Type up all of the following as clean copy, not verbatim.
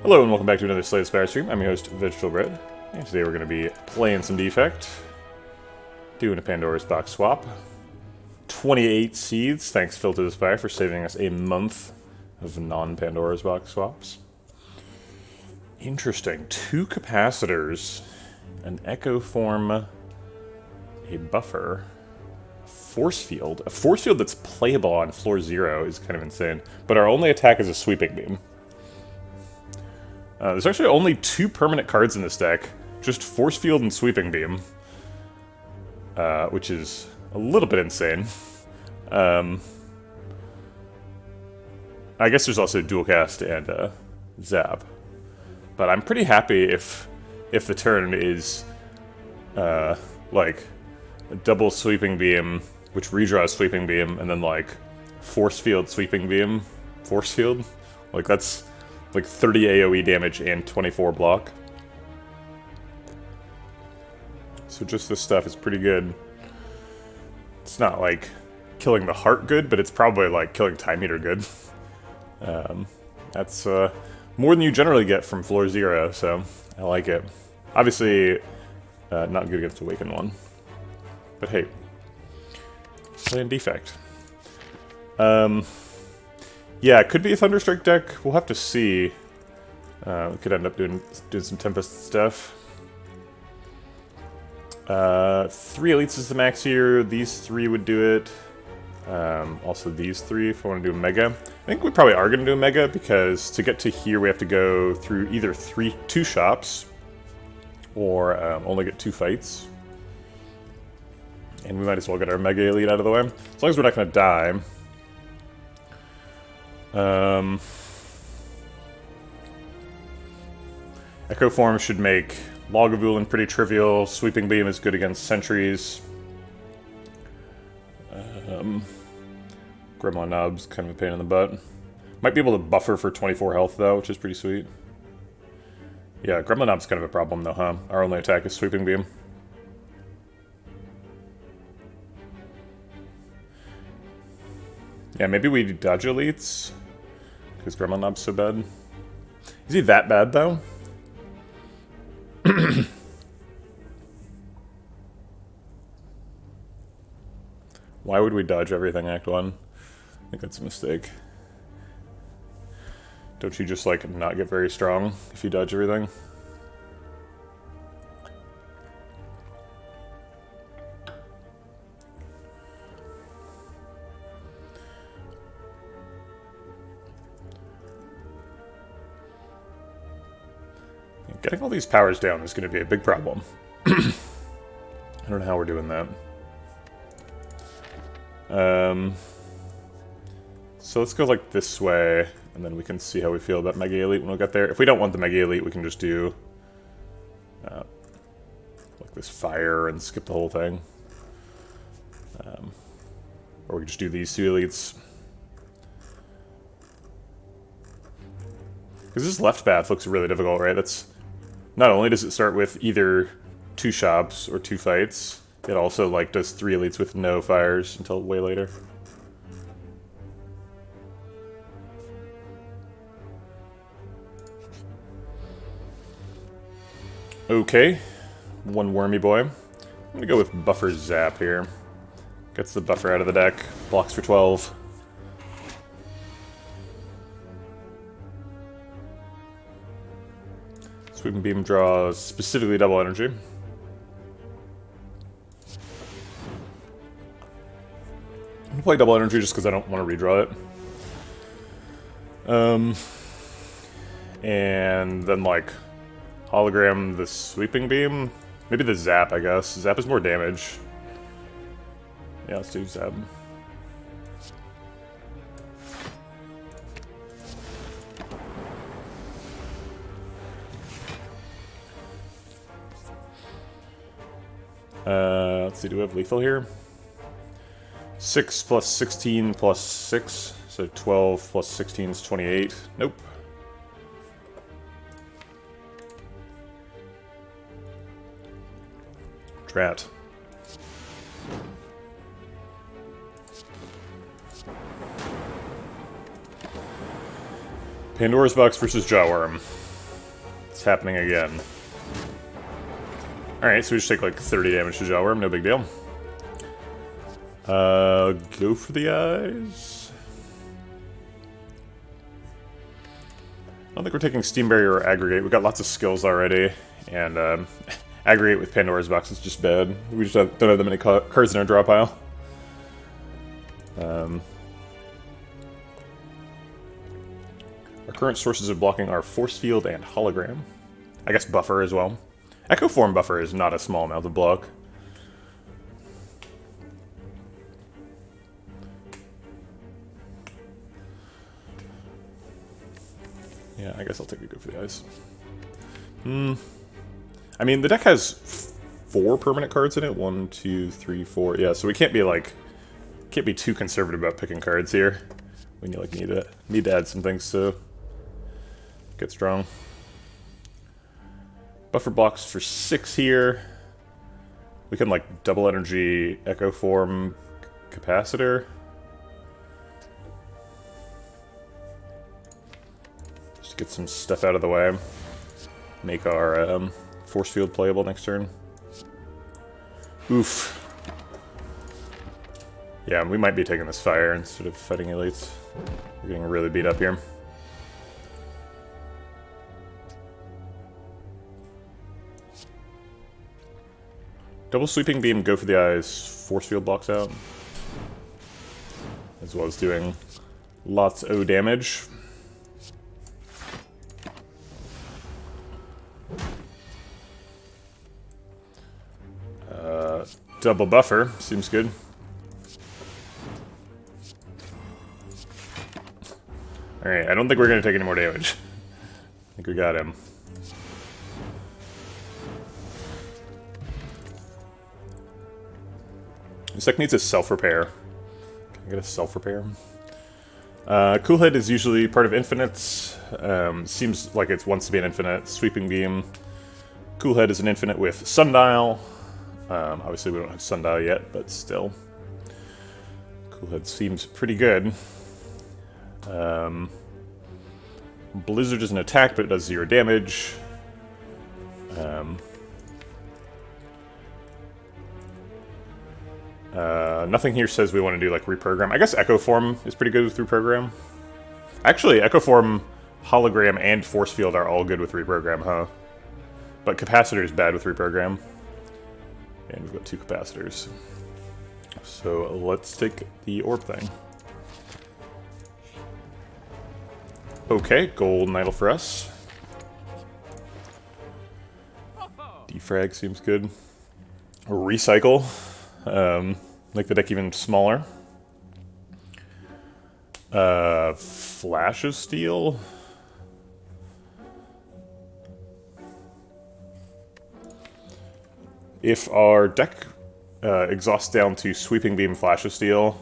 Hello and welcome back to another Slay Spire stream. I'm your host, Vegetablebread, and today we're going to be playing some Defect, doing a Pandora's Box swap. 28 seeds, thanks Phil to the Spire for saving us a month of non-Pandora's Box swaps. Interesting. 2 capacitors, an echo form, a buffer, a force field. A force field that's playable on floor 0 is kind of insane, but our only attack is a sweeping beam. There's actually only 2 permanent cards in this deck, just Force Field and Sweeping Beam, which is a little bit insane. I guess there's also Dual Cast and Zap, but I'm pretty happy if the turn is like a double Sweeping Beam, which redraws Sweeping Beam, and then like Force Field, Sweeping Beam, Force Field. Like that's like 30 AoE damage and 24 block. So just this stuff is pretty good. It's not like killing the heart good, but it's probably like killing Time Eater good. That's more than you generally get from floor 0, so I like it. Obviously, not good against Awakened one. But hey, playing Defect. Yeah, it could be a Thunderstrike deck. We'll have to see. We could end up doing some Tempest stuff. 3 elites is the max here. These 3 would do it. Also these 3 if I want to do a Mega. I think we probably are going to do a Mega because to get to here we have to go through either 2 shops or only get 2 fights. And we might as well get our Mega Elite out of the way. As long as we're not going to die. Echo Form should make Lagavulin pretty trivial. Sweeping Beam is good against sentries. Gremlin Knob's kind of a pain in the butt. Might be able to buffer for 24 health though, which is pretty sweet. Yeah, Gremlin Knob's kind of a problem though, huh? Our only attack is Sweeping Beam. Yeah, maybe we dodge elites. Because Gremlin Knob's so bad. Is he that bad, though? Why would we dodge everything Act 1? I think that's a mistake. Don't you just, like, not get very strong if you dodge everything? Getting all these powers down is going to be a big problem. I don't know how we're doing that. So let's go like this way, and then we can see how we feel about Mega Elite when we get there. If we don't want the Mega Elite, we can just do like this fire and skip the whole thing. Or we can just do these 2 elites. Because this left path looks really difficult, right? That's not only does it start with either 2 shops or 2 fights, it also like does 3 elites with no fires until way later. Okay, 1 wormy boy. I'm gonna go with Buffer Zap here. Gets the buffer out of the deck, blocks for 12. Sweeping Beam draws specifically double energy. I'm gonna play double energy just because I don't want to redraw it. And then like hologram the Sweeping Beam. Maybe the Zap, I guess. Zap is more damage. Yeah, let's do Zap. Let's see, do we have lethal here? 6 plus 16 plus 6, so 12 plus 16 is 28. Nope. Drat. Pandora's Box versus Jawworm. It's happening again. Alright, so we just take like 30 damage to Jawworm, no big deal. Go for the eyes. I don't think we're taking Steam Barrier or Aggregate. We've got lots of skills already, and Aggregate with Pandora's Box is just bad. We just don't have that many cards in our draw pile. Our current sources of blocking are Force Field and Hologram. I guess Buffer as well. Echo Form Buffer is not a small amount of block. Yeah, I guess I'll take a go for the eyes. I mean, the deck has 4 permanent cards in it. 1, 2, 3, 4. Yeah, so we can't be like, can't be too conservative about picking cards here. When you like need to add some things to get strong. Buffer blocks for 6 here. We can like double energy Echo Form Capacitor. Get some stuff out of the way. Make our Force Field playable next turn. Oof. Yeah, we might be taking this fire instead of fighting elites. We're getting really beat up here. Double Sweeping Beam, go for the eyes, Force Field blocks out. As well as doing lots of damage. Double Buffer, seems good. Alright, I don't think we're going to take any more damage. I think we got him. This deck needs a self-repair. Can I get a self-repair? Cool Head is usually part of infinites. Seems like it wants to be an infinite. Sweeping Beam. Cool Head is an infinite with Sundial. Obviously we don't have Sundial yet, but still. Cool Head seems pretty good. Blizzard is an attack, but it does 0 damage. Nothing here says we want to do like reprogram. I guess Echo Form is pretty good with reprogram. Actually, Echo Form, Hologram, and Force Field are all good with reprogram, huh? But Capacitor is bad with reprogram. And we've got 2 capacitors. So let's take the orb thing. Okay, golden idol for us. Defrag seems good. Recycle. Make the deck even smaller. Flash of Steel. If our deck exhausts down to Sweeping Beam, Flash of Steel,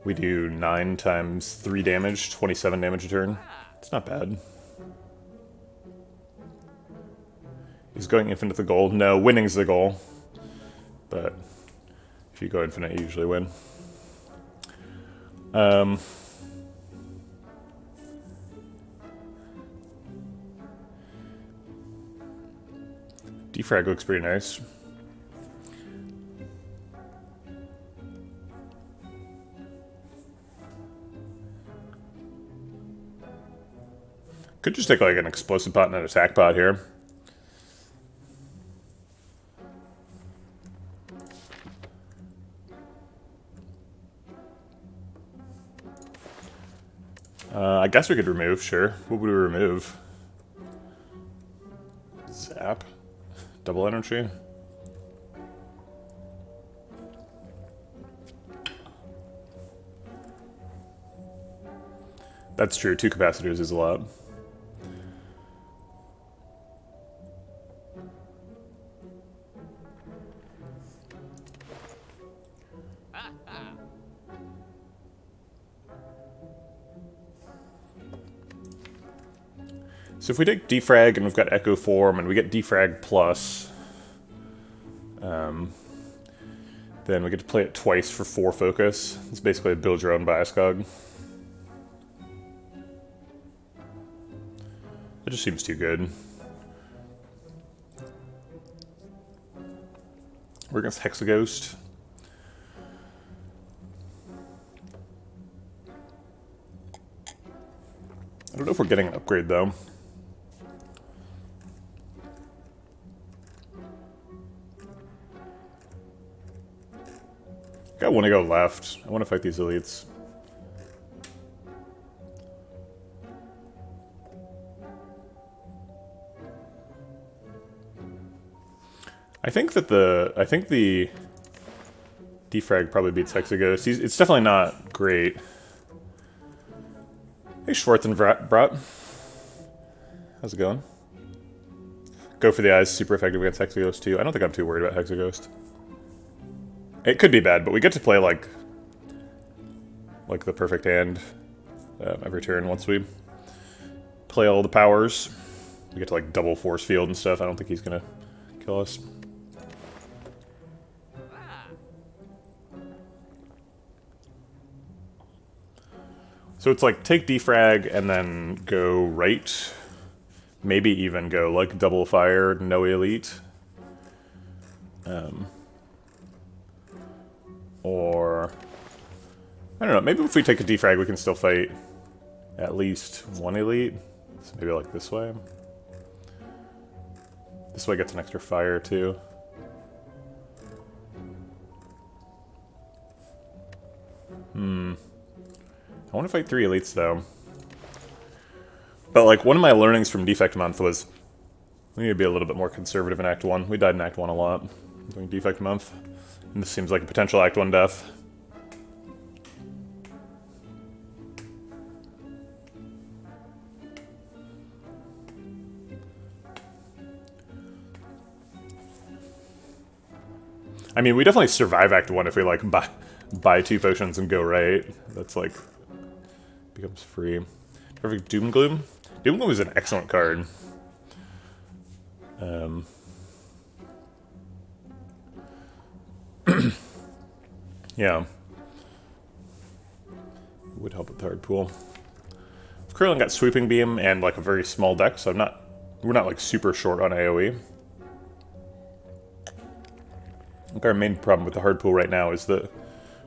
we do 9 times 3 damage, 27 damage a turn. It's not bad. Is going infinite the goal? No, winning's the goal. But if you go infinite, you usually win. Defrag looks pretty nice. Could just take like an explosive pot and an attack pot here. I guess we could remove, sure. What would we remove? Zap? Double energy? That's true, 2 capacitors is a lot. So if we take Defrag and we've got Echo Form and we get Defrag plus, then we get to play it twice for 4 focus. It's basically a build your own bias cog. It just seems too good. We're against Hexaghost. I don't know if we're getting an upgrade, though. I want to go left. I want to fight these elites. I think the defrag probably beats Hexaghost. It's definitely not great. Hey, Schwarzenbrat. How's it going? Go for the eyes, super effective against Hexaghost too. I don't think I'm too worried about Hexaghost. It could be bad, but we get to play like the perfect hand every turn once we play all the powers. We get to like double force field and stuff. I don't think he's gonna kill us. So it's like take defrag and then go right. Maybe even go like double fire, no elite. Or I don't know, maybe if we take a defrag we can still fight at least one elite. So maybe like this way. This way gets an extra fire too. I want to fight 3 elites, though. But, like, one of my learnings from Defect Month was we need to be a little bit more conservative in Act 1. We died in Act 1 a lot during Defect Month. And this seems like a potential Act 1 death. I mean, we definitely survive Act 1 if we, like, buy 2 potions and go right. That's, like, becomes free. Perfect Doomgloom. Doomgloom is an excellent card. Yeah. Would help with the hard pool. Krillin got Sweeping Beam and like a very small deck, so we're not like super short on AoE. I think our main problem with the hard pool right now is that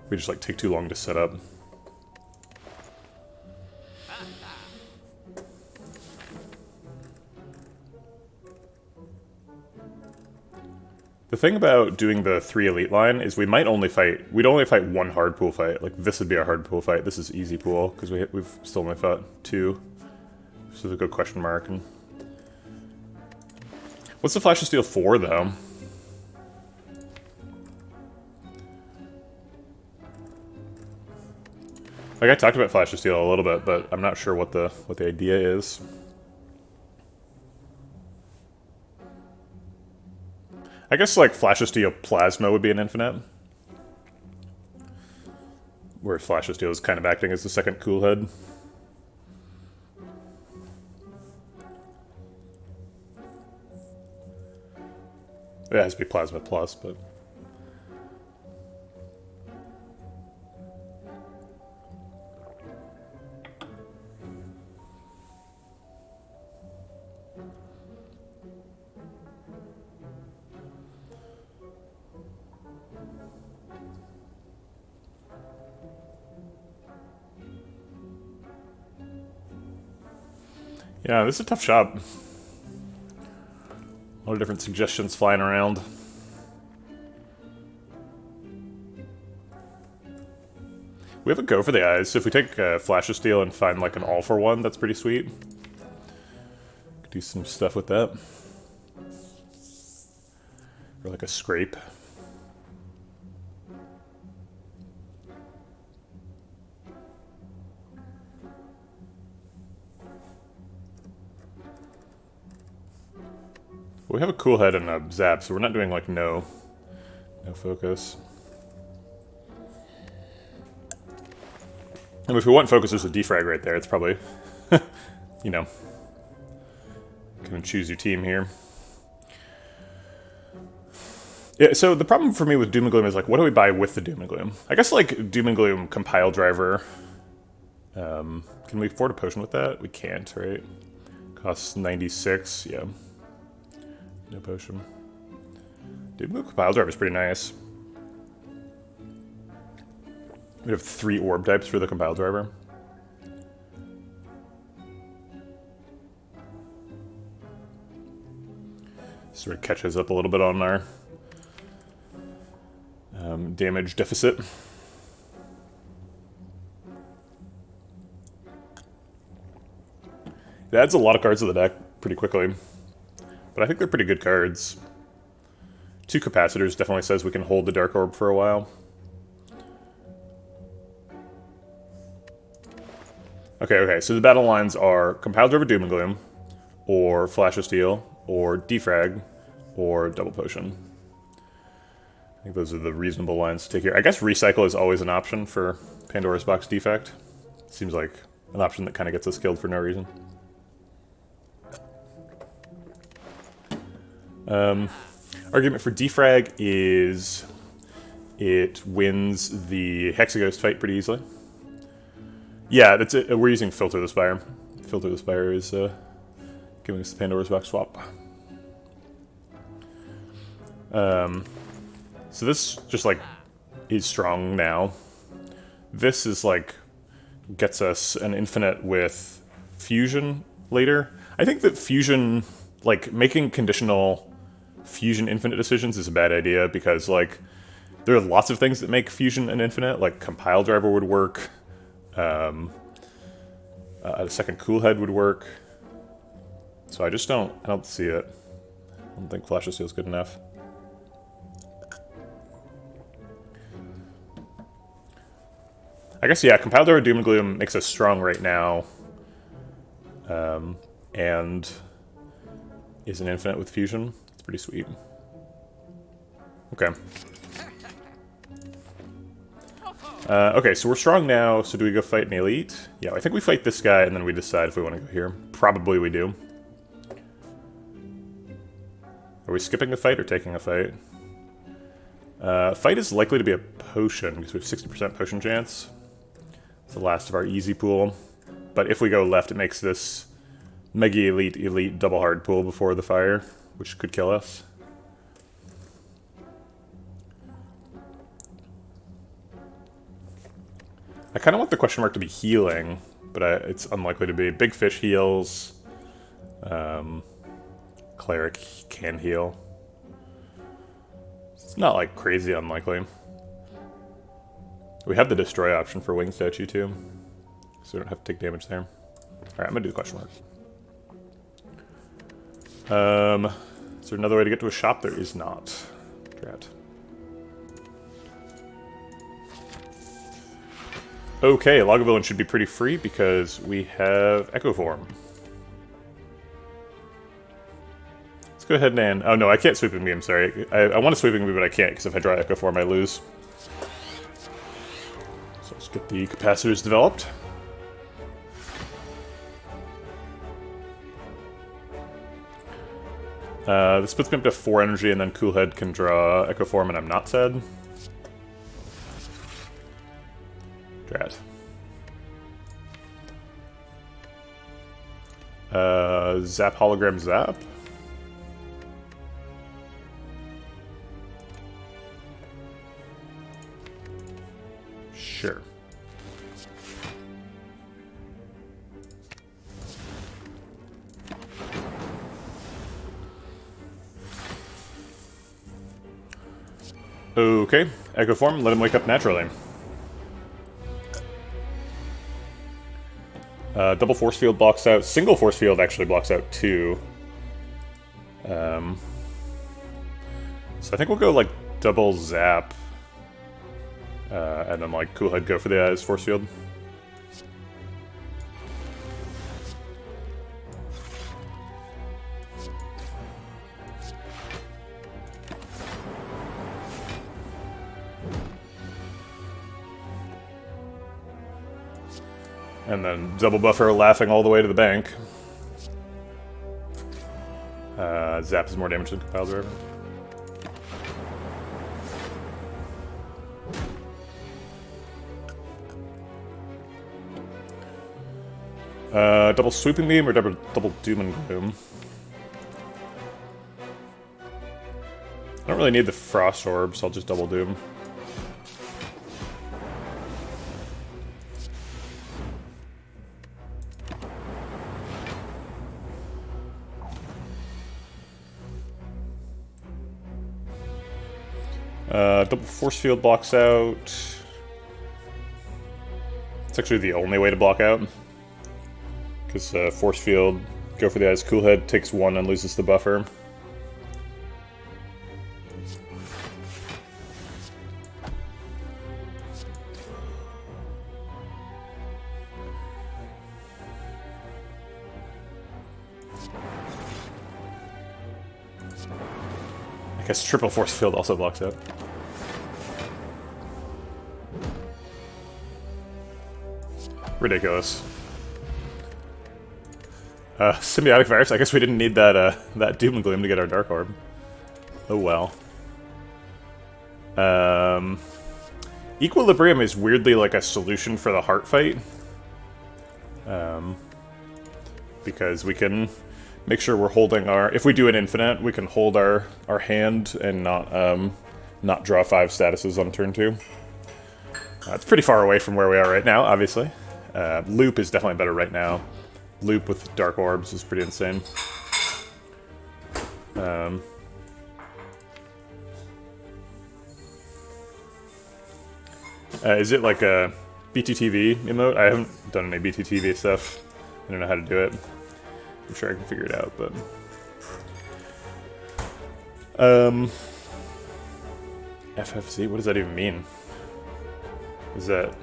we just like take too long to set up. The thing about doing the 3 elite line is we'd only fight one hard pool fight. Like this would be our hard pool fight. This is easy pool because we've still only fought 2. So there's a good question mark. And what's the Flash of Steel for though? Like I talked about Flash of Steel a little bit, but I'm not sure what the idea is. I guess, like, Flash of Steel Plasma would be an infinite. Where Flash of Steel is kind of acting as the second cool head. It has to be Plasma Plus, but... yeah, this is a tough shop. A lot of different suggestions flying around. We have a go for the eyes, so if we take Flash of Steel and find like an all-for-one, that's pretty sweet. Could do some stuff with that. Or like a scrape. We have a cool head and a zap, so we're not doing like no focus. And if we want focus, there's a defrag right there. It's probably, you know, can choose your team here. Yeah, so the problem for me with Doom and Gloom is like, what do we buy with the Doom and Gloom? I guess like Doom and Gloom compile driver. Can we afford a potion with that? We can't, right? Costs 96, yeah. No potion. Dude, Mook Pile Drive is pretty nice. We have 3 orb types for the compile driver. Sort of catches up a little bit on our damage deficit. It adds a lot of cards to the deck pretty quickly, but I think they're pretty good cards. 2 Capacitors definitely says we can hold the Dark Orb for a while. Okay, so the battle lines are Compile Driver Doom and Gloom, or Flash of Steel, or Defrag, or Double Potion. I think those are the reasonable lines to take here. I guess Recycle is always an option for Pandora's Box Defect. Seems like an option that kind of gets us killed for no reason. Argument for Defrag is it wins the Hexaghost fight pretty easily. Yeah, that's it. We're using Filter the Spire. Filter the Spire is giving us the Pandora's Box swap. So this just like is strong now. This is like gets us an infinite with fusion later. I think that fusion, like making conditional fusion infinite decisions is a bad idea because like there are lots of things that make fusion an infinite, like compile driver would work. A second cool head would work. So I don't see it. I don't think Flash of Steel is good enough. I guess, yeah, Compile Driver Doom and Gloom makes us strong right now. And is an infinite with fusion. It's pretty sweet. Okay. Okay, so we're strong now, so do we go fight an elite? Yeah, I think we fight this guy and then we decide if we want to go here. Probably we do. Are we skipping the fight or taking a fight? Fight is likely to be a potion, because we have 60% potion chance. It's the last of our easy pool. But if we go left, it makes this Mega Elite double hard pool before the fire, which could kill us. I kind of want the question mark to be healing, but it's unlikely to be. Big Fish heals. Cleric can heal. It's not like crazy unlikely. We have the Destroy option for Wing Statue too, so we don't have to take damage there. Alright, I'm gonna do the question mark. Is there another way to get to a shop? There is not. Drat. Okay, Lagavulin should be pretty free because we have Echo Form. Let's go ahead and... Oh no, I can't Sweeping Beam, sorry. I want to Sweeping Beam, but I can't because if I draw Echo Form, I lose. So let's get the capacitors developed. This puts me up to 4 energy, and then Coolhead can draw Echo Form, and I'm not sad. Drat. Zap Hologram Zap? Sure. Okay, Echo Form, let him wake up naturally. Double Force Field blocks out. Single Force Field actually blocks out 2. So I think we'll go like double Zap. And then like Coolhead go for the Force Field. And then Double Buffer laughing all the way to the bank. Zap is more damage than Compile Driver. Double Sweeping Beam or double Doom and Gloom? I don't really need the Frost Orb, so I'll just double Doom. Double Force Field blocks out. It's actually the only way to block out. Because Force Field, go for the Eyes Cool Head, takes 1 and loses the buffer. I guess Triple Force Field also blocks out. Ridiculous. Symbiotic Virus, I guess we didn't need that that Doom and Gloom to get our Dark Orb. Oh well. Equilibrium is weirdly like a solution for the heart fight. Because we can make sure we're holding our... If we do an infinite, we can hold our hand and not draw 5 statuses on turn 2. It's pretty far away from where we are right now, obviously. Loop is definitely better right now. Loop with Dark Orbs is pretty insane. Is it like a BTTV emote? I haven't done any BTTV stuff. I don't know how to do it. I'm sure I can figure it out, but... FFZ? What does that even mean? Is that...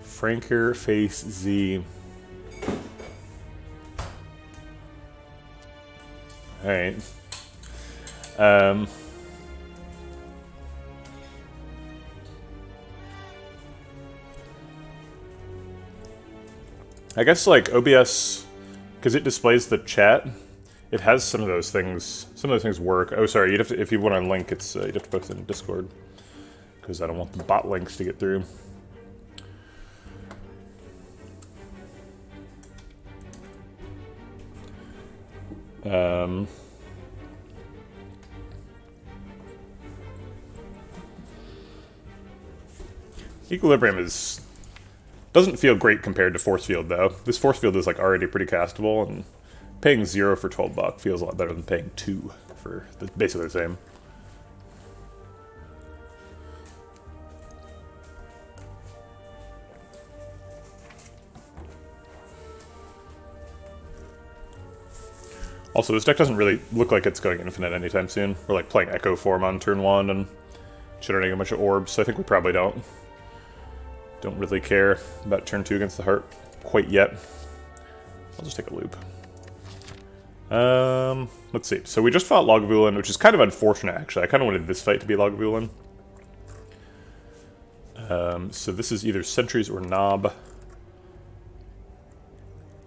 Franker Face Z. Alright. I guess, like, OBS, because it displays the chat, it has some of those things. Some of those things work. Oh, sorry, you'd have to, if you want to link, it's you'd have to post it in Discord, because I don't want the bot links to get through. Equilibrium doesn't feel great compared to Force Field, though. This Force Field is like already pretty castable, and paying 0 for 12 bucks feels a lot better than paying 2 for basically the same. Also, this deck doesn't really look like it's going infinite anytime soon. We're like playing Echo Form on turn 1 and generating a bunch of orbs, so I think we probably don't really care about turn 2 against the heart quite yet. I'll just take a loop. Let's see. So we just fought Lagavulin, which is kind of unfortunate, actually. I kind of wanted this fight to be Lagavulin. So this is either Sentries or Knob.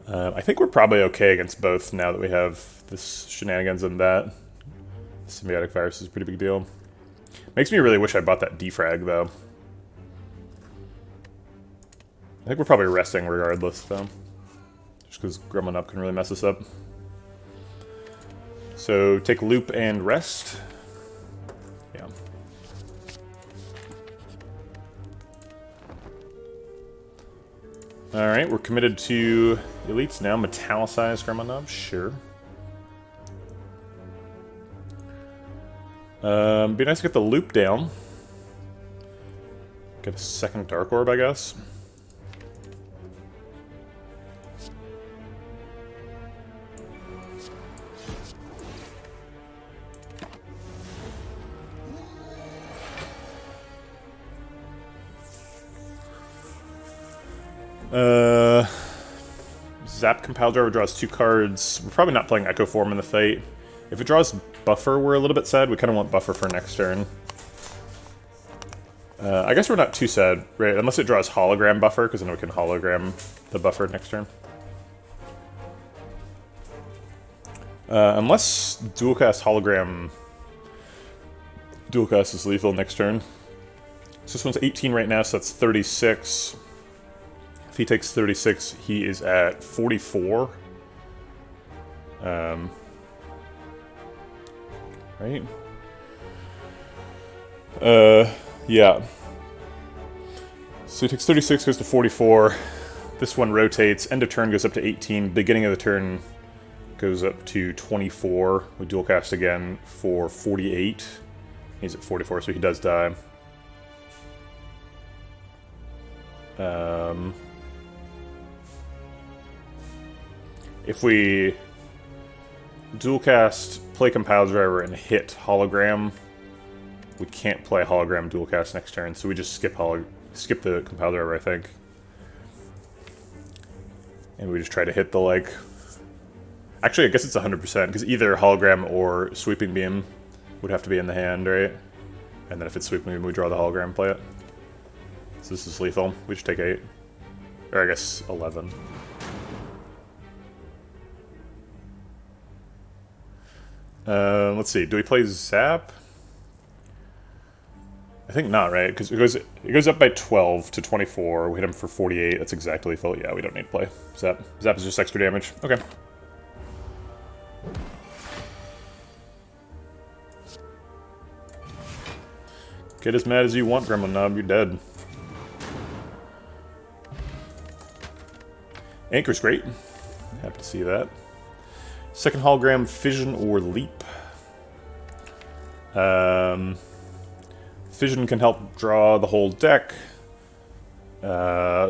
I think we're probably okay against both now that we have this shenanigans and that. Symbiotic Virus is a pretty big deal. Makes me really wish I bought that defrag, though. I think we're probably resting regardless, though. Just because Gremlin Up can really mess us up. So, take loop and rest. Yeah. Alright, we're committed to elites now. Metallicized Gremlin Up, sure. Be nice to get the loop down. Get a second Dark Orb, I guess. Zap Compile Driver draws 2 cards. We're probably not playing Echo Form in the fight. If it draws Buffer, we're a little bit sad. We kind of want Buffer for next turn. I guess we're not too sad, right? Unless it draws Hologram Buffer, because then we can Hologram the Buffer next turn. Unless Dualcast Hologram... Dualcast is lethal next turn. So this one's 18 right now, so that's 36. If he takes 36, he is at 44. right? Yeah. So he takes 36, goes to 44. This one rotates. End of turn goes up to 18. Beginning of the turn goes up to 24. We dual cast again for 48. He's at 44, so he does die. If we dual cast, play Compile Driver, and hit Hologram, we can't play Hologram dual cast next turn, so we just skip the Compile Driver, I think. And we just try to hit the, like... Actually, I guess it's 100%, because either Hologram or Sweeping Beam would have to be in the hand, right? And then if it's Sweeping Beam, we draw the Hologram, play it. So this is lethal. We just take 8. Or I guess 11. Let's see. Do we play Zap? I think not, right? Because it goes up by 12 to 24. We hit him for 48. That's exactly lethal. Yeah, we don't need to play Zap. Zap is just extra damage. Okay. Get as mad as you want, Gremlin Knob. You're dead. Anchor's great. Happy to see that. Second hologram, Fission or Leap. Fission can help draw the whole deck.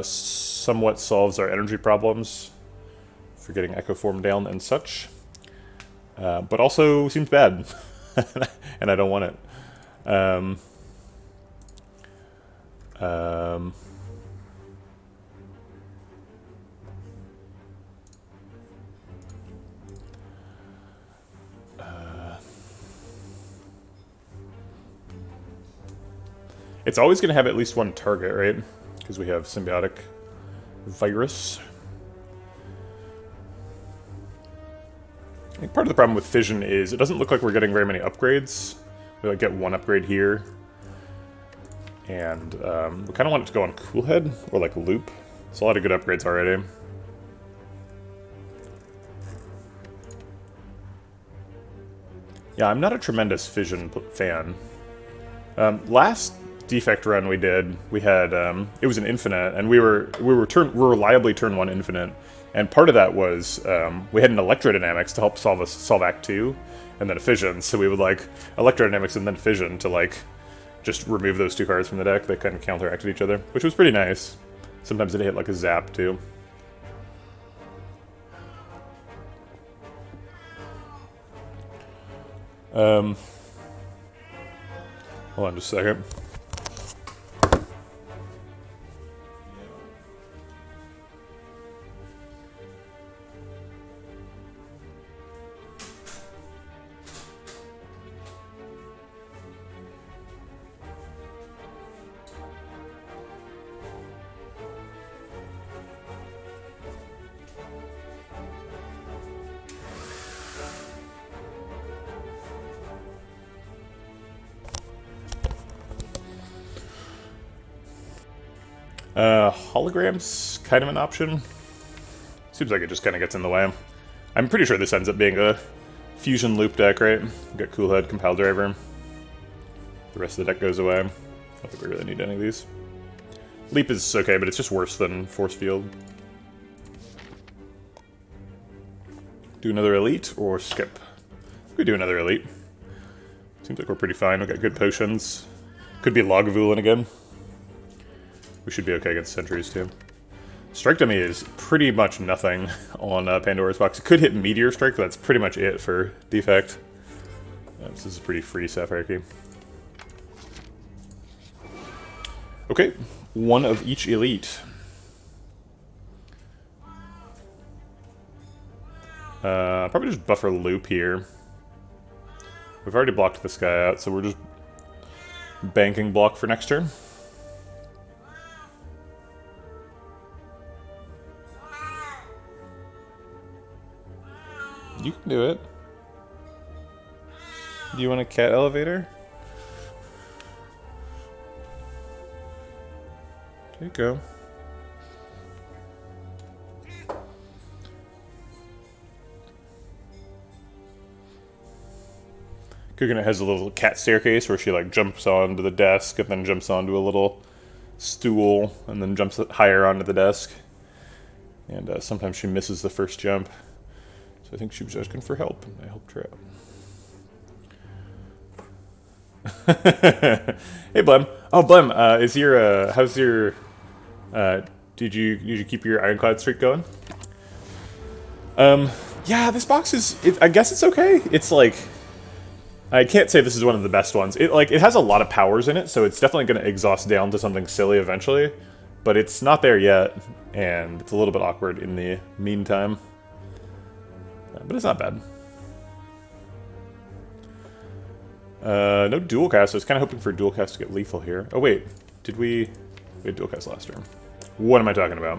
Somewhat solves our energy problems for getting Echo Form down and such. But also seems bad. And I don't want it. It's always going to have at least one target, right? Because we have Symbiotic Virus. I think part of the problem with Fission is it doesn't look like we're getting very many upgrades. We like get one upgrade here. And we kind of want it to go on Cool Head or like Loop. It's a lot of good upgrades already. Yeah, I'm not a tremendous Fission fan. Last Defect run we did, we had it was an infinite, and we were reliably turn 1 infinite, and part of that was we had an Electrodynamics to help solve Act 2, and then a Fission. So we would like Electrodynamics and then Fission to like just remove those 2 cards from the deck. They kind of counteracted each other, which was pretty nice. Sometimes it hit like a Zap too. Hold on just a second. Holograms, kind of an option. Seems like it just kind of gets in the way. I'm pretty sure this ends up being a Fusion Loop deck, right? Got Cool Head, Compile Driver. The rest of the deck goes away. I don't think we really need any of these. Leap is okay, but it's just worse than Force Field. Do another Elite or skip? We do another Elite. Seems like we're pretty fine. We got good potions. Could be Lagavulin again. We should be okay against Sentries, too. Strike Dummy is pretty much nothing on Pandora's Box. It could hit Meteor Strike, but that's pretty much it for Defect. This is a pretty free Sapphire Key. Okay, one of each Elite. Probably just buffer Loop here. We've already blocked this guy out, so we're just banking block for next turn. You can do it. Do you want a cat elevator? There you go. Kugana has a little cat staircase where she like jumps onto the desk and then jumps onto a little stool and then jumps higher onto the desk. And sometimes she misses the first jump. So I think she was asking for help, and I helped her out. Hey, Blem. Oh, Blem, is your how's your? Did you keep your Ironclad streak going? Yeah, this box is. I guess it's okay. It's like, I can't say this is one of the best ones. It has a lot of powers in it, so it's definitely going to exhaust down to something silly eventually. But it's not there yet, and it's a little bit awkward in the meantime. But it's not bad. No dual cast. I was kind of hoping for dual cast to get lethal here. Oh wait, we had dual cast last turn. What am I talking about?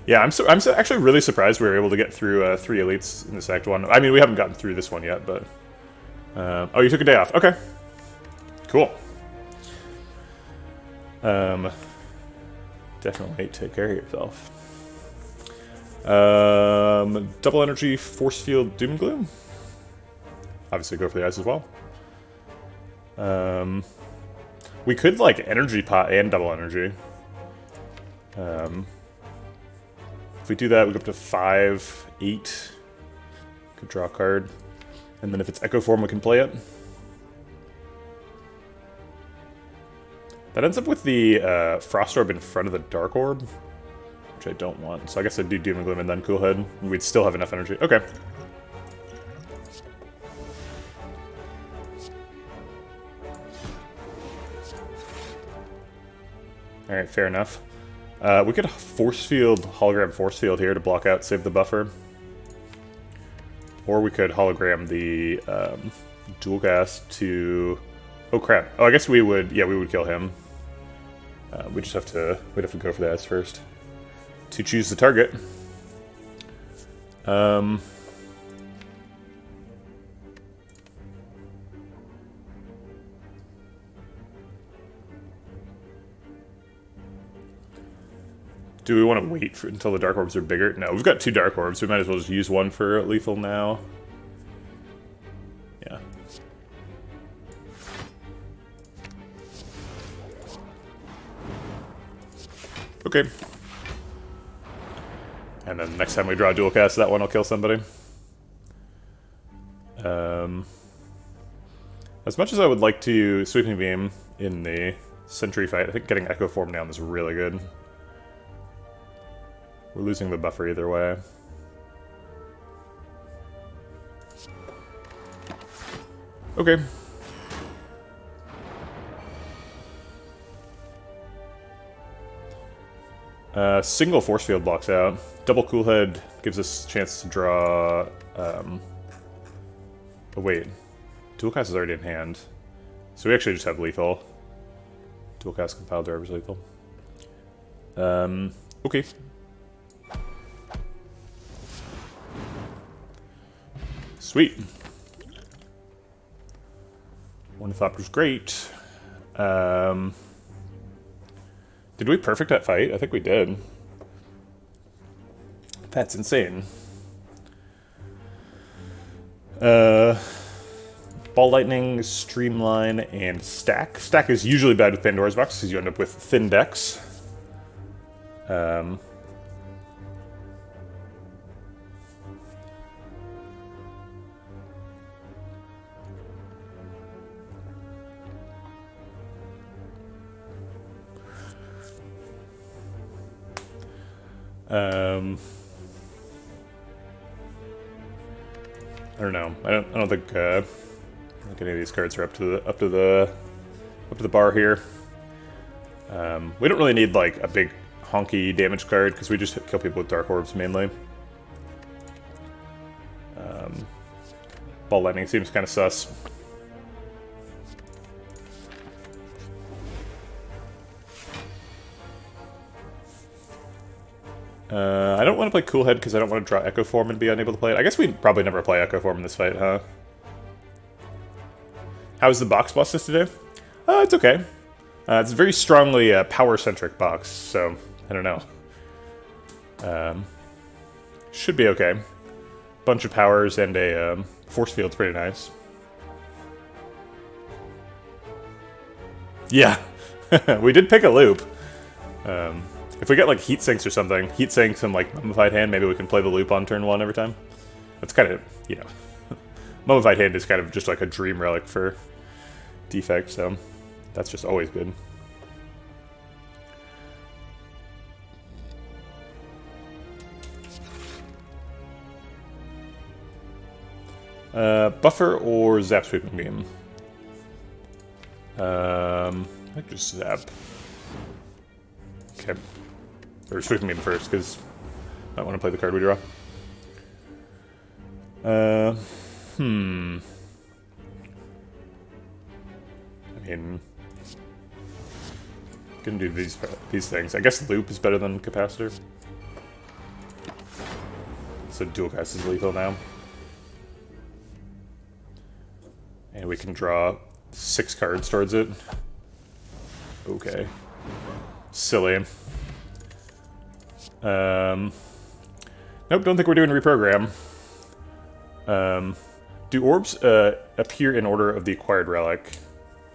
Yeah, I'm actually really surprised we were able to get through 3 elites in this Act 1. I mean, we haven't gotten through this one yet, but... oh, you took a day off. Okay. Cool. Definitely take care of yourself. Double energy, force field, doom gloom. Obviously go for the ice as well. We could like energy pot and double energy. If we do that, we go up to 5, 8. Could draw a card. And then if it's Echo Form, we can play it. That ends up with the Frost Orb in front of the Dark Orb, which I don't want. So I guess I'd do Doom and Gloom and then Cool Head, and we'd still have enough energy. Okay. Alright, fair enough. We could Force Field, Hologram Force Field here to block out, save the buffer. Or we could Hologram the Dual Cast to... Oh crap. Oh, I guess we would, yeah, we would kill him. We'd have to go for the S first. To choose the target. Do we want to wait until the Dark Orbs are bigger? No, we've got 2 Dark Orbs. We might as well just use one for lethal now. Yeah. Okay. And then next time we draw a dual cast, that one will kill somebody. As much as I would like to Sweeping Beam in the Sentry fight, I think getting Echo Form down is really good. We're losing the buffer either way. Okay. Single Force Field blocks out. Double Cool Head gives us a chance to draw... oh wait. Dual Cast is already in hand. So we actually just have lethal. Dual Cast Compile Driver's lethal. Okay. Sweet. Ornithopter's great. Did we perfect that fight? I think we did. That's insane. Ball Lightning, Streamline, and Stack. Stack is usually bad with Pandora's Box because you end up with thin decks. I don't know. I don't think any of these cards are up to the bar here. We don't really need like a big honky damage card because we just kill people with Dark Orbs mainly. Ball Lightning seems kind of sus. I don't want to play Cool Head because I don't want to draw Echo Form and be unable to play it. I guess we'd probably never play Echo Form in this fight, huh? How's the box bosses today? It's okay. It's a very strongly power-centric box, so I don't know. Should be okay. bunch of powers and a force field's pretty nice. Yeah, we did pick a loop. If we get like heat sinks or something, heat sinks and like mummified hand, maybe we can play the loop on turn 1 every time. That's kind of, you know, mummified hand is kind of just like a dream relic for Defect, so that's just always good. Buffer or Zap Sweeping Beam? I think just Zap. Okay. Or Sweeping Beam first, because I want to play the card we draw. I mean, gonna do these things. I guess Loop is better than Capacitor. So Dual Cast is lethal now. And we can draw 6 cards towards it. Okay. Silly. Nope, don't think we're doing Reprogram. Do orbs appear in order of the acquired relic?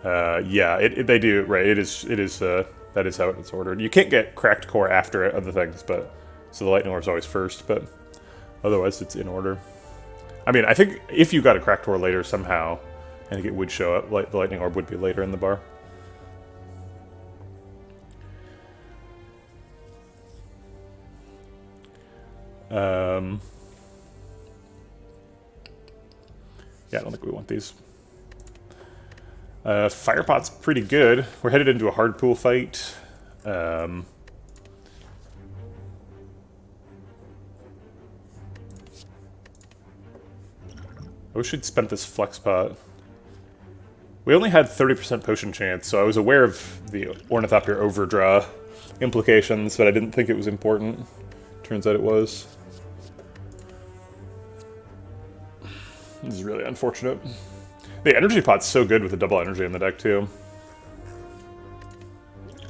Yeah, they do, right, that is how it's ordered. You can't get Cracked Core after other things, but, so the Lightning Orb's always first, but otherwise it's in order. I mean, I think if you got a Cracked Core later somehow, I think it would show up, like the Lightning Orb would be later in the bar. Yeah, I don't think we want these. Firepot's pretty good. We're headed into a hard pool fight. I wish we'd spent this flex pot. We only had 30% potion chance, so I was aware of the Ornithopter overdraw implications, but I didn't think it was important. Turns out it was. This is really unfortunate. The energy pot's so good with the double energy in the deck, too.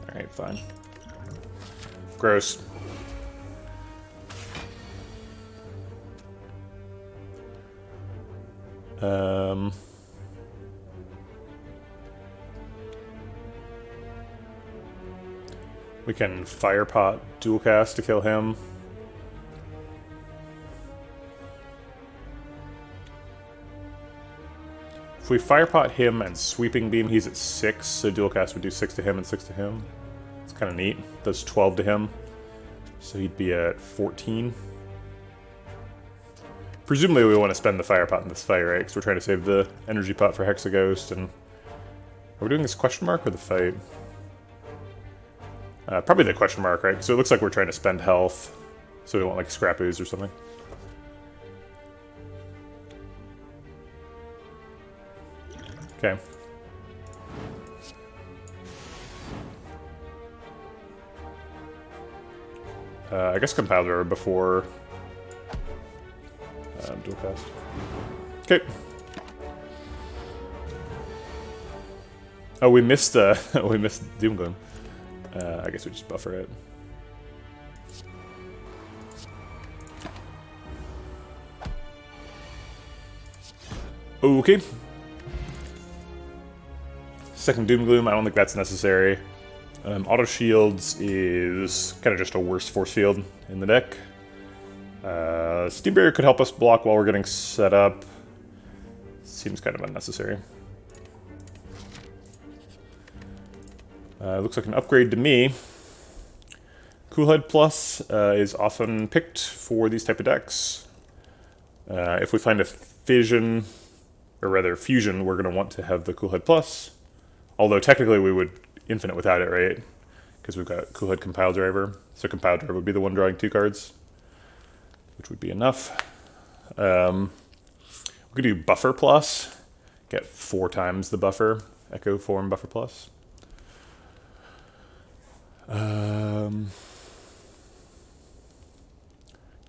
Alright, fine. Gross. We can Firepot dual cast to kill him. If we Firepot him and Sweeping Beam, he's at 6, so dual cast would do 6 to him and 6 to him. It's kind of neat. Does 12 to him, so he'd be at 14. Presumably we want to spend the Firepot in this fight, right? Because we're trying to save the energy pot for Hexaghost, and... Are we doing this question mark or the fight? Probably the question mark, right? So it looks like we're trying to spend health. So we want like Scrap Ooze or something. Okay. I guess Compile Driver before dual cast. Okay. Oh, we missed we missed Doomgloom. I guess we just buffer it. Okay. Second Doomgloom, I don't think that's necessary. Auto Shields is kind of just a worse force field in the deck. Steam Barrier could help us block while we're getting set up. Seems kind of unnecessary. Looks like an upgrade to me. Coolhead Plus is often picked for these type of decks. If we find a fission, or rather fusion, we're going to want to have the Coolhead Plus. Although technically we would infinite without it, right? Because we've got Coolhead Compile Driver. So Compile Driver would be the one drawing 2 cards, which would be enough. We could do Buffer Plus, get 4 times the buffer, Echo Form Buffer Plus.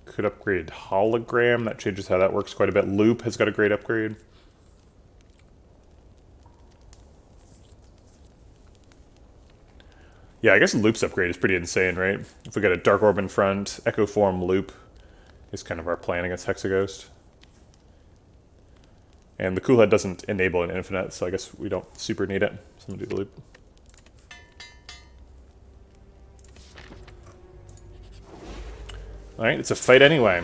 Could upgrade Hologram, that changes how that works quite a bit. Loop has got a great upgrade. Yeah, I guess Loop's upgrade is pretty insane, right? If we got a Dark Orb in front, Echo Form Loop is kind of our plan against Hexaghost. And the cool head doesn't enable an infinite, so I guess we don't super need it. So I'm gonna do the loop. Alright, it's a fight anyway.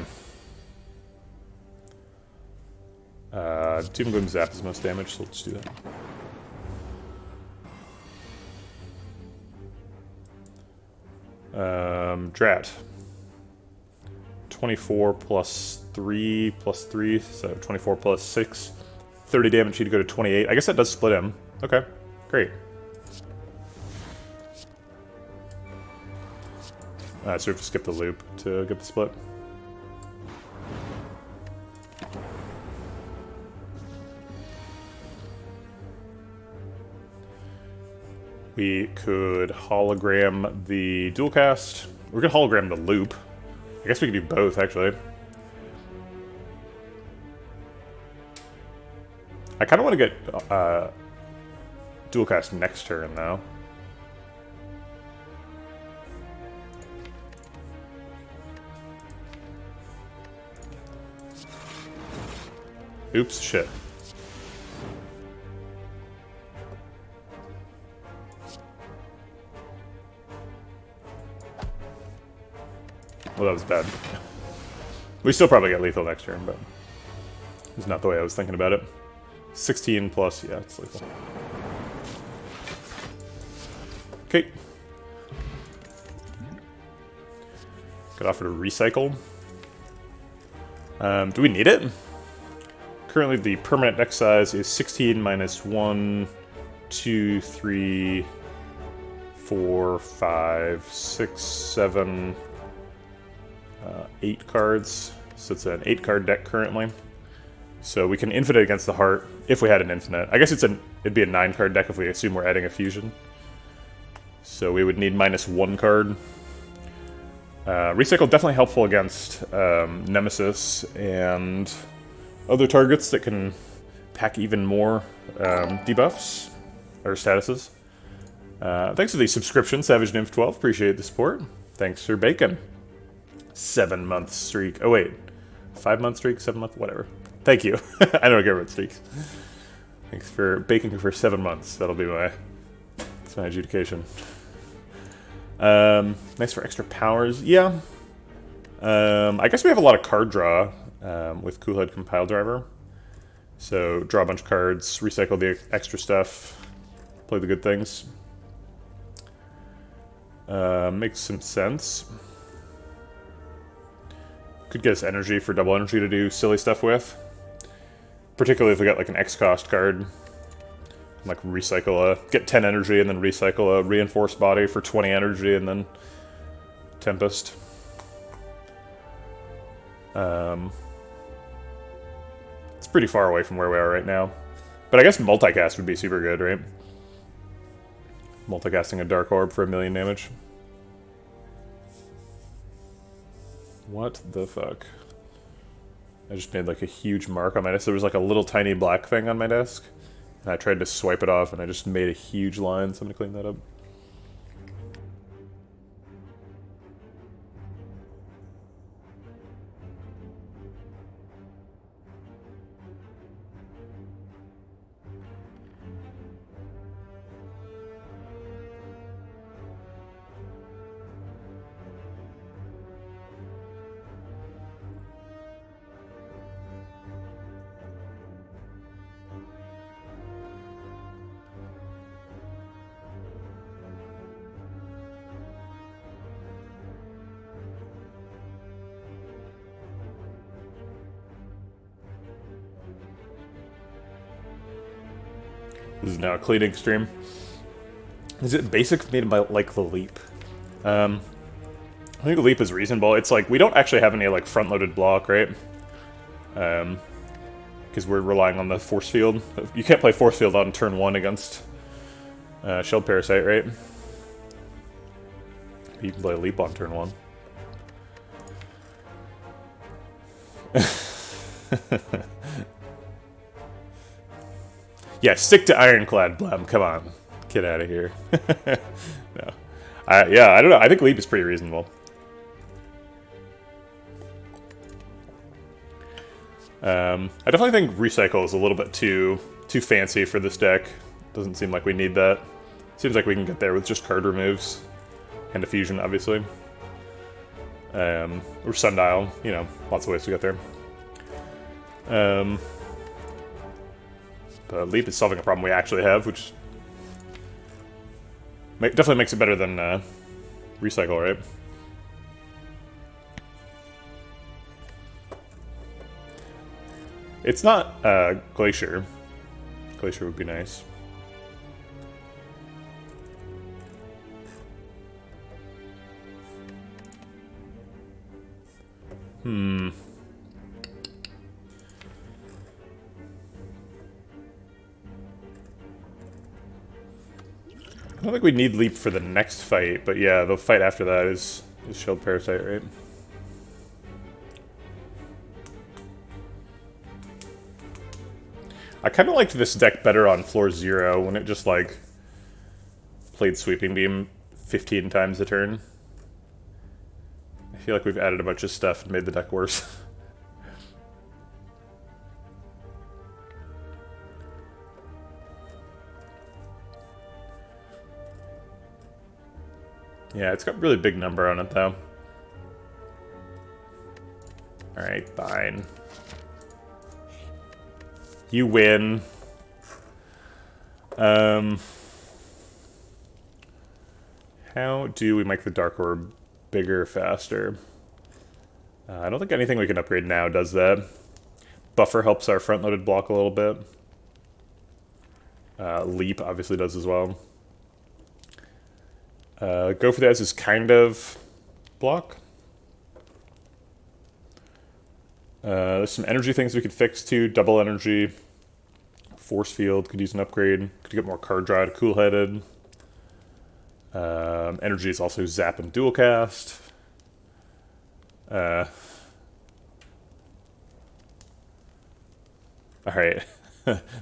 Doom Gloom Zap is most damage, so let's do that. Drat. 24 plus 3 plus 3, so 24 plus 6. 30 damage, he'd go to 28. I guess that does split him. Okay, great. So we have to skip the loop to get the split. We could hologram the dual cast. We could hologram the loop. I guess we could do both, actually. I kind of want to get dual cast next turn, though. Oops, shit. Well, that was bad. We still probably get lethal next turn, but it's not the way I was thinking about it. 16 plus, yeah, it's lethal. Okay. Could offer to recycle. Do we need it? Currently, the permanent deck size is 16 minus 1, 2, 3, 4, 5, 6, 7, 8 cards. So it's an 8-card deck currently. So we can infinite against the heart if we had an infinite. I guess it'd be a 9-card deck if we assume we're adding a fusion. So we would need minus 1 card. Recycle definitely helpful against Nemesis and other targets that can pack even more debuffs or statuses. Thanks for the subscription, Savage Nymph 12. Appreciate the support. Thanks for bacon. 7-month streak. Oh wait, 5-month streak, 7-month, whatever. Thank you. I don't care about streaks. Thanks for baking for 7 months. That'll be that's my adjudication. Nice for extra powers. Yeah. I guess we have a lot of card draw with Coolhead Compile Driver. So draw a bunch of cards, recycle the extra stuff, play the good things. Makes some sense. Could get us energy for double energy to do silly stuff with. Particularly if we got like an X cost card. Like recycle get 10 energy and then recycle a reinforced body for 20 energy and then Tempest. It's pretty far away from where we are right now. But I guess multicast would be super good, right? Multicasting a Dark Orb for 1 million damage. What the fuck? I just made like a huge mark on my desk. There was like a little tiny black thing on my desk. And I tried to swipe it off and I just made a huge line, so I'm gonna clean that up. This is now a cleaning stream. Is it basic made by like the leap? I think the leap is reasonable. It's like we don't actually have any like front-loaded block, right? Because we're relying on the force field. You can't play force field on turn 1 against Shelled Parasite, right? You can play a leap on turn 1. Yeah, stick to Ironclad, Blum. Come on. Get out of here. No. Yeah, I don't know. I think Leap is pretty reasonable. I definitely think Recycle is a little bit too fancy for this deck. Doesn't seem like we need that. Seems like we can get there with just card removes. And a fusion, obviously. Or Sundial, you know, lots of ways to get there. But Leap is solving a problem we actually have, which definitely makes it better than Recycle, right? It's not Glacier. Glacier would be nice. I don't think we need Leap for the next fight, but yeah, the fight after that is Shield Parasite, right? I kind of liked this deck better on floor 0 when it just, like, played Sweeping Beam 15 times a turn. I feel like we've added a bunch of stuff and made the deck worse. Yeah, it's got a really big number on it, though. Alright, fine. You win. How do we make the Dark Orb bigger, faster? I don't think anything we can upgrade now does that. Buffer helps our front-loaded block a little bit. Leap obviously does as well. Go for that is kind of block. There's some energy things we could fix too. Double energy. Force field could use an upgrade. Could get more card draw to cool-headed. Energy is also zap and dual cast. Alright.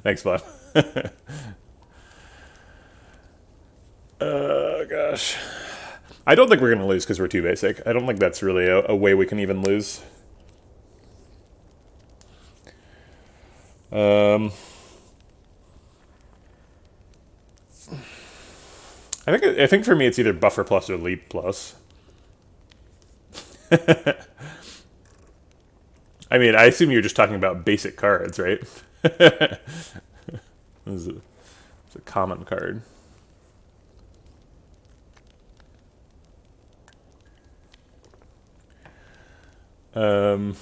Thanks, bud. Gosh. I don't think we're going to lose because we're too basic. I don't think that's really a way we can even lose. I think for me it's either Buffer plus or Leap plus. I mean, I assume you're just talking about basic cards, right? This is a common card. I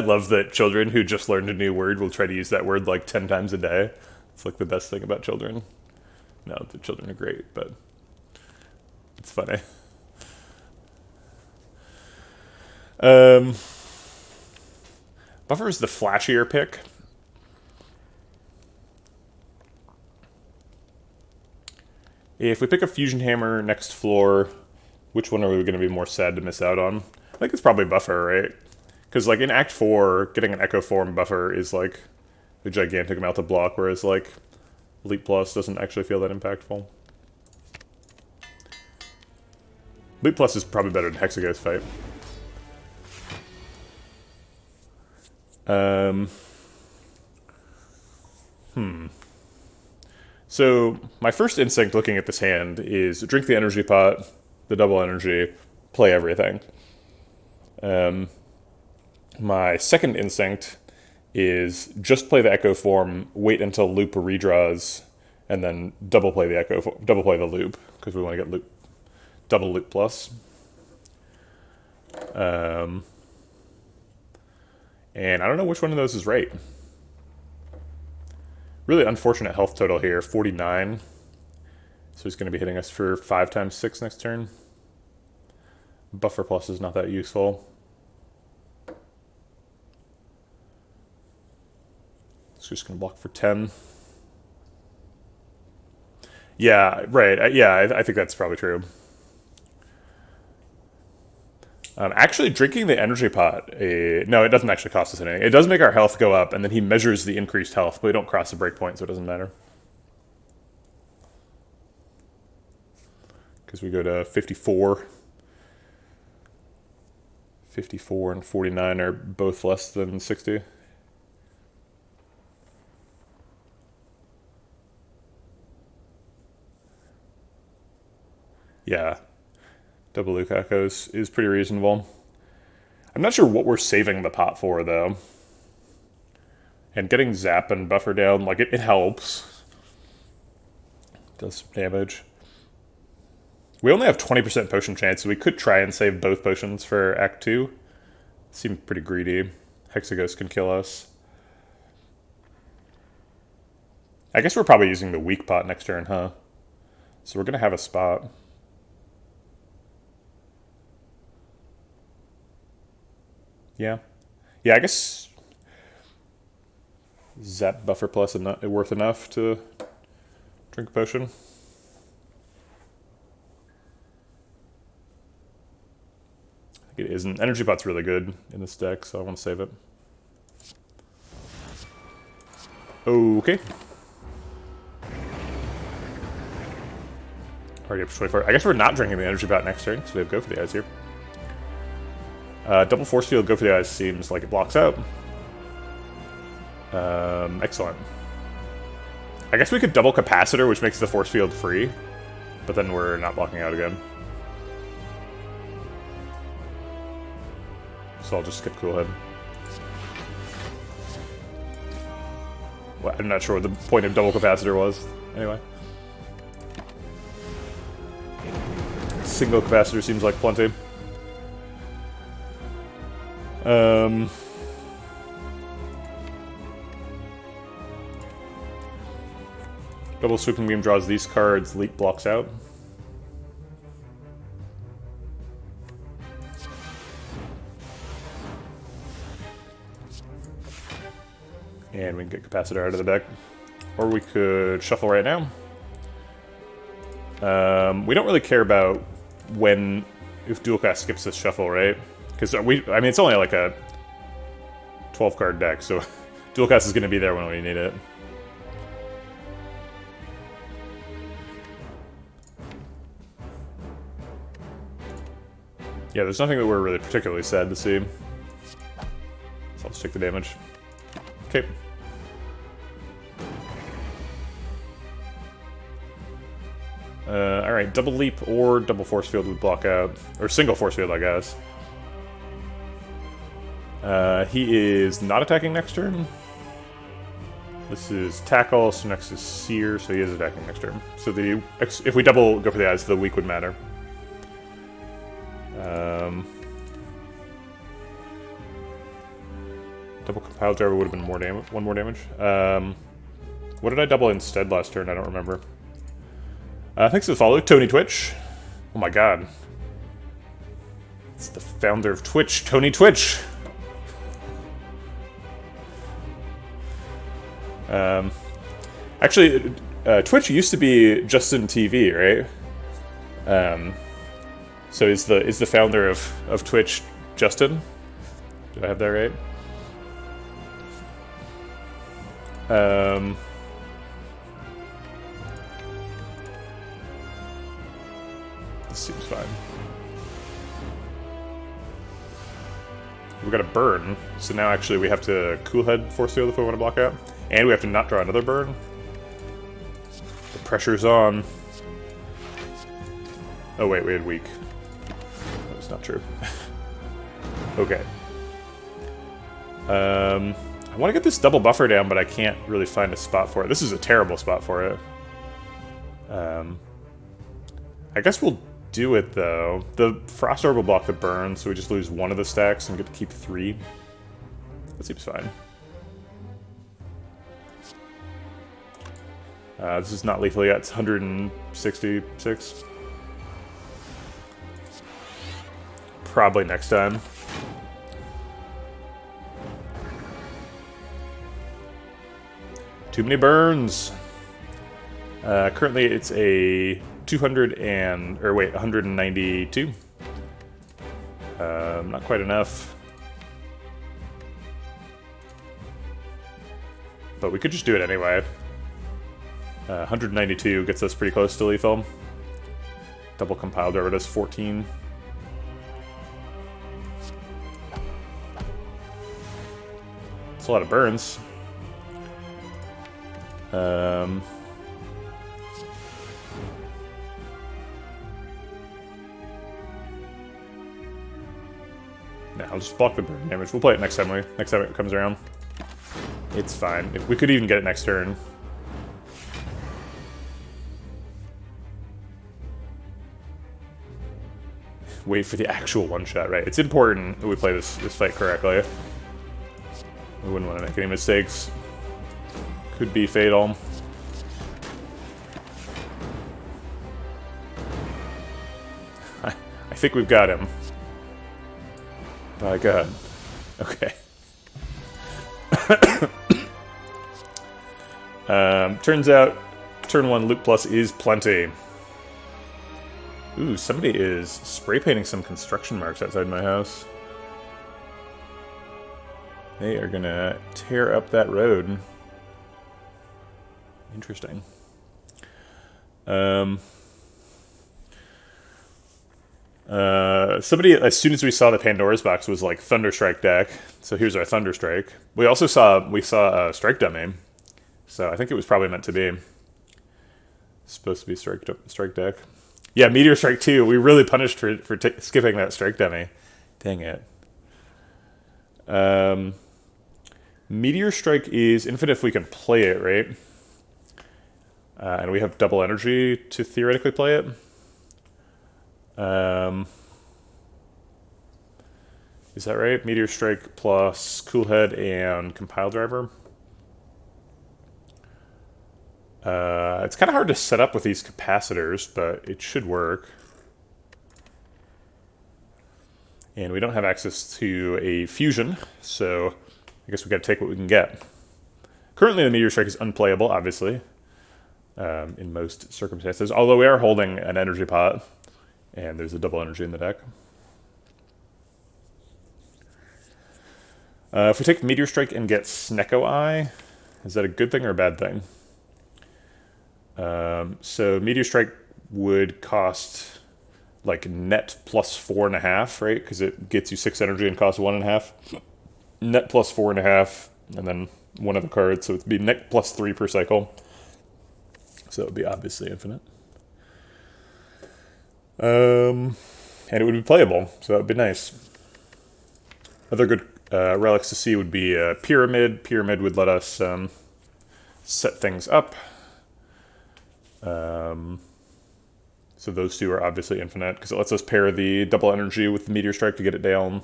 love that children who just learned a new word will try to use that word like 10 times a day. It's like the best thing about children. No, the children are great, but it's funny. Buffer is the flashier pick. If we pick a Fusion Hammer next floor, which one are we going to be more sad to miss out on? I think it's probably Buffer, right? Because, like, in Act 4, getting an Echo Form Buffer is, like, a gigantic amount of block, whereas, like, Leap Plus doesn't actually feel that impactful. Leap Plus is probably better than Hexaghost fight. So, my first instinct looking at this hand is drink the energy pot, the double energy, play everything. My second instinct is just play the Echo Form, wait until Loop redraws, and then double play the Loop, because we want to get double Loop Plus. And I don't know which one of those is right. Really unfortunate health total here, 49. So he's going to be hitting us for 5 times 6 next turn. Buffer Plus is not that useful. It's just going to block for 10. Yeah, right. Yeah, I think that's probably true. Actually, drinking the energy pot, no, it doesn't actually cost us anything. It does make our health go up, and then he measures the increased health, but we don't cross the breakpoint, so it doesn't matter. Because we go to 54. 54 and 49 are both less than 60. Yeah. Double Lukaku's is pretty reasonable. I'm not sure what we're saving the pot for, though. And getting Zap and Buffer down, like, it helps. Does some damage. We only have 20% potion chance, so we could try and save both potions for Act 2. Seems pretty greedy. Hexaghost can kill us. I guess we're probably using the weak pot next turn, huh? So we're going to have a spot. Yeah. Yeah, I guess Zap Buffer Plus enough, worth enough to drink a potion. I think it isn't. Energy Pot's really good in this deck, so I want to save it. Okay. Already up to 24. I guess we're not drinking the Energy Pot next turn, so we have Go for the Eyes here. Double Force Field, Go for the Eyes seems like it blocks out. Excellent. I guess we could double Capacitor, which makes the Force Field free, but then we're not blocking out again. So I'll just skip Cool Head. Well, I'm not sure what the point of double Capacitor was. Anyway. Single Capacitor seems like plenty. Double Sweeping Beam draws these cards, Leap blocks out. And we can get Capacitor out of the deck. Or we could shuffle right now. We don't really care about if Dual Cast skips this shuffle, right? Because I mean, it's only like a 12-card deck, so Dual Cast is going to be there when we need it. Yeah, there's nothing that we're really particularly sad to see. So I'll just take the damage. Okay. Alright, double leap or double force field would block out. Or single force field, I guess. He is not attacking next turn. This is tackle, so next is seer, so he is attacking next turn. So if we double go for the eyes, the weak would matter. Double compile driver would have been more damage. One more damage. What did I double instead last turn? I don't remember. Thanks for the follow, Tony Twitch. Oh my god. It's the founder of Twitch, Tony Twitch. Actually, Twitch used to be Justin TV, right? So is the founder of Twitch Justin? Do I have that right? This seems fine. We got a burn, so now actually we have to Cool Head Force Field if we want to block out. And we have to not draw another burn. The pressure's on. Oh wait, we had weak. That's not true. Okay. I want to get this double buffer down, but I can't really find a spot for it. This is a terrible spot for it. I guess we'll do it, though. The Frost Orb will block the burn, so we just lose one of the stacks and get to keep 3. That seems fine. This is not lethal yet. It's 166. Probably next time. Too many burns. Currently, it's a 192. Not quite enough. But we could just do it anyway. 192 gets us pretty close to lethal. Double compile driver does 14. It's a lot of burns. Nah, I'll just block the burn damage. We'll play it next time it comes around. It's fine. We could even get it next turn. Wait for the actual one-shot, right? It's important that we play this fight correctly. We wouldn't want to make any mistakes. Could be fatal. I think we've got him. By God. Okay. Turns out, turn 1 loot plus is plenty. Ooh, somebody is spray painting some construction marks outside my house. They are gonna tear up that road. Interesting. Somebody, as soon as we saw the Pandora's box, was like Thunderstrike deck. So here's our Thunderstrike. We also saw a Strike Dummy. So I think it was probably meant to be. Supposed to be Strike deck. Yeah, Meteor Strike 2. We really punished for skipping that Strike Dummy. Dang it. Meteor Strike is infinite if we can play it, right? And we have double energy to theoretically play it. Is that right? Meteor Strike plus Cool Head and Compile Driver. It's kind of hard to set up with these capacitors, but it should work. And we don't have access to a fusion, so I guess we got to take what we can get. Currently, the Meteor Strike is unplayable, obviously, in most circumstances. Although we are holding an energy pot, and there's a double energy in the deck. If we take Meteor Strike and get Snecko Eye, is that a good thing or a bad thing? So Meteor Strike would cost like net plus 4.5, right? Because it gets you 6 energy and costs 1.5. Net plus 4.5, and then one of the cards, so it'd be net plus 3 per cycle. So it would be obviously infinite. And it would be playable, so that would be nice. Other good relics to see would be Pyramid. Pyramid would let us set things up. So those two are obviously infinite, because it lets us pair the double energy with the Meteor Strike to get it down.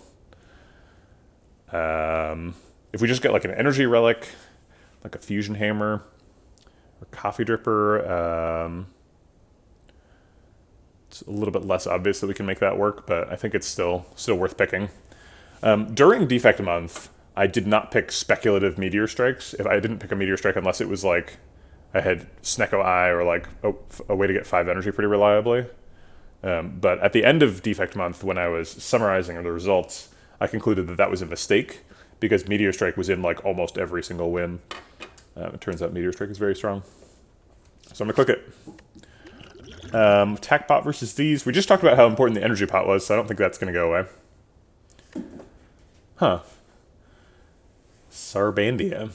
If we just get like an energy relic, like a Fusion Hammer, or Coffee Dripper, it's a little bit less obvious that we can make that work, but I think it's still worth picking. During Defect month, I did not pick speculative Meteor Strikes. If I didn't pick a Meteor Strike unless it was like I had Snecko Eye or like a way to get 5 energy pretty reliably. But at the end of Defect month, when I was summarizing the results, I concluded that that was a mistake, because Meteor Strike was in like almost every single win. It turns out Meteor Strike is very strong. So I'm going to click it. Attack pot versus these. We just talked about how important the energy pot was, so I don't think that's going to go away. Huh. Sarbandia.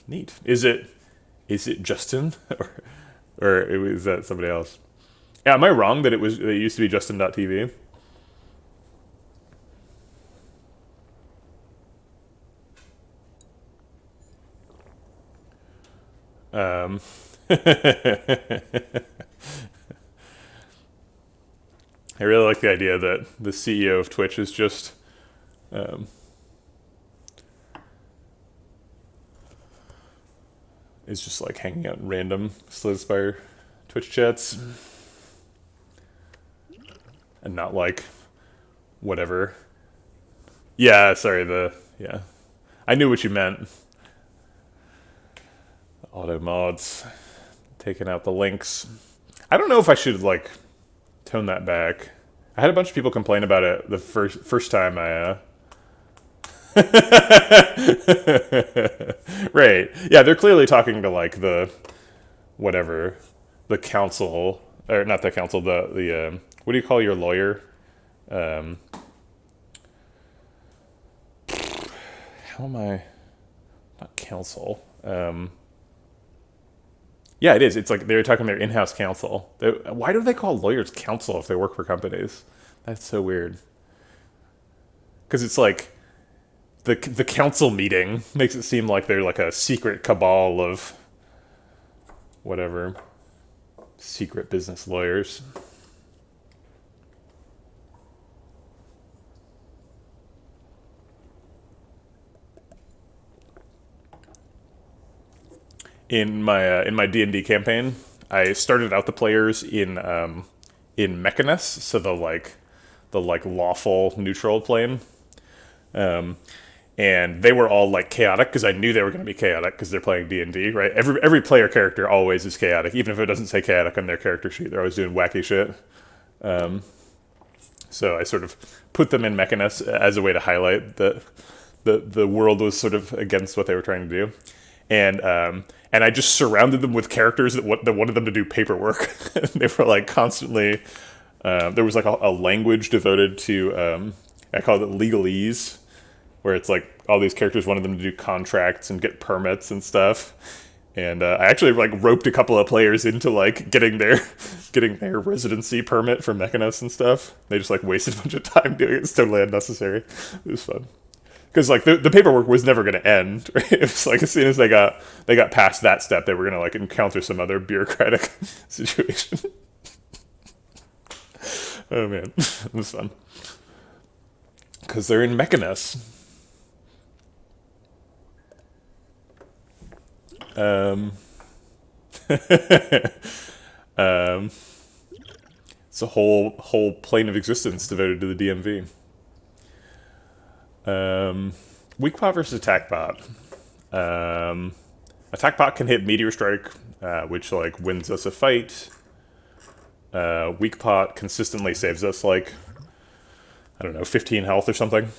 Neat. Is it Justin? or is that somebody else? Yeah, am I wrong that it used to be Justin.tv? I really like the idea that the CEO of Twitch is just like hanging out in random Slitspire Twitch chats, and not like whatever. Yeah, sorry. Yeah, I knew what you meant. Auto mods, taking out the links. I don't know if I should like tone that back. I had a bunch of people complain about it the first time I right. Yeah, they're clearly talking to like the council, or not the council, the what do you call your lawyer? How am I? not council. Yeah, it is. It's like they're talking their in-house counsel. Why do they call lawyers counsel if they work for companies? That's so weird. Because it's like the council meeting makes it seem like they're like a secret cabal of whatever secret business lawyers. In my D&D campaign, I started out the players in Mechanus, so the lawful neutral plane, and they were all like chaotic because I knew they were going to be chaotic because they're playing D&D, right? Every player character always is chaotic, even if it doesn't say chaotic on their character sheet. They're always doing wacky shit. So I sort of put them in Mechanus as a way to highlight that the world was sort of against what they were trying to do. And I just surrounded them with characters that wanted them to do paperwork. They were like constantly. There was like a language devoted to. I call it legalese, where it's like all these characters wanted them to do contracts and get permits and stuff. And I actually like roped a couple of players into like getting their residency permit for Mechanus and stuff. They just like wasted a bunch of time doing it. It's totally unnecessary. It was fun. Because like the paperwork was never going to end. Right? It was like as soon as they got past that step, they were going to like encounter some other bureaucratic situation. Oh man, it was fun. Because they're in Mechanus. It's a whole plane of existence devoted to the DMV. Weak pot versus attack bot. Attack bot can hit Meteor Strike, which like wins us a fight. Weak pot consistently saves us like, I don't know, 15 health or something.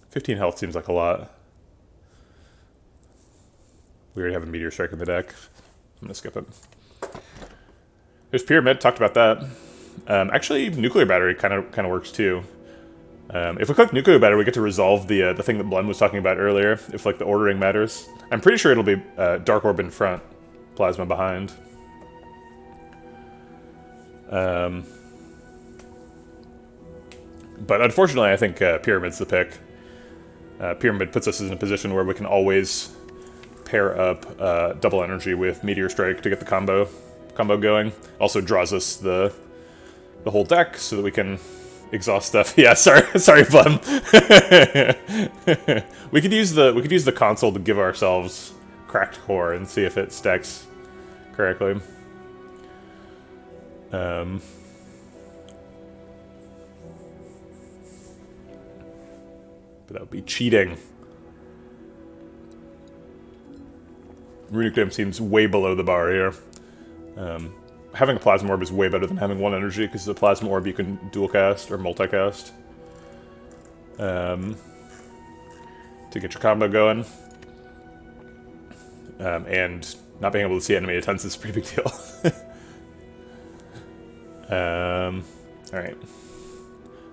15 health seems like a lot. We already have a Meteor Strike in the deck. I'm gonna skip it. There's Pyramid, talked about that. Actually, Nuclear Battery kind of works too. If we click Nuclear Battery, we get to resolve the thing that Blem was talking about earlier, if like the ordering matters. I'm pretty sure it'll be Dark Orb in front, Plasma behind. But unfortunately, I think Pyramid's the pick. Pyramid puts us in a position where we can always pair up double energy with Meteor Strike to get the combo going. Also draws us the whole deck so that we can exhaust stuff. Yeah, sorry, Blem. we could use the console to give ourselves cracked core and see if it stacks correctly. But that would be cheating. Runic Dam seems way below the bar here. Having a Plasma Orb is way better than having one energy, because the Plasma Orb you can dual cast or multicast to get your combo going. And not being able to see enemy attempts is a pretty big deal. Alright.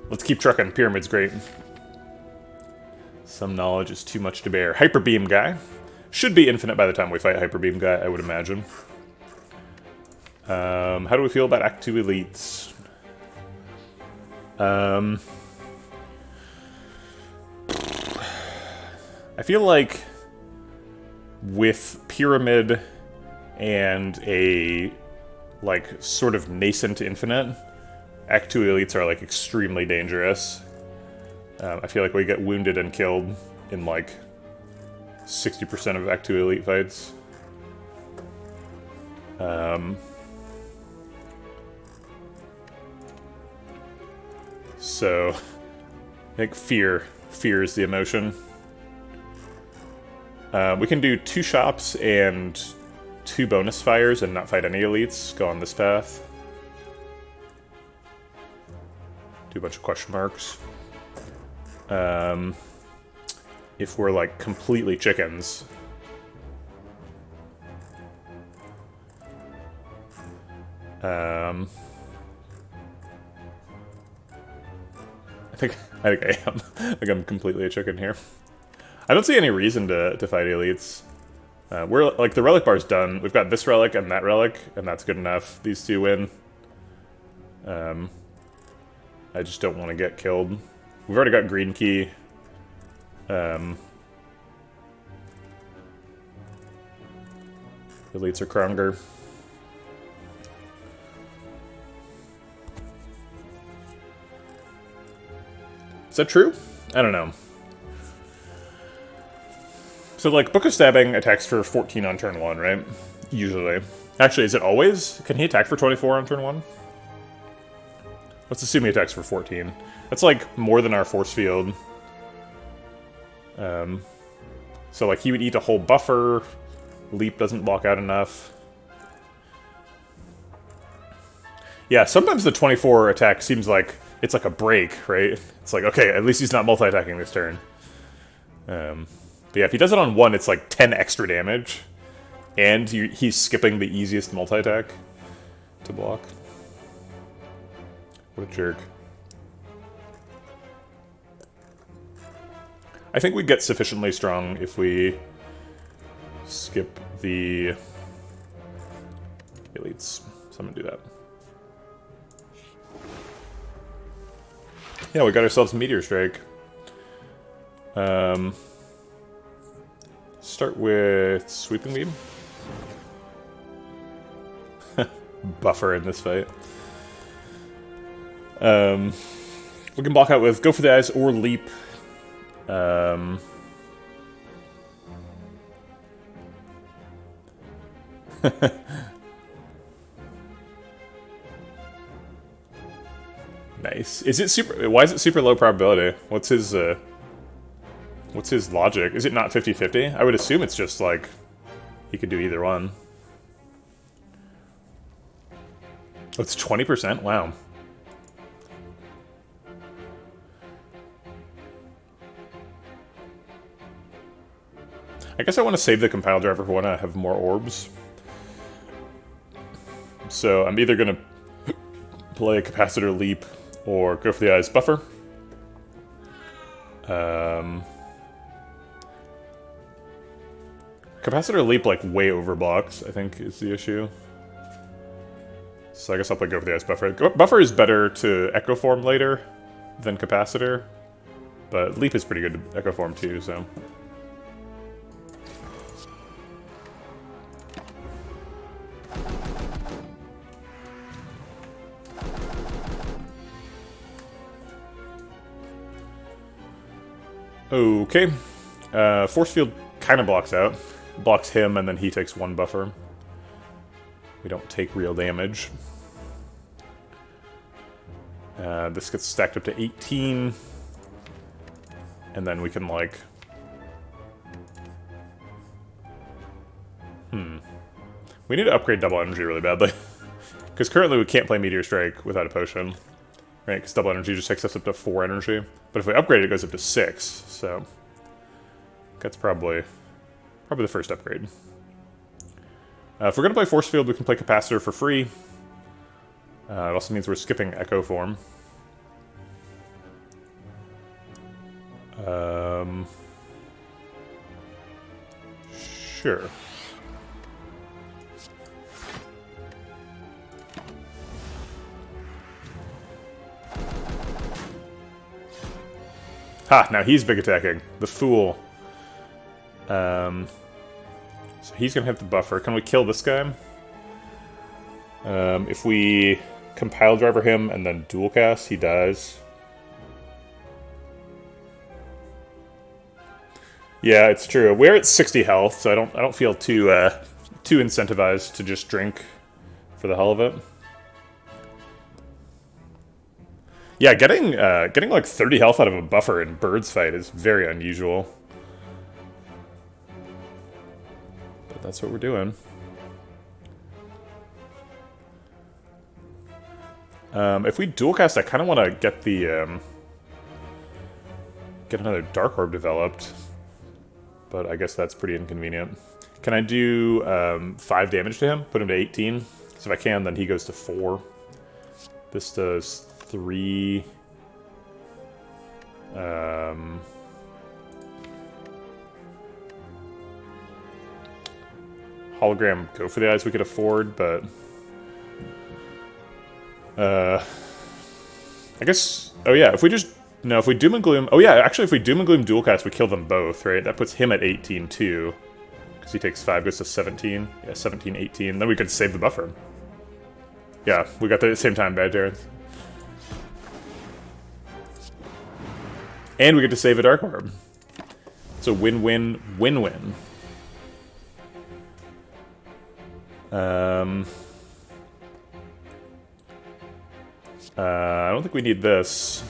Let's keep trucking. Pyramid's great. Some knowledge is too much to bear. Hyper Beam guy. Should be infinite by the time we fight Hyper Beam guy, I would imagine. How do we feel about Act 2 elites? I feel like with Pyramid and a like sort of nascent infinite, Act 2 elites are like extremely dangerous. I feel like we get wounded and killed in like 60% of Act 2 elite fights. So, I think fear is the emotion. We can do 2 shops and 2 bonus fires and not fight any elites. Go on this path. Do a bunch of question marks. If we're like completely chickens. I think I am. I think I'm completely a chicken here. I don't see any reason to fight elites. We're like, the relic bar's done. We've got this relic and that relic, and that's good enough. These two win. I just don't want to get killed. We've already got green key. Elites are Kronger. Is that true? I don't know. So, like, Book of Stabbing attacks for 14 on turn 1, right? Usually. Actually, is it always? Can he attack for 24 on turn 1? Let's assume he attacks for 14. That's, like, more than our force field. So, like, he would eat a whole buffer. Leap doesn't block out enough. Yeah, sometimes the 24 attack seems like it's like a break, right? It's like, okay, at least he's not multi-attacking this turn. But yeah, if he does it on 1, it's like 10 extra damage. And he's skipping the easiest multi-attack to block. What a jerk. I think we get sufficiently strong if we skip the elites. So I'm gonna do that. Yeah, we got ourselves a Meteor Strike. Start with Sweeping Beam. Buffer in this fight. We can block out with Go for the Eyes or Leap. Nice. Is it super? Why is it super low probability? What's his logic? Is it not 50-50? I would assume it's just like he could do either one. Oh, it's 20%? Wow. I guess I want to save the compile driver for when I have more orbs. So I'm either going to play a Capacitor Leap or Go for the Eyes Buffer. Capacitor Leap, like, way overblocks, I think, is the issue. So I guess I'll play Go for the Eyes Buffer. Buffer is better to Echo Form later than Capacitor, but Leap is pretty good to Echo Form too, so... Okay. Force Field kind of blocks out. Blocks him, and then he takes 1 buffer. We don't take real damage. This gets stacked up to 18. And then we can, like... We need to upgrade Double Energy really badly. Because currently we can't play Meteor Strike without a potion. Right, because Double Energy just takes us up to 4 energy. But if we upgrade it, it goes up to 6, so... That's probably the first upgrade. If we're going to play Force Field, we can play Capacitor for free. It also means we're skipping Echo Form. Sure. Ha! Now he's big attacking. The fool. So he's gonna hit the buffer. Can we kill this guy? If we compile driver him and then dual cast, he dies. Yeah, it's true. We're at 60 health, so I don't feel too incentivized to just drink for the hell of it. Yeah, getting like 30 health out of a buffer in Bird's fight is very unusual. But that's what we're doing. If we dual cast, I kind of want to get the get another Dark Orb developed, but I guess that's pretty inconvenient. Can I do 5 damage to him? Put him to 18? So if I can, then he goes to 4. This does 3. hologram Go for the Eyes we could afford, but... I guess... Oh yeah, if we just... No, if we Doom and Gloom... Oh yeah, actually if we Doom and Gloom dual cast, we kill them both, right? That puts him at 18 too. Because he takes 5, goes to 17. Yeah, 17, 18. Then we could save the buffer. Yeah, we got the same time bad Jareth. And we get to save a Dark Orb. It's a win-win, win-win. I don't think we need this.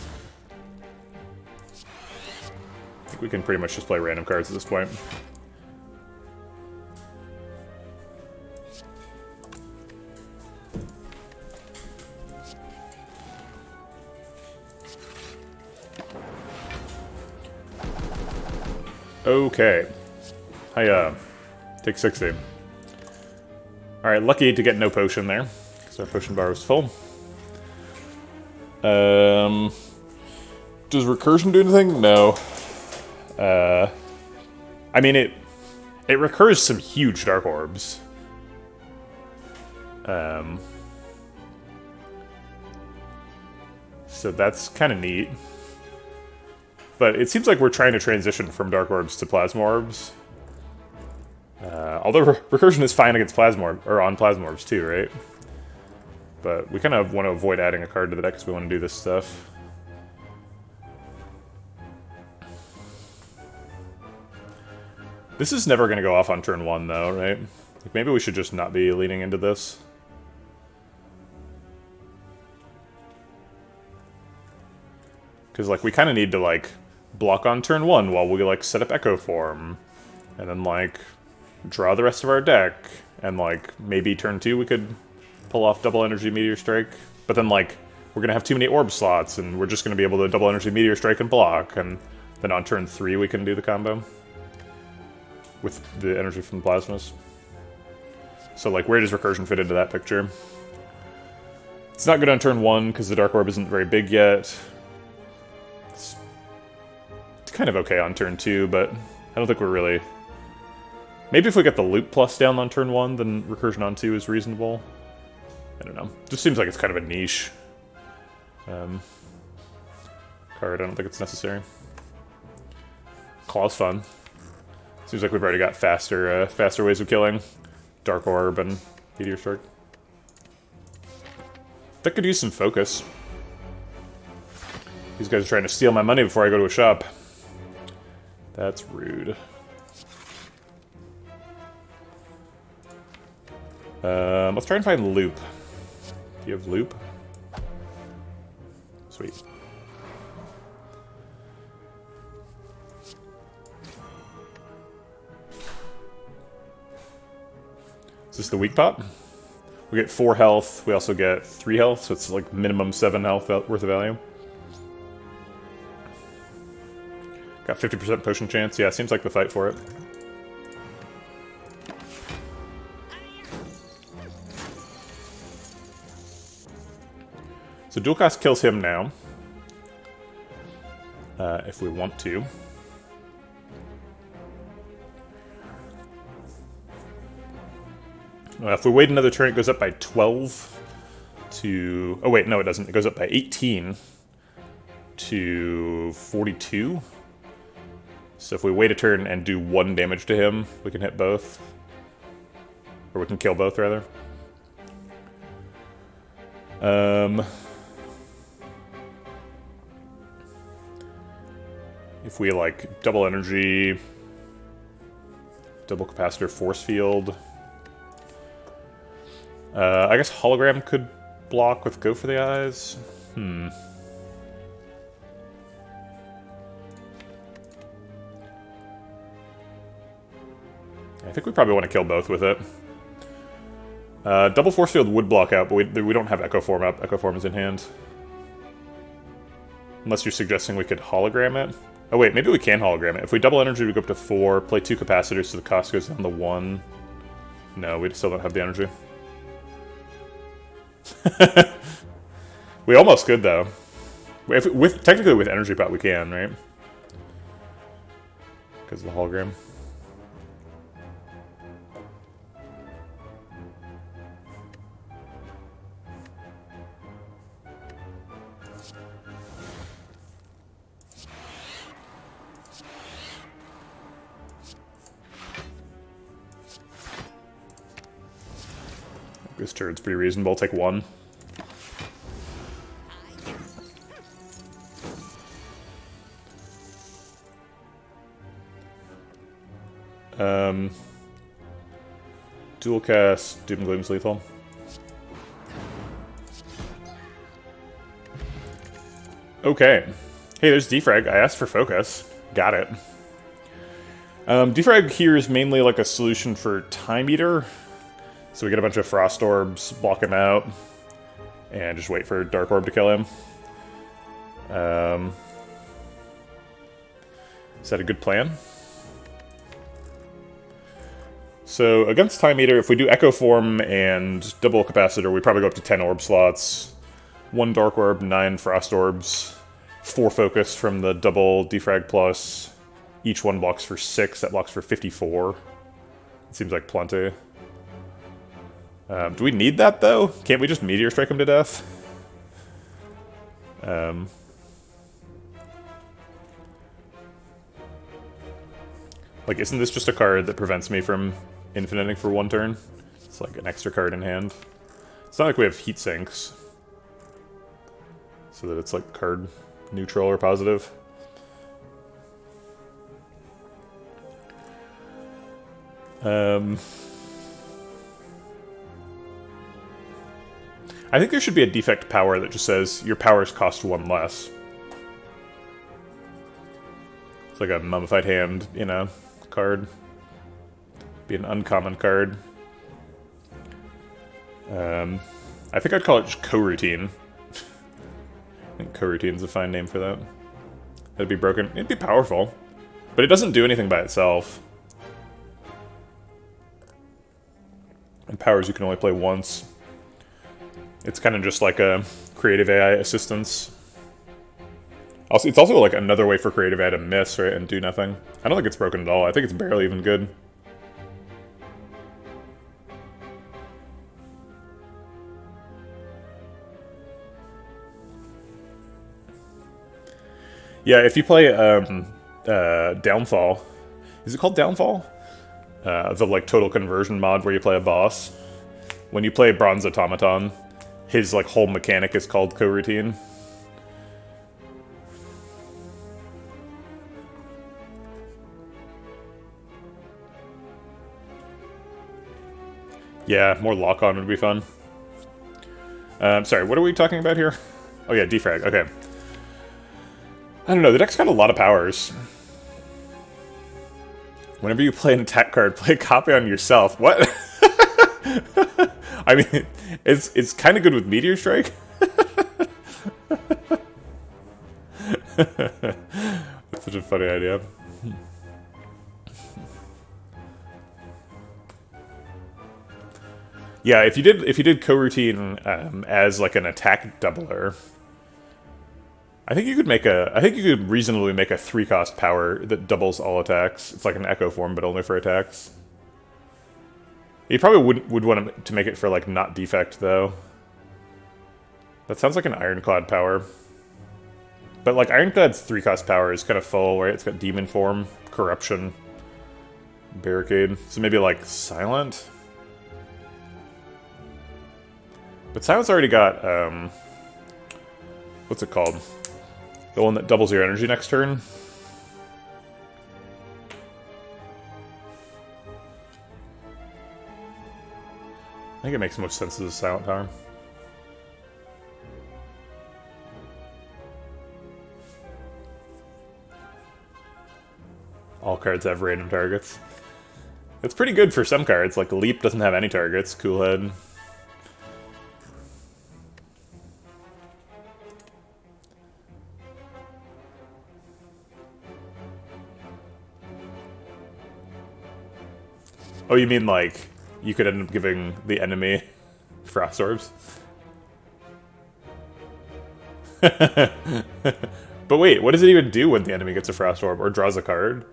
I think we can pretty much just play random cards at this point. Okay. Hiya. Take 60. Alright, lucky to get no potion there, because our potion bar was full. Does recursion do anything? No. I mean, it recurs some huge Dark Orbs. So that's kind of neat. But it seems like we're trying to transition from Dark Orbs to Plasma Orbs. Although recursion is fine against Plasma Orb, or on Plasma Orbs too, right? But we kind of want to avoid adding a card to the deck because we want to do this stuff. This is never going to go off on turn 1 though, right? Like maybe we should just not be leaning into this. Because like we kind of need to like block on turn 1 while we like set up Echo Form. And then like draw the rest of our deck. And like maybe turn 2 we could pull off double energy Meteor Strike. But then like we're going to have too many orb slots and we're just going to be able to double energy Meteor Strike and block. And then on turn 3 we can do the combo. With the energy from the plasmas. So like where does recursion fit into that picture? It's not good on turn 1 because the Dark Orb isn't very big yet. It's kind of okay on turn 2, but I don't think we're really... Maybe if we get the loop plus down on turn 1, then recursion on 2 is reasonable. I don't know. Just seems like it's kind of a niche card. I don't think it's necessary. Claw's fun. Seems like we've already got faster ways of killing Dark Orb and Meteor Strike. That could use some focus. These guys are trying to steal my money before I go to a shop. That's rude. Let's try and find Loop. Do you have Loop? Sweet. Is this the weak pop? We get 4 health, we also get 3 health, so it's like minimum 7 health worth of value. Got 50% potion chance, yeah, seems like the fight for it. So dual cast kills him now. If we want to. If we wait another turn, it goes up by 12 to... Oh wait, no it doesn't. It goes up by 18 to 42. So if we wait a turn and do 1 damage to him, we can hit both. Or we can kill both, rather. If we, like, double energy, double capacitor, force field... I guess hologram could block with Go for the Eyes. I think we probably want to kill both with it. Double force field would block out, but we don't have Echo Form up. Echo Form is in hand. Unless you're suggesting we could hologram it. Oh wait, maybe we can hologram it. If we double energy, we go up to 4, play 2 capacitors so the cost goes down to 1. No, we still don't have the energy. We almost could though. Technically with energy pot we can, right? Because of the hologram. This turn's pretty reasonable. Take 1. Dual cast, Doom Gloom's lethal. Okay. Hey, there's Defrag. I asked for focus. Got it. Defrag here is mainly like a solution for Time Eater. So we get a bunch of Frost Orbs, block him out, and just wait for Dark Orb to kill him. Is that a good plan? So against Time Eater, if we do Echo Form and double Capacitor, we probably go up to 10 Orb slots. 1 Dark Orb, 9 Frost Orbs, 4 Focus from the double Defrag plus. Each one blocks for 6, that blocks for 54. It seems like plenty. Do we need that, though? Can't we just Meteor Strike him to death? Like, isn't this just a card that prevents me from infiniting for 1 turn? It's like an extra card in hand. It's not like we have heat sinks. So that it's like card neutral or positive. I think there should be a defect power that just says your powers cost 1 less. It's like a Mummified Hand, you know, card. Be an uncommon card. I think I'd call it just co-routine. I think co-routine's a fine name for that. That'd be broken. It'd be powerful. But it doesn't do anything by itself. And powers you can only play once. It's kind of just like a creative AI assistance. Also, it's also like another way for creative AI to miss, right, and do nothing. I don't think it's broken at all. I think it's barely even good. Yeah, if you play Downfall, is it called Downfall? The like total conversion mod where you play a boss. When you play Bronze Automaton, his like whole mechanic is called co-routine. Yeah, more lock-on would be fun. Sorry, what are we talking about here? Oh yeah, defrag, okay. I don't know, the deck's got a lot of powers. Whenever you play an attack card, play a copy on yourself. What? I mean, it's kind of good with Meteor Strike. That's such a funny idea. Yeah, if you did co-routine as like an attack doubler, I think you could reasonably make a 3-cost power that doubles all attacks. It's like an Echo Form, but only for attacks. You probably would want to make it for like not defect though. That sounds like an Ironclad power. But like Ironclad's 3-cost power is kind of full, right? It's got Demon Form, Corruption, Barricade. So maybe like Silent. But Silent's already got what's it called? The one that doubles your energy next turn. I think it makes most sense as a silent power. All cards have random targets. It's pretty good for some cards, like Leap doesn't have any targets, Cool Head. Oh, you mean like you could end up giving the enemy Frost Orbs? But wait, what does it even do when the enemy gets a Frost Orb or draws a card?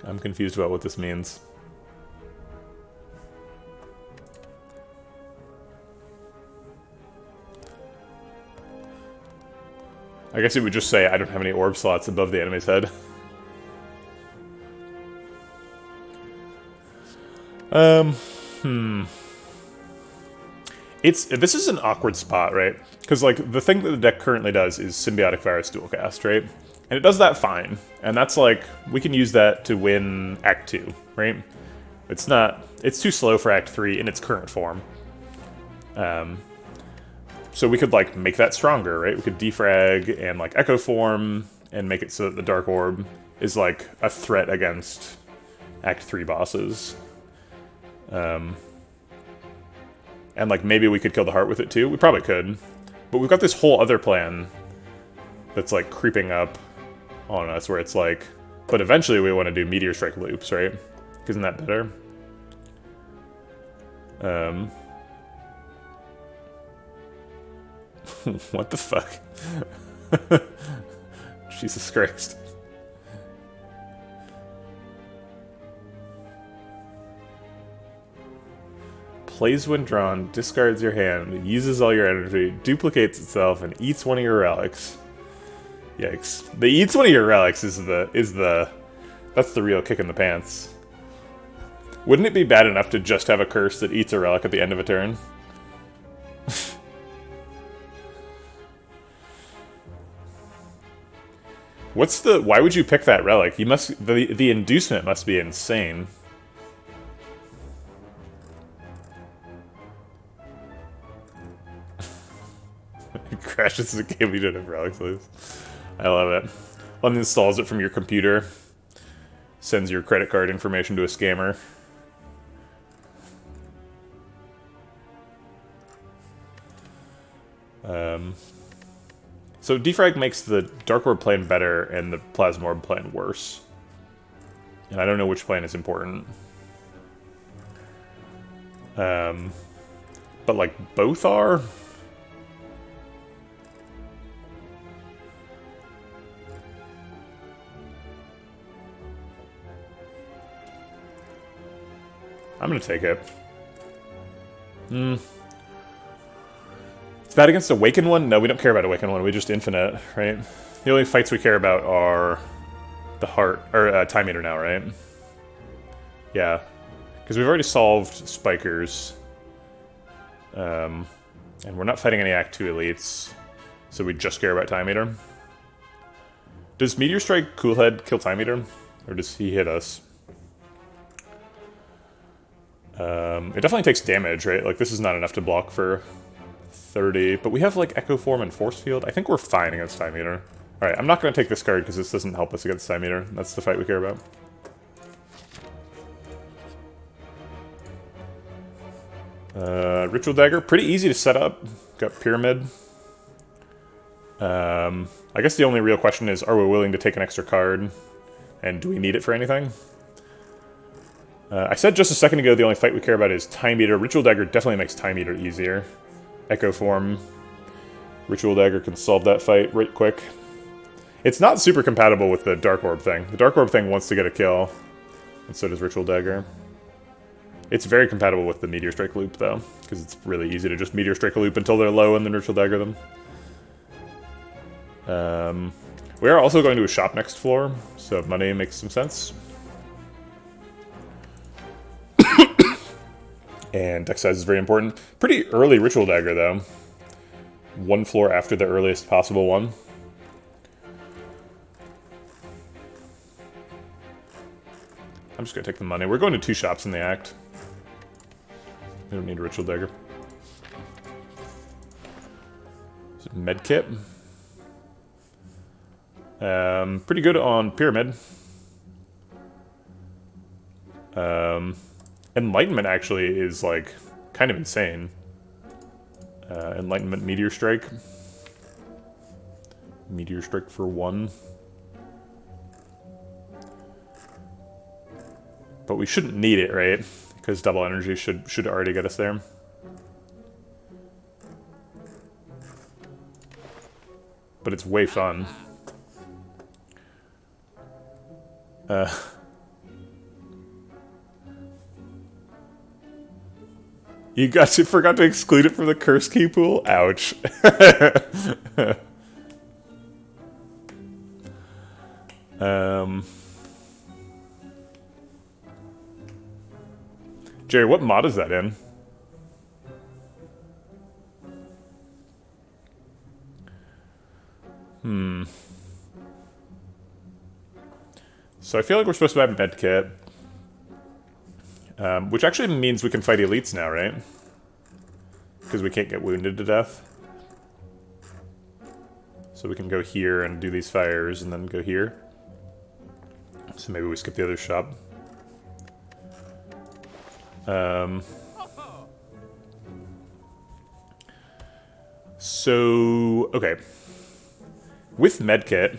I'm confused about what this means. I guess it would just say I don't have any orb slots above the enemy's head. This is an awkward spot, right? Because, like, the thing that the deck currently does is Symbiotic Virus Dualcast, right? And it does that fine. And that's, like, we can use that to win Act 2, right? It's too slow for Act 3 in its current form. So we could, like, make that stronger, right? We could defrag and, like, Echo Form and make it so that the Dark Orb is, like, a threat against Act 3 bosses. And, like, maybe we could kill the heart with it, too. We probably could. But we've got this whole other plan that's, like, creeping up on us, where it's like... But eventually we want to do Meteor Strike loops, right? Isn't that better? What the fuck? Jesus Christ. Plays when drawn, discards your hand, uses all your energy, duplicates itself, and eats one of your relics. Yikes. The eats one of your relics that's the real kick in the pants. Wouldn't it be bad enough to just have a curse that eats a relic at the end of a turn? Why would you pick that relic? The inducement must be insane. It crashes the game, we don't have relics loose. I love it. Uninstalls it from your computer. Sends your credit card information to a scammer. So defrag makes the Dark Orb plan better and the Plasma Orb plan worse. And I don't know which plan is important. But like both are? I'm gonna take it. It's bad against Awaken one? No, we don't care about Awaken one, we just Infinite, right? The only fights we care about are the Heart, or Time Eater now, right? Yeah. Because we've already solved Spikers. And we're not fighting any Act 2 elites, so we just care about Time Eater. Does Meteor Strike Coolhead kill Time Eater? Or does he hit us? It definitely takes damage, right? Like, this is not enough to block for 30, but we have, like, Echo Form and Force Field. I think we're fine against Time Eater. Alright, I'm not going to take this card because this doesn't help us against Time Eater. That's the fight we care about. Ritual Dagger, pretty easy to set up. Got Pyramid. I guess the only real question is, are we willing to take an extra card? And do we need it for anything? I said just a second ago the only fight we care about is Time Eater. Ritual Dagger definitely makes Time Eater easier. Echo Form. Ritual Dagger can solve that fight right quick. It's not super compatible with the Dark Orb thing. The Dark Orb thing wants to get a kill, and so does Ritual Dagger. It's very compatible with the Meteor Strike loop, though, because it's really easy to just Meteor Strike a loop until they're low and then Ritual Dagger them. We are also going to a shop next floor, so money makes some sense. And deck size is very important. Pretty early Ritual Dagger, though. One floor after the earliest possible one. I'm just gonna take the money. We're going to 2 shops in the act. We don't need a Ritual Dagger. Medkit. Pretty good on Pyramid. Enlightenment actually is, like, kind of insane. Enlightenment Meteor Strike. Meteor Strike for 1. But we shouldn't need it, right? Because double energy should already get us there. But it's way fun. You forgot to exclude it from the curse key pool? Ouch. Jerry, what mod is that in? So I feel like we're supposed to have a med kit. Which actually means we can fight elites now, right? Because we can't get wounded to death. So we can go here and do these fires and then go here. So maybe we skip the other shop. So, okay. With medkit,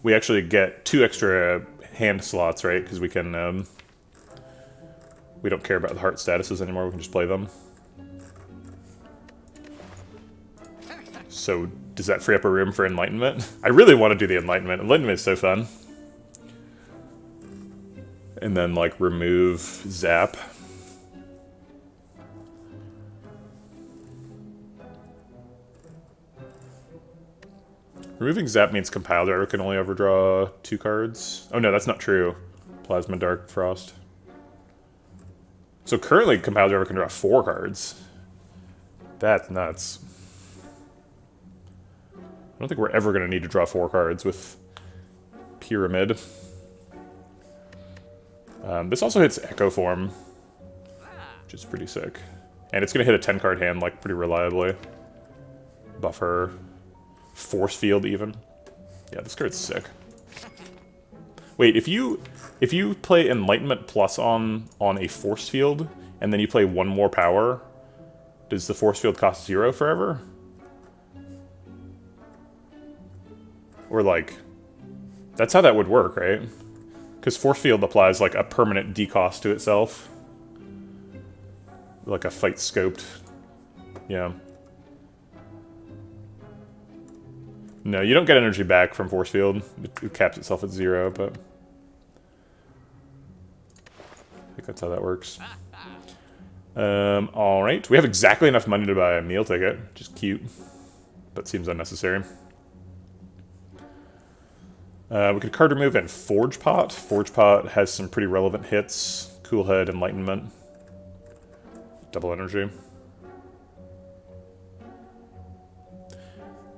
we actually get 2 extra hand slots, right? Because we can, we don't care about the heart statuses anymore, we can just play them. So, does that free up a room for Enlightenment? I really want to do the Enlightenment. Enlightenment is so fun. And then, like, remove Zap. Removing Zap means Compile Driver can only overdraw 2 cards. Oh no, that's not true. Plasma Dark Frost. So currently, Compile Driver can draw 4 cards. That's nuts. I don't think we're ever going to need to draw 4 cards with Pyramid. This also hits Echo Form, which is pretty sick. And it's going to hit a 10-card hand, like, pretty reliably. Buffer. Force Field, even. Yeah, this card's sick. Wait, if you play Enlightenment Plus on a Force Field, and then you play 1 more power, does the Force Field cost 0 forever? Or, like, that's how that would work, right? Because Force Field applies, like, a permanent decost to itself. Like a fight scoped. Yeah. No, you don't get energy back from Force Field. It caps itself at 0, but... I think that's how that works. Alright. We have exactly enough money to buy a meal ticket, which is cute. But seems unnecessary. We could card remove and Forge Pot. Forge Pot has some pretty relevant hits. Cool Head, Enlightenment. Double energy.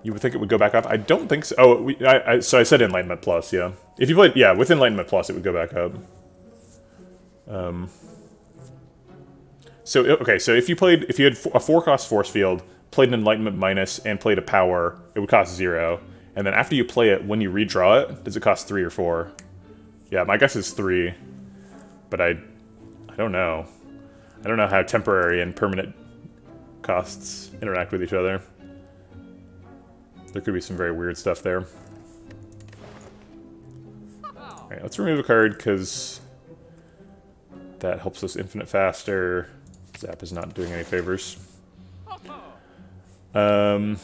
You would think it would go back up. I don't think so. Oh, so I said Enlightenment Plus, yeah. If you played, yeah, with Enlightenment Plus, it would go back up. So, okay, so if you had a 4-cost Force Field, played an Enlightenment Minus, and played a Power, it would cost 0. And then after you play it, when you redraw it, does it cost 3 or 4? Yeah, my guess is 3. But I don't know. I don't know how temporary and permanent costs interact with each other. There could be some very weird stuff there. Alright, let's remove a card, because that helps us infinite faster. Zap is not doing any favors. I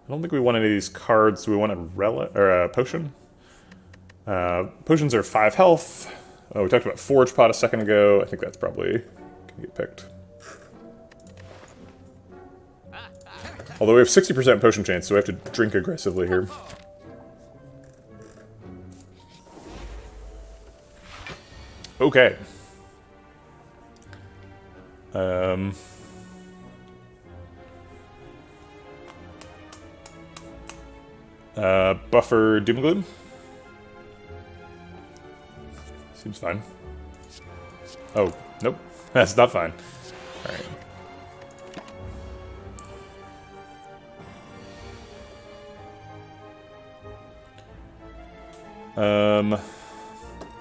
don't think we want any of these cards. Do we want a relic or a potion? Potions are 5 health. Oh, we talked about Forge Pot a second ago. I think that's probably gonna get picked. Although we have 60% potion chance, so we have to drink aggressively here. Okay. Buffer Doom and Gloom? Seems fine. Oh, nope. That's not fine. Alright.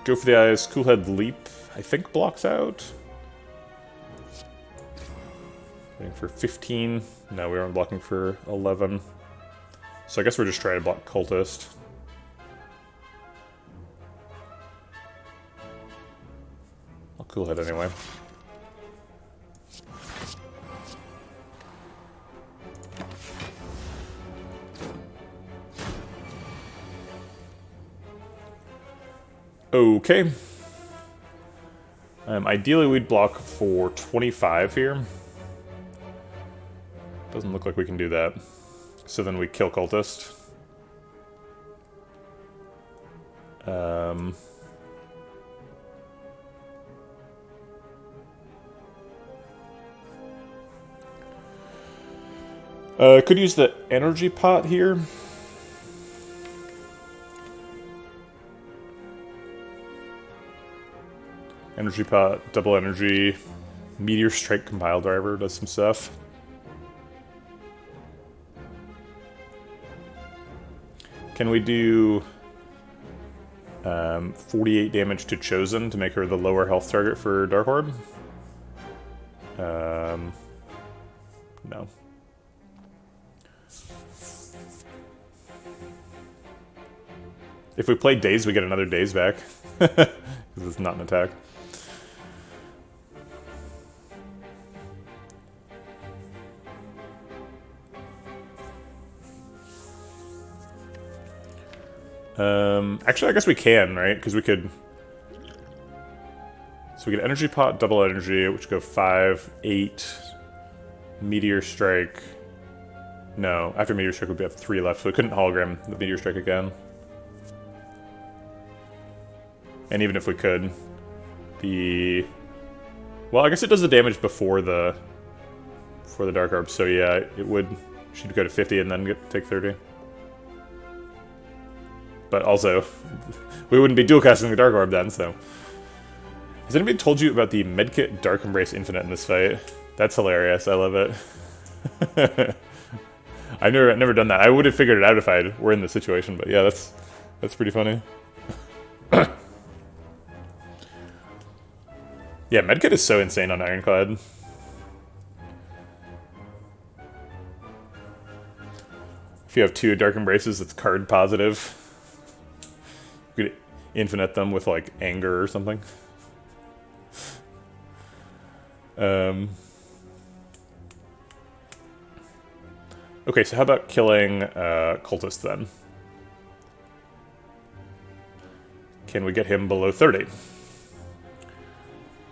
Go for the eyes. Cool Head Leap, I think, blocks out. Waiting for 15. No, we aren't blocking for 11. So I guess we're just trying to block Cultist. I'll Cool Head anyway. Okay. Ideally, we'd block for 25 here. Doesn't look like we can do that. So then we kill Cultist. Could use the energy pot here. Energy pot, double energy, meteor strike compile driver does some stuff. Can we do 48 damage to Chosen to make her the lower health target for Dark Orb? No. If we play Daze, we get another Daze back. Because it's not an attack. Actually, I guess we can, right? Because we could... So we get Energy Pot, double energy, which go 5, 8, Meteor Strike. No, after Meteor Strike we have 3 left, so we couldn't hologram the Meteor Strike again. And even if we could, the... Well, I guess it does the damage before the Dark Orb, so yeah, it would... She'd go to 50 and then take 30. But also, we wouldn't be dual casting the Dark Orb then, so... Has anybody told you about the Medkit Dark Embrace Infinite in this fight? That's hilarious, I love it. I've never done that. I would have figured it out if I were in the situation, but yeah, that's pretty funny. Yeah, Medkit is so insane on Ironclad. If you have 2 Dark Embraces, it's card positive. You could infinite them with, like, anger or something. Okay, so how about killing Cultist then? Can we get him below 30?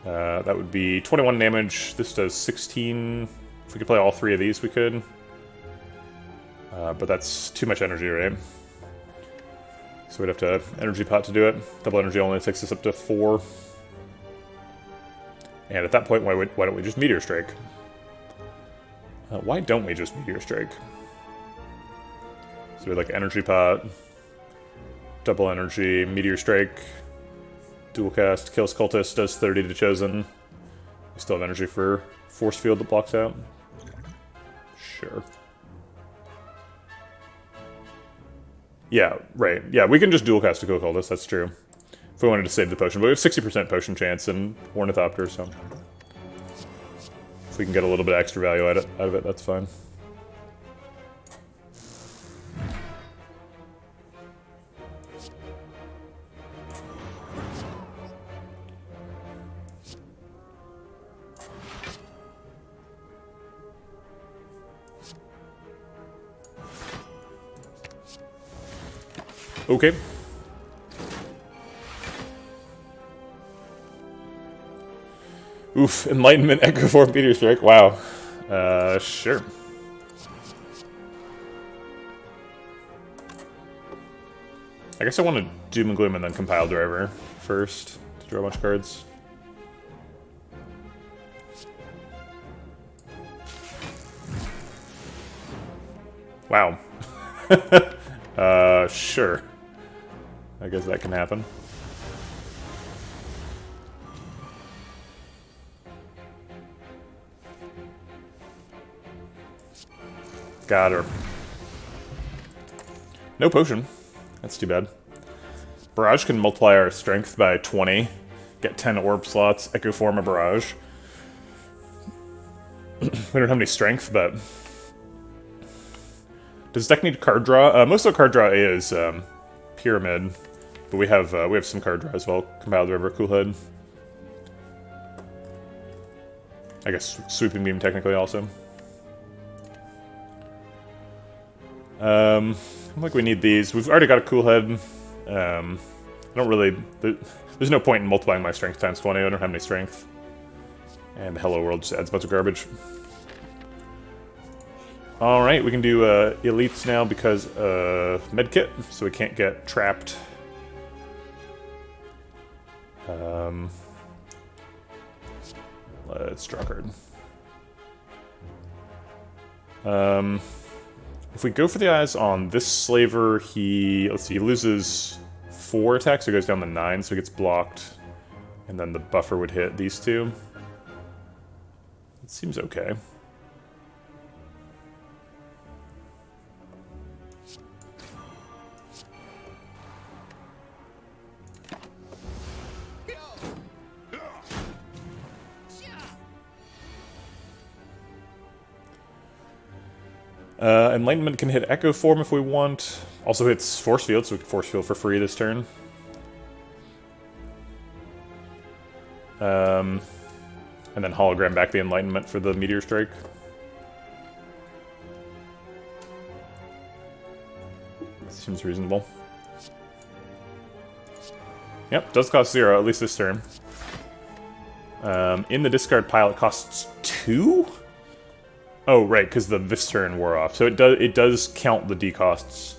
That would be 21 damage. This does 16. If we could play all 3 of these, we could. But that's too much energy, right? So we'd have to energy pot to do it. Double energy only takes us up to 4. And at that point, why don't we just Meteor Strike? Why don't we just Meteor Strike? So we like energy pot, double energy, Meteor Strike, dual cast, kills Cultist, does 30 to Chosen. We still have energy for Force Field that blocks out. Sure. Yeah, right. Yeah, we can just dual cast to kill Cultist, that's true. If we wanted to save the potion, but we have 60% potion chance and Ornithopter, so... If we can get a little bit of extra value out of it, that's fine. Okay. Oof, Enlightenment, Echo Form, Meteor Strike, wow. Sure. I guess I want to Doom and Gloom and then Compile Driver first to draw a bunch of cards. Wow. Sure. I guess that can happen. Got her. No potion. That's too bad. Barrage can multiply our strength by 20. Get 10 orb slots. Echo Form a Barrage. We don't have any strength, but... Does deck need card draw? Most of the card draw is Pyramid. But we have some card draw as well. Compile the River, Cool Hood. I guess Sweeping Beam technically also. I don't think we need these. We've already got a Cool Head. I don't really... There's no point in multiplying my strength times 20. I don't have any strength. And Hello World just adds a bunch of garbage. Alright, we can do elites now because of Medkit, so we can't get trapped. Let's draw a card. If we go for the eyes on this slaver, let's see, he loses 4 attacks, so he goes down to 9, so he gets blocked. And then the buffer would hit these two. It seems okay. Enlightenment can hit Echo Form if we want. Also hits Force Field, so we can Force Field for free this turn. And then Hologram back the Enlightenment for the Meteor Strike. Seems reasonable. Yep, does cost 0, at least this turn. In the discard pile, it costs 2? Oh, right, because this turn wore off. So it does count the decosts.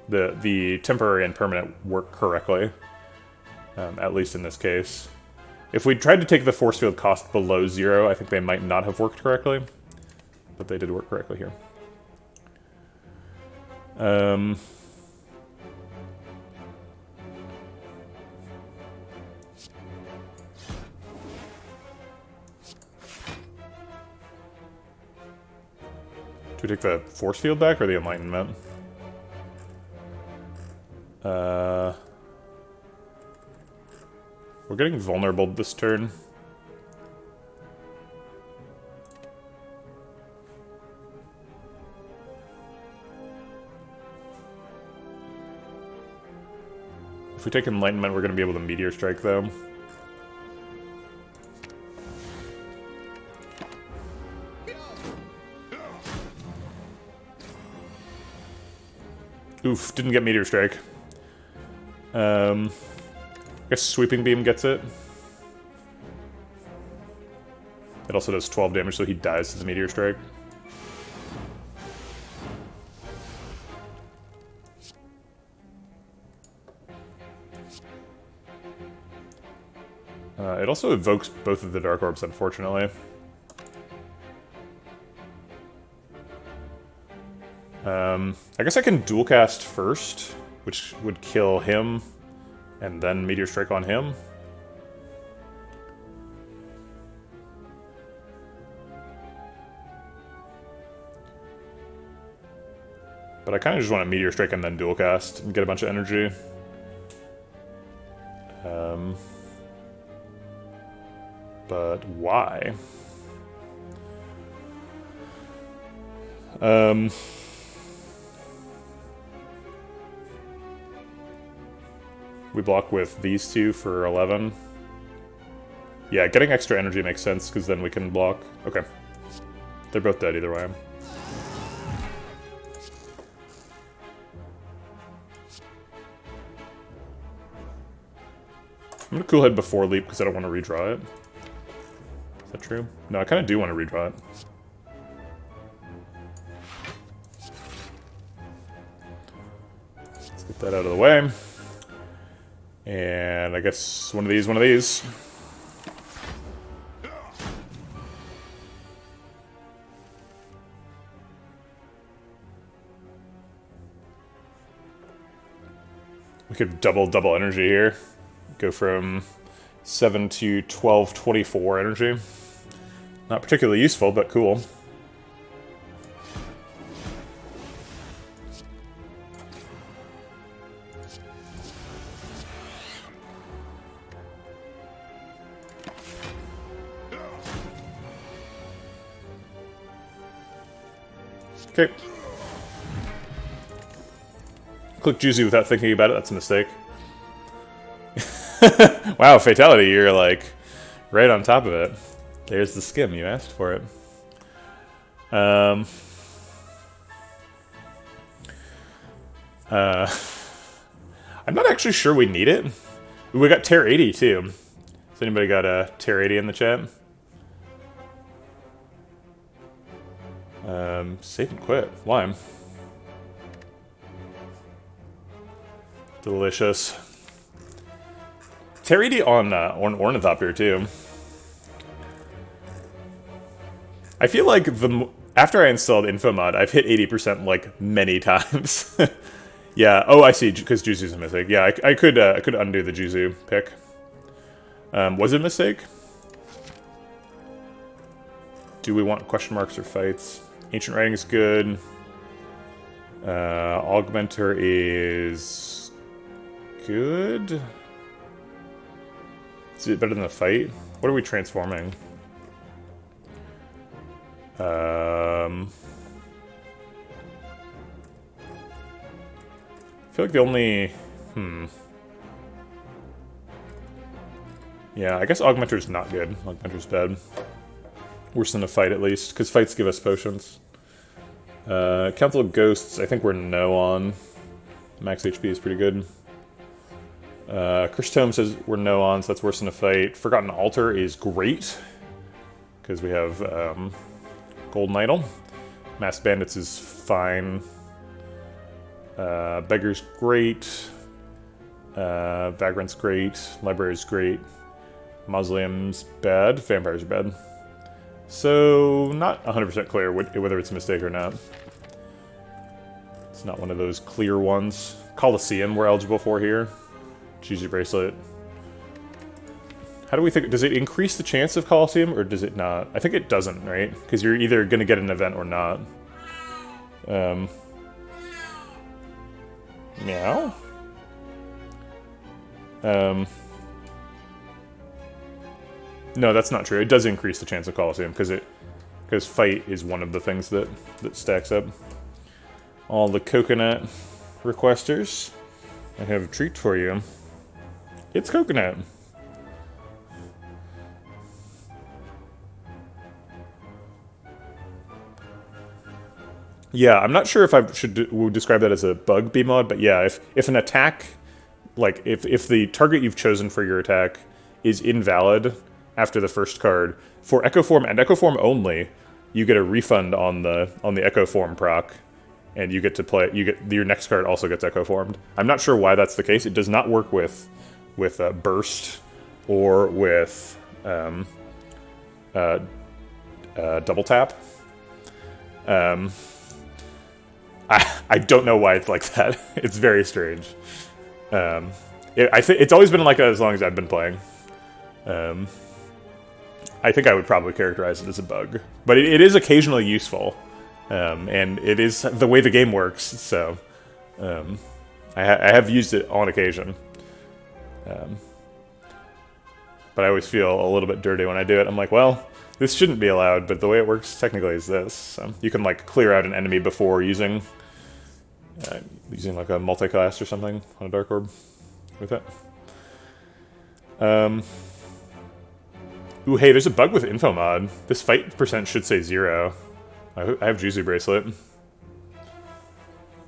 The temporary and permanent work correctly. At least in this case. If we tried to take the force field cost below 0, I think they might not have worked correctly. But they did work correctly here. Do we take the force field back or the enlightenment? We're getting vulnerable this turn. If we take enlightenment, we're going to be able to meteor strike though. Oof, didn't get meteor strike. I guess Sweeping Beam gets it. It also does 12 damage, so he dies to the Meteor Strike. It also evokes both of the Dark Orbs, unfortunately. I guess I can dual cast first, which would kill him. And then Meteor Strike on him. But I kind of just want to Meteor Strike and then dual cast and get a bunch of energy. But why? We block with these two for 11. Yeah, getting extra energy makes sense, because then we can block. Okay. They're both dead either way. I'm gonna cool head before leap, because I don't want to redraw it. Is that true? No, I kind of do want to redraw it. Let's get that out of the way. And I guess one of these. We could double energy here. Go from 7 to 12, 24 energy. Not particularly useful, but cool. Okay. Click Juicy without thinking about it, that's a mistake. Wow, Fatality, you're like right on top of it. There's the skim, you asked for it. I'm not actually sure we need it. We got Tear 80 too. Has anybody got a Tear 80 in the chat? Save and quit. Lime. Delicious. Tear 80 on Ornithopter too. I feel like After I installed Infomod, I've hit 80% like many times. Yeah. Oh, I see. Because Juzu's a mistake. Yeah, I could undo the Juzu pick. Was it a mistake? Do we want question marks or fights? Ancient Writing is good. Augmenter is good. Is it better than the fight? What are we transforming? I feel like the only... Yeah, I guess Augmenter's not good. Augmenter's bad. Worse than a fight, at least, because fights give us potions. Council of Ghosts, I think we're no on. Max HP is pretty good. Cursed Tome says we're no on, so that's worse than a fight. Forgotten Altar is great, because we have Golden Idol. Masked Bandits is fine. Beggar's great. Vagrant's great. Library's great. Mausoleum's bad. Vampires are bad. So, not 100% clear whether it's a mistake or not. It's not one of those clear ones. Colosseum we're eligible for here. Choose your bracelet. How do we think? Does it increase the chance of Colosseum, or does it not? I think it doesn't, right? Because you're either going to get an event or not. Meow? No, that's not true. It does increase the chance of Colosseum, because fight is one of the things that stacks up. All the coconut requesters, I have a treat for you. It's coconut. Yeah, I'm not sure if I would describe that as a bug B mod, but yeah, if an attack, like if the target you've chosen for your attack is invalid after the first card, for Echo Form and Echo Form only, you get a refund on the Echo Form proc, and you get to play. Your next card also gets Echo Formed. I'm not sure why that's the case. It does not work with Burst or with Double Tap. I don't know why it's like that. It's very strange. I think it's always been like that as long as I've been playing. I think I would probably characterize it as a bug, but it is occasionally useful, and it is the way the game works. So I have used it on occasion, but I always feel a little bit dirty when I do it. I'm like, well, this shouldn't be allowed, but the way it works technically is this. So you can like clear out an enemy before using like a multi-class or something on a Dark Orb with it. Ooh, hey, there's a bug with Infomod. This fight percent should say 0. I have Juzu Bracelet.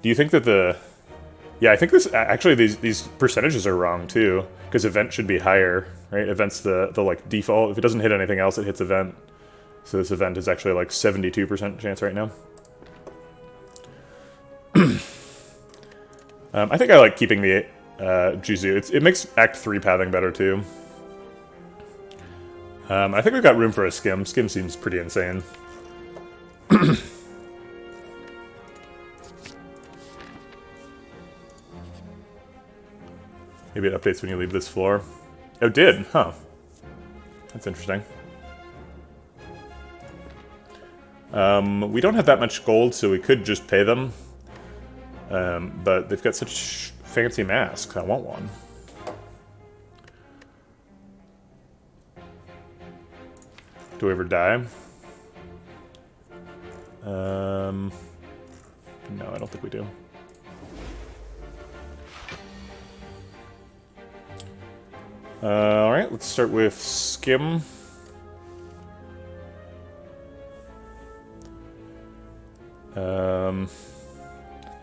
Do you think that the... Yeah, I think this... Actually, these percentages are wrong, too. Because event should be higher, right? Event's the like, default. If it doesn't hit anything else, it hits event. So this event is actually, like, 72% chance right now. I think I like keeping the Juzu. It makes Act 3 pathing better, too. I think we've got room for a Skim. Skim seems pretty insane. Maybe it updates when you leave this floor. Oh, it did? Huh. That's interesting. We don't have that much gold, so we could just pay them. But they've got such fancy masks. I want one. Do we ever die? No, I don't think we do. Alright, let's start with Skim.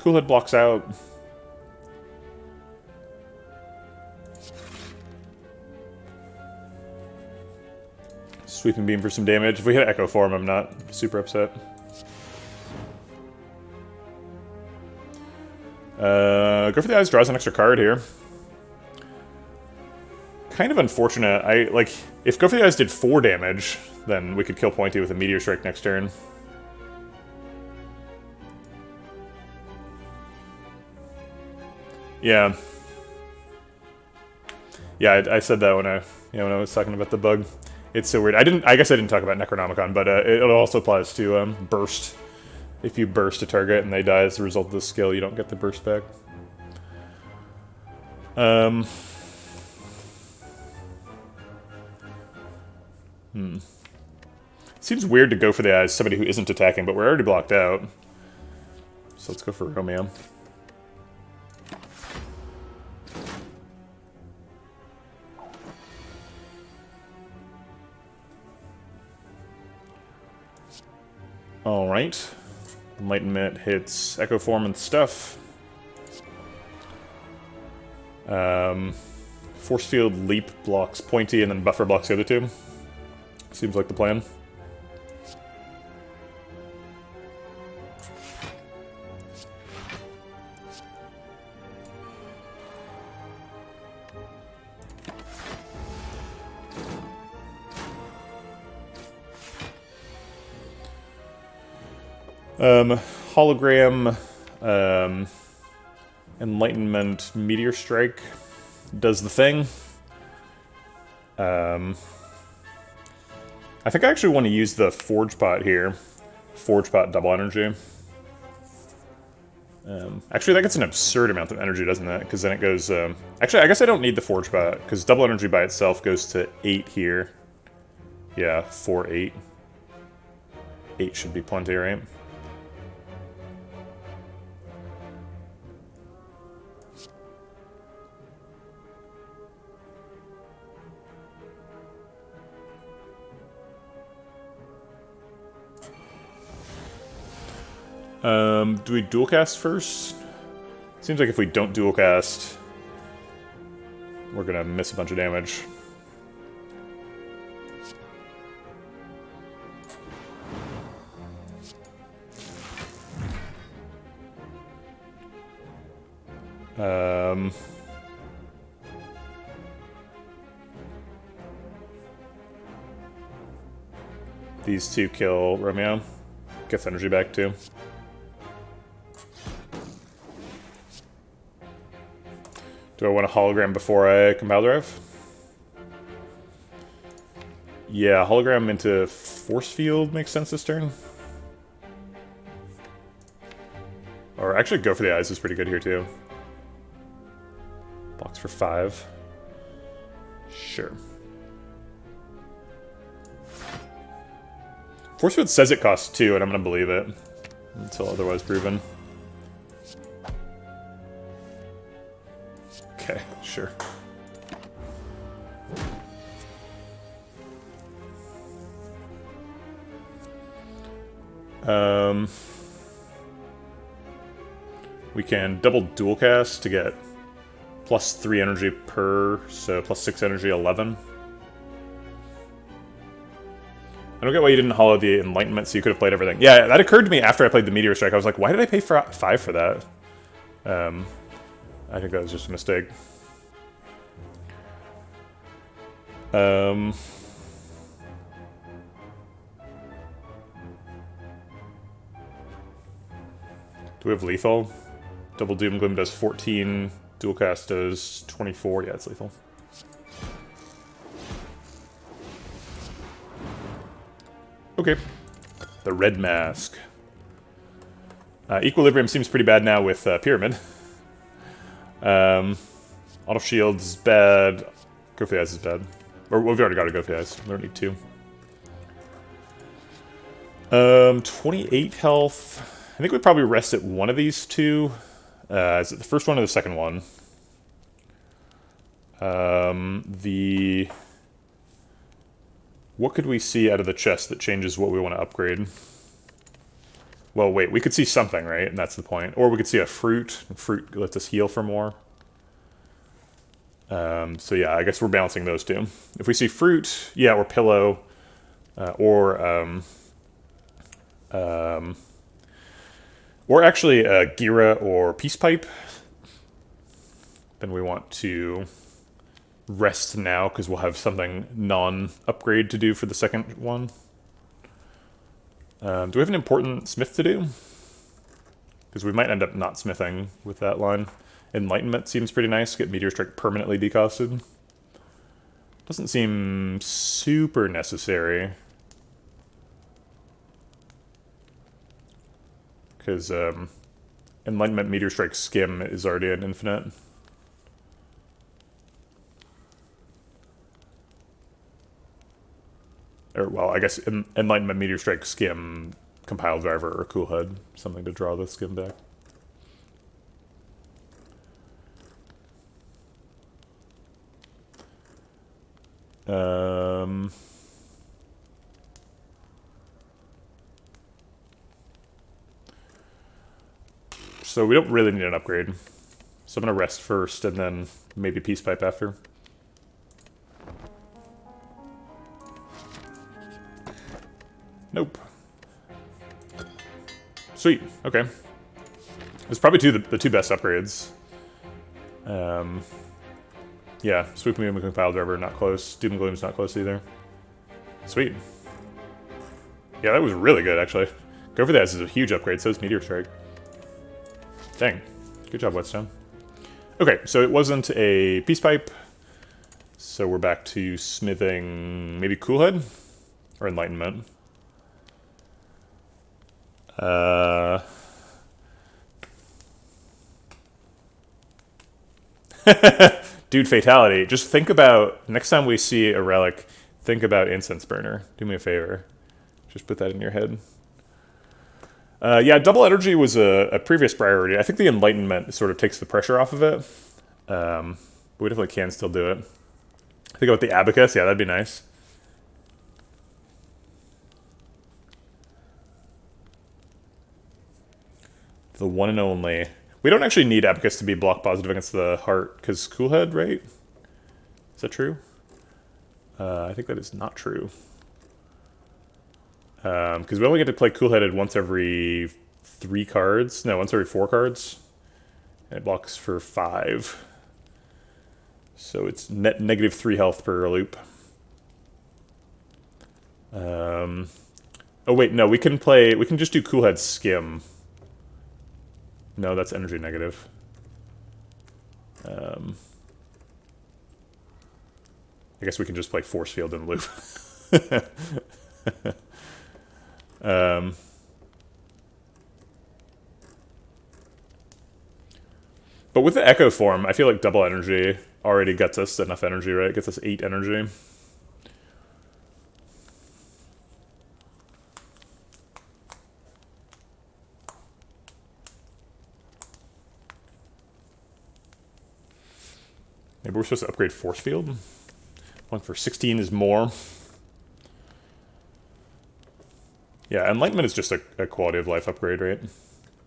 Coolhead blocks out. Sweeping Beam for some damage. If we hit Echo Form, I'm not super upset. Go for the Eyes draws an extra card here. Kind of unfortunate. If Go for the Eyes did 4 damage, then we could kill Pointy with a Meteor Strike next turn. Yeah. Yeah, I said that when I was talking about the bug. It's so weird. I guess I didn't talk about Necronomicon, but it also applies to burst. If you burst a target and they die as a result of the skill, you don't get the burst back. Seems weird to go for the eyes, somebody who isn't attacking, but we're already blocked out. So let's go for Romeo. Alright. Enlightenment hits Echo Form and stuff. Force Field Leap blocks Pointy, and then Buffer blocks the other two. Seems like the plan. Hologram, Enlightenment, Meteor Strike does the thing. I think I actually want to use the Forge Pot here. Forge Pot double energy. Actually, that gets an absurd amount of energy, doesn't it? Because then it goes... actually, I guess I don't need the Forge Pot, because double energy by itself goes to 8 here. Yeah, 4, 8. 8 should be plenty, right? Do we dual cast first? Seems like if we don't dual cast, we're gonna miss a bunch of damage. These two kill Romeo. Gets energy back too. Do I want a hologram before I compile drive? Yeah, hologram into force field makes sense this turn. Or actually go for the eyes is pretty good here too. Blocks for 5. Sure. Force field says it costs 2, and I'm gonna believe it until otherwise proven. Okay, sure. We can double dual cast to get plus 3 energy per, so plus 6 energy, 11. I don't get why you didn't hollow the Enlightenment, so you could have played everything. Yeah, that occurred to me after I played the Meteor Strike. I was like, why did I pay for 5 for that? I think that was just a mistake. Do we have lethal? Double Doom Gloom does 14, dual cast does 24. Yeah, it's lethal. Okay. The Red Mask. Equilibrium seems pretty bad now with Pyramid. Auto Shields is bad. Go for the Eyes is bad. Or we've already got to go for the Eyes. We don't need 2. 28 health. I think we probably rest at one of these two. Is it the first one or the second one? What could we see out of the chest that changes what we want to upgrade? Well, wait, we could see something, right? And that's the point. Or we could see a fruit. Fruit lets us heal for more. So yeah, I guess we're balancing those two. If we see fruit, yeah, or pillow, or actually Gira or Peace Pipe, then we want to rest now because we'll have something non-upgrade to do for the second one. Do we have an important smith to do? Because we might end up not smithing with that line. Enlightenment seems pretty nice. Get Meteor Strike permanently decosted. Doesn't seem super necessary. Because Enlightenment, Meteor Strike, Skim is already an infinite. Or, well, I guess Enlightenment, Meteor Strike, Skim, Compile Driver, or Cool Head. Something to draw the Skim back. So we don't really need an upgrade. So I'm going to rest first and then maybe Peace Pipe after. Nope. Sweet. Okay. It's probably the two best upgrades. Yeah, Swoop Moon and Compile Driver, not close. Doom and Gloom's not close either. Sweet. Yeah, that was really good, actually. Go for that. This is a huge upgrade. So is Meteor Strike. Dang. Good job, Whetstone. Okay, so it wasn't a Peace Pipe. So we're back to smithing maybe Cool Head? Or Enlightenment. Dude, Fatality. Just think about, next time we see a relic, think about Incense Burner. Do me a favor. Just put that in your head. Yeah, Double Energy was a previous priority. I think the Enlightenment sort of takes the pressure off of it. But we definitely can still do it. Think about the Abacus. Yeah, that'd be nice. The one and only. We don't actually need Abacus to be block positive against the Heart, because Cool Head, right? Is that true? I think that is not true. Because we only get to play Cool-Headed once every 3 cards. No, once every 4 cards. And it blocks for 5. So it's net -3 health per loop. Oh wait, no, we can just do Cool-Head Skim. No, that's energy negative. I guess we can just play Force Field and loop. But with the Echo form, I feel like Double Energy already gets us enough energy, right? It gets us 8 energy. Maybe we're supposed to upgrade Force Field? 1 for 16 is more. Yeah, Enlightenment is just a quality of life upgrade, right?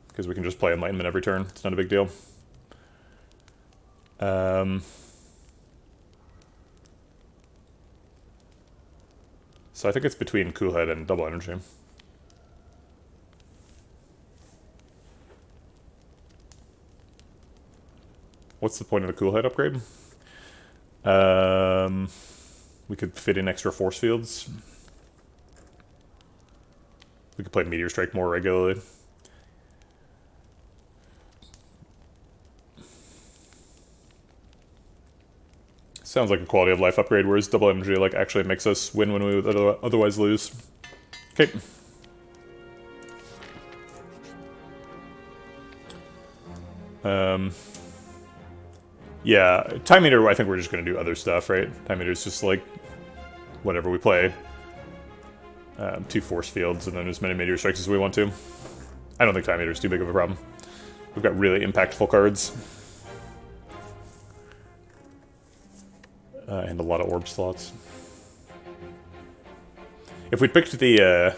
Because we can just play Enlightenment every turn. It's not a big deal. So I think it's between Cool Head and Double Energy. What's the point of the Cool Head upgrade? We could fit in extra force fields. We could play Meteor Strike more regularly. Sounds like a quality of life upgrade, whereas Double Energy like actually makes us win when we would otherwise lose. Okay. Yeah, Time Meter, I think we're just going to do other stuff, right? Time Meter is just like, whatever we play. 2 force fields and then as many Meteor Strikes as we want to. I don't think Time Meter is too big of a problem. We've got really impactful cards. And a lot of orb slots. If we picked the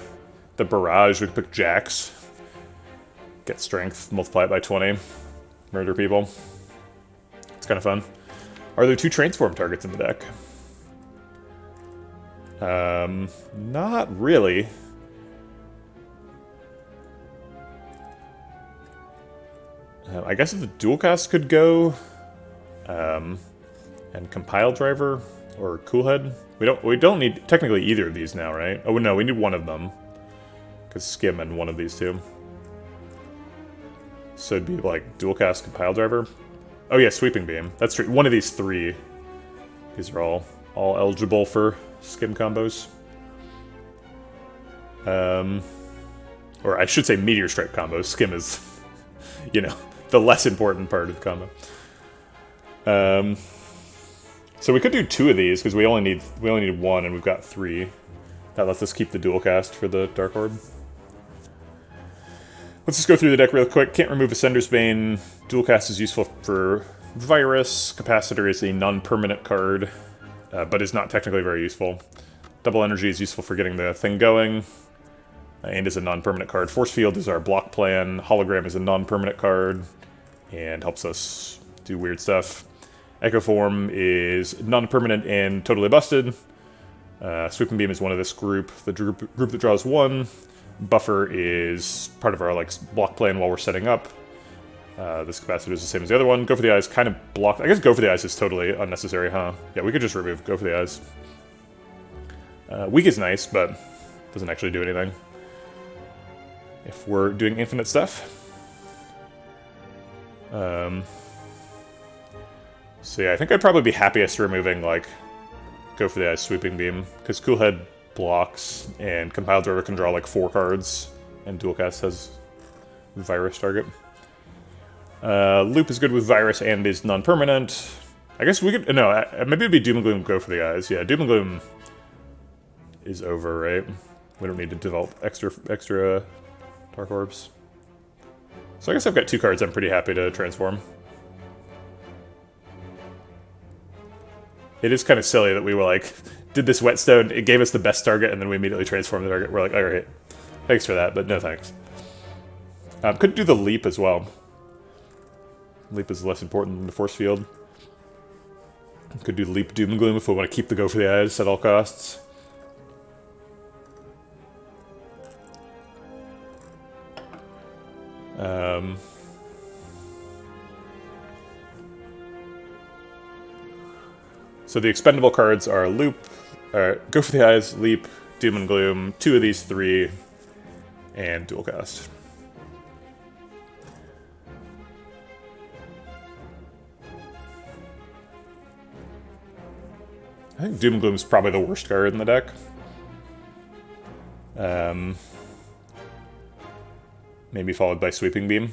barrage, we could pick Jax. Get strength, multiply it by 20. Murder people. It's kind of fun. Are there 2 transform targets in the deck? Not really. I guess if the dual cast could go, and Compile Driver or Cool Head. We don't need technically either of these now, right? Oh no, we need one of them. Cause Skim and one of these two. So it'd be like dual cast Compile Driver. Oh yeah, Sweeping Beam. That's true. One of these three. These are all eligible for skim combos. Or I should say Meteor Strike combos. Skim is, you know, the less important part of the combo. So we could do 2 of these because we only need one, and we've got 3. That lets us keep the dual cast for the Dark Orb. Let's just go through the deck real quick. Can't remove Ascender's Bane. Dual cast is useful for Virus. Capacitor is a non-permanent card, but is not technically very useful. Double Energy is useful for getting the thing going, and is a non-permanent card. Force Field is our block plan. Hologram is a non-permanent card, and helps us do weird stuff. Echo Form is non-permanent and totally busted. Sweeping Beam is one of this group. The group that draws 1. Buffer is part of our like block plan while we're setting up. This capacitor is the same as the other one. Go for the Eyes kind of blocked. I guess Go for the Eyes is totally unnecessary, huh? Yeah, we could just remove Go for the Eyes. Weak is nice, but doesn't actually do anything if we're doing infinite stuff. So yeah, I think I'd probably be happiest removing, like, Go for the Eyes, Sweeping Beam, because Cool Head blocks, and Compiled Driver can draw, like, 4 cards, and Dual Cast has Virus target. Loop is good with Virus and is non-permanent. I guess we could... No, maybe it'd be Doom and Gloom, Go for the Eyes. Yeah, Doom and Gloom is over, right? We don't need to develop extra Dark Orbs. So I guess I've got 2 cards I'm pretty happy to transform. It is kind of silly that we were like, did this Whetstone, it gave us the best target, and then we immediately transformed the target. We're like, alright, thanks for that, but no thanks. Could do the Leap as well. Leap is less important than the Force Field. Could do Leap, Doom and Gloom if we want to keep the Go for the Eyes at all costs. So the expendable cards are Loop, Go for the Eyes, Leap, Doom and Gloom, 2 of these 3, and Dual Cast. I think Doom and Gloom is probably the worst card in the deck. Maybe followed by Sweeping Beam.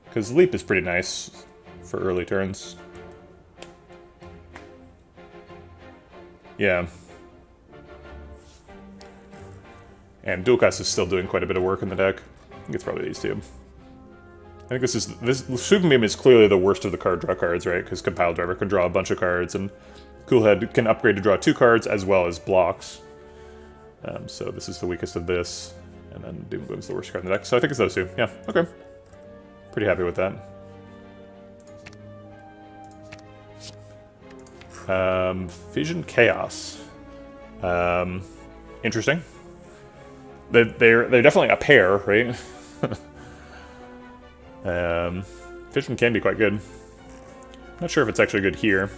Because Leap is pretty nice for early turns. Yeah. And Dual Cast is still doing quite a bit of work in the deck. I think it's probably these 2. I think this Sweeping Beam is clearly the worst of the card draw cards, right? Because Compile Driver can draw a bunch of cards, and Cool Head can upgrade to draw 2 cards as well as blocks. So this is the weakest of this, and then Doom Gloom's the worst card in the deck. So I think it's those 2. Yeah, okay. Pretty happy with that. Fission Chaos. Interesting. They're definitely a pair, right? Fission can be quite good. Not sure if it's actually good here.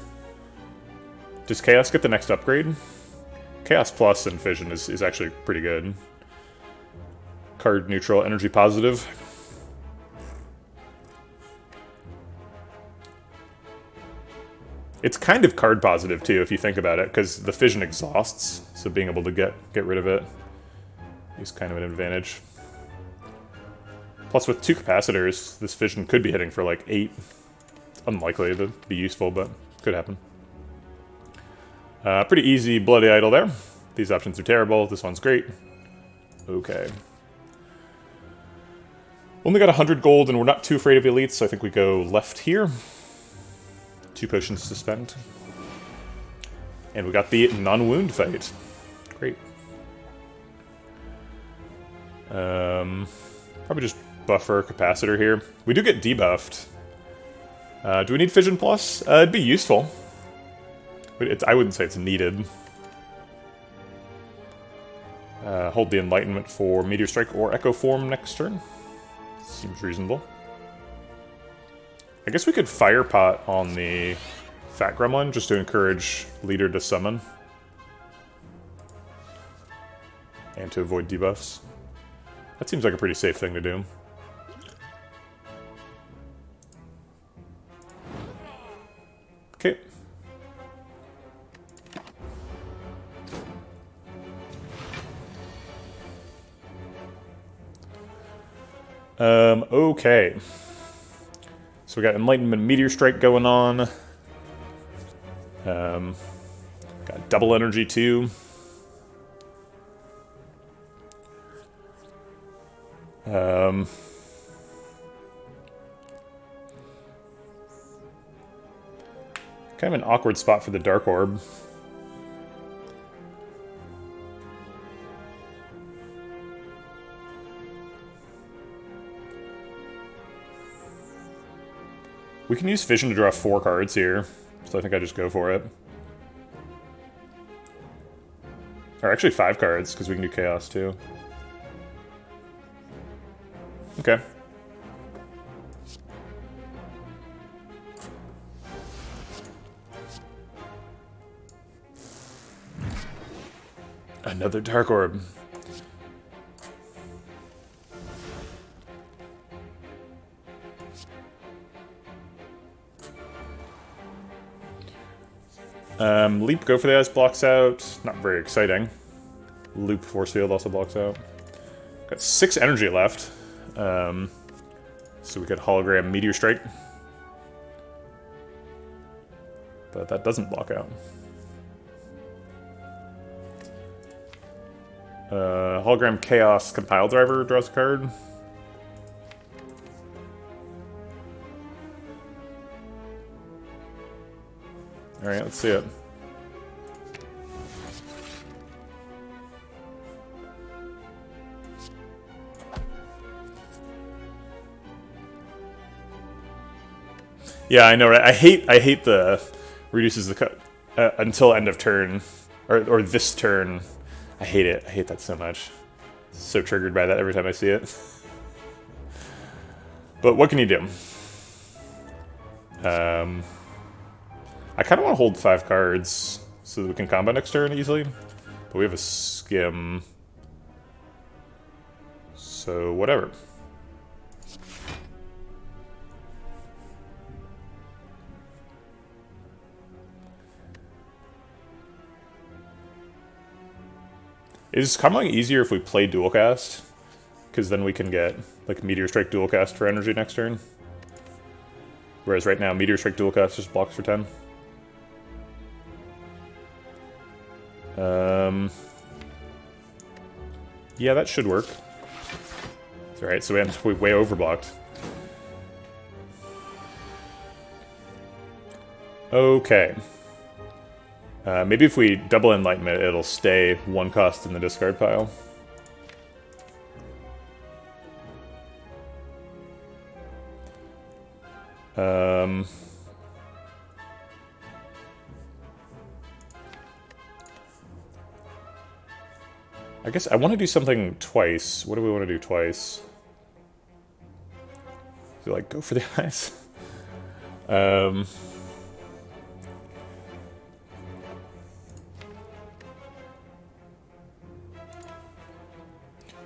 Does Chaos get the next upgrade? Chaos Plus and Fission is actually pretty good. Card neutral, energy positive. It's kind of card positive too, if you think about it, because the Fission exhausts, so being able to get rid of it is kind of an advantage. Plus, with 2 capacitors, this Fission could be hitting for like 8. It's unlikely to be useful, but could happen. Pretty easy Bloody Idol there. These options are terrible. This one's great. Okay. Only got 100 gold, and we're not too afraid of elites, so I think we go left here. 2 potions to spend. And we got the non-wound fight. Great. Probably just buffer capacitor here. We do get debuffed. Do we need Fission Plus? It'd be useful. But I wouldn't say it's needed. Hold the Enlightenment for Meteor Strike or Echo Form next turn. Seems reasonable. I guess we could Fire Pot on the Fat Gremlin just to encourage Leader to summon. And to avoid debuffs. That seems like a pretty safe thing to do. Okay. Okay. So we got Enlightenment Meteor Strike going on. Got double energy too. Kind of an awkward spot for the Dark Orb. We can use Fission to draw 4 cards here, so I think I just go for it. Or actually 5 cards, because we can do Chaos too. Okay. Another Dark Orb. Leap, go for the Ice, blocks out. Not very exciting. Loop, Force Field also blocks out. Got 6 energy left. So we could Hologram Meteor Strike. But that doesn't block out. Hologram Chaos Compile Driver draws a card. Alright, let's see it. Yeah, I know, right? I hate the reduces the cut until end of turn, or this turn. I hate it. I hate that so much. So triggered by that every time I see it. But what can you do? I kind of want to hold 5 cards so that we can combo next turn easily. But we have a Skim. So whatever. Is comboing easier if we play dual cast? Because then we can get like Meteor Strike dual cast for energy next turn. Whereas right now Meteor Strike dual cast just blocks for 10. Yeah, that should work. Alright, so we way overblocked. Okay. Maybe if we double Enlightenment, it'll stay 1 cost in the discard pile. I guess I want to do something twice. What do we want to do twice? So, like, go for the eyes.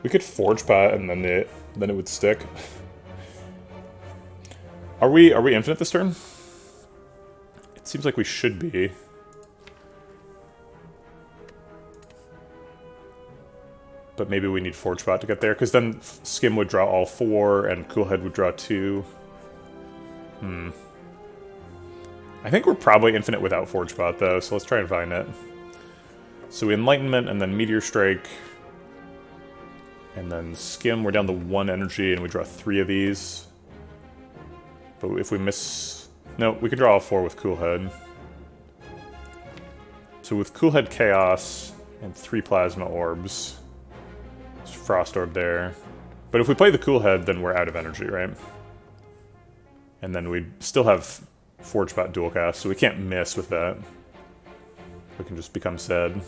We could Forge Pot and then it would stick. Are we infinite this turn? It seems like we should be. But maybe we need Forge Pot to get there, because then Skim would draw all 4 and Coolhead would draw 2. I think we're probably infinite without Forge Pot though, so let's try and find it. So we Enlightenment and then Meteor Strike. And then Skim, we're down to 1 energy, and we draw 3 of these. But if we miss... No, we could draw all 4 with Coolhead. So with Coolhead Chaos and 3 Plasma Orbs. There's Frost Orb there. But if we play the Coolhead, then we're out of energy, right? And then we still have Forge Pot dual cast, so we can't miss with that. We can just become sad.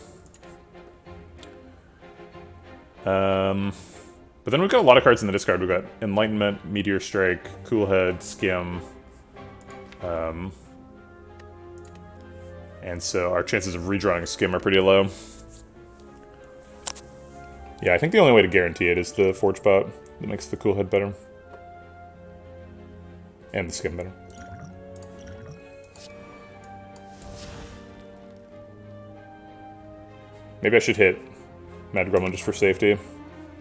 But then we've got a lot of cards in the discard. We've got Enlightenment, Meteor Strike, Coolhead, Skim. And so our chances of redrawing Skim are pretty low. Yeah, I think the only way to guarantee it is the Forge Pot that makes the Coolhead better. And the Skim better. Maybe I should hit Mad Gremlin just for safety.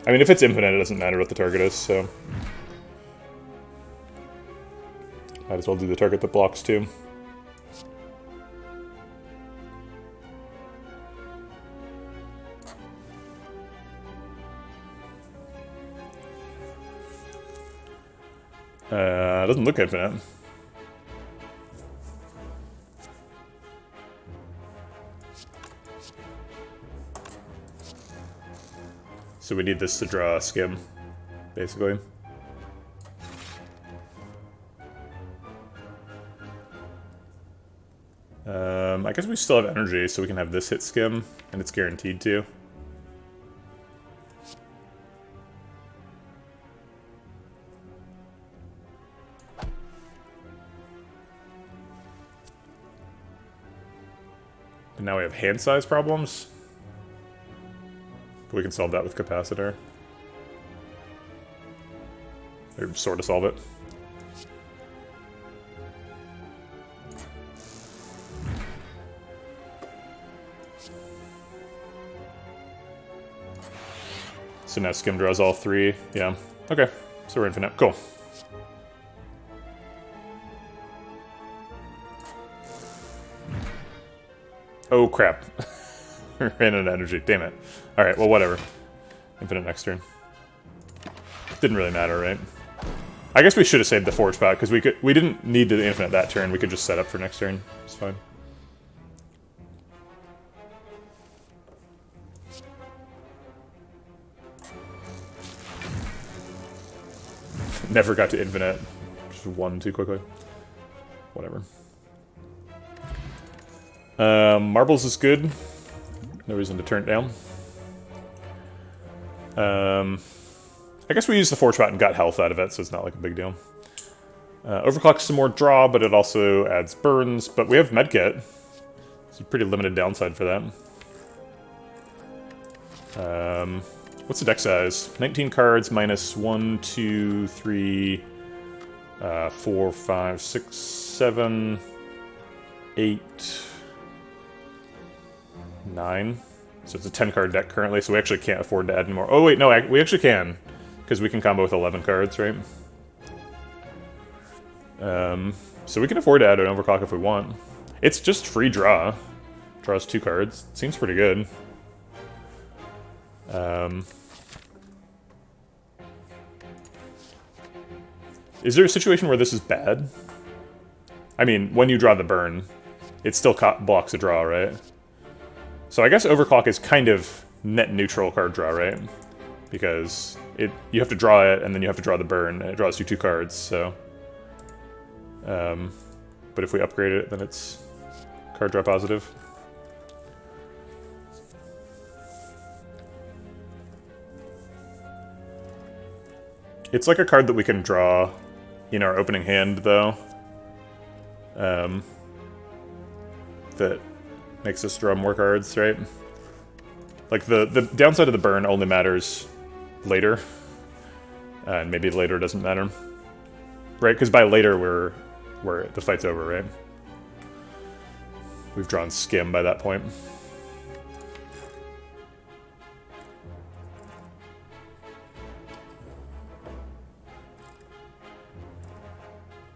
I mean, if it's infinite, it doesn't matter what the target is, so... Might as well do the target that blocks, too. Doesn't look infinite. So we need this to draw a skim, basically. I guess we still have energy, so we can have this hit skim, and it's guaranteed to. And now we have hand size problems. We can solve that with capacitor. Or sort of solve it. So now skim draws all three. Yeah. Okay. So we're infinite. Cool. Oh crap. Ran out of energy. Damn it. Alright, well whatever. Infinite next turn. Didn't really matter, right? I guess we should have saved the forge pot, because we didn't need the infinite that turn. We could just set up for next turn. It's fine. Never got to infinite. Just won too quickly. Whatever. Marbles is good. No reason to turn it down. I guess we used the forge pot and got health out of it, so it's not like a big deal. Overclock's some more draw, but it also adds burns. But we have medkit. It's a pretty limited downside for that. What's the deck size? 19 cards minus 1, 2, 3, 4, 5, 6, 7, 8, 9. So it's a 10-card deck currently, so we actually can't afford to add any more. Oh wait, no, we actually can, because we can combo with 11 cards, right? So we can afford to add an overclock if we want. It's just free draw. Draws 2 cards. Seems pretty good. Is there a situation where this is bad? I mean, when you draw the burn, it still blocks a draw, right? So I guess overclock is kind of net neutral card draw, right? Because you have to draw it, and then you have to draw the burn, and it draws you 2 cards, so... but if we upgrade it, then it's card draw positive. It's like a card that we can draw in our opening hand, though. That makes us draw more cards, right? Like, the downside of the burn only matters later. And maybe later doesn't matter. Right? Because by later, the fight's over, right? We've drawn skim by that point.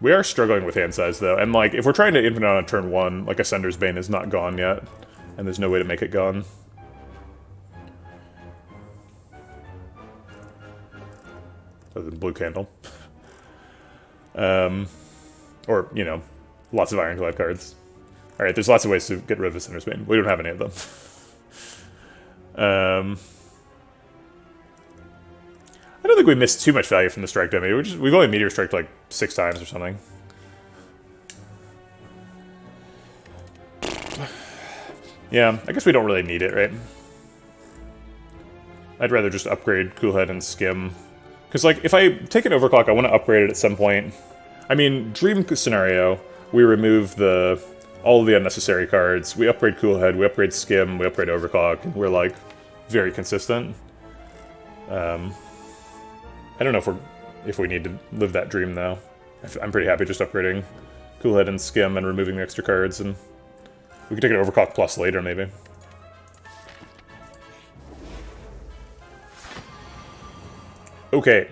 We are struggling with hand size, though, and, like, if we're trying to infinite on a turn 1, like, Ascender's Bane is not gone yet, and there's no way to make it gone. Other than blue candle. Or, you know, lots of Ironclad cards. Alright, there's lots of ways to get rid of Ascender's Bane. We don't have any of them. I don't think we missed too much value from the strike dummy. We've only meteor striked like 6 times or something. Yeah, I guess we don't really need it, right? I'd rather just upgrade Coolhead and Skim. Because, like, if I take an overclock, I want to upgrade it at some point. I mean, dream scenario, we remove all of the unnecessary cards. We upgrade Coolhead, we upgrade Skim, we upgrade overclock, and we're, like, very consistent. I don't know if we need to live that dream, though. I'm pretty happy just upgrading Coolhead and Skim and removing the extra cards, and we can take an overclock plus later, maybe. Okay.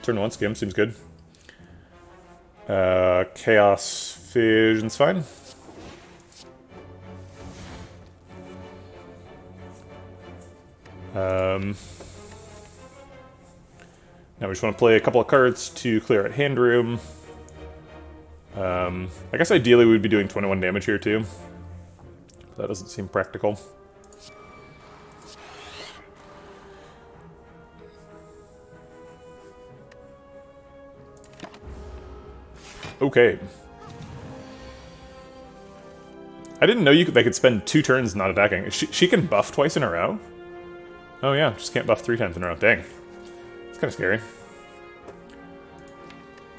Turn 1 skim, seems good. Chaos Fission's fine. Now we just want to play a couple of cards to clear out hand room. I guess ideally we'd be doing 21 damage here too. That doesn't seem practical. Okay. I didn't know they could spend 2 turns not attacking. She can buff twice in a row? Oh yeah, just can't buff 3 times in a row. Dang. It's kind of scary.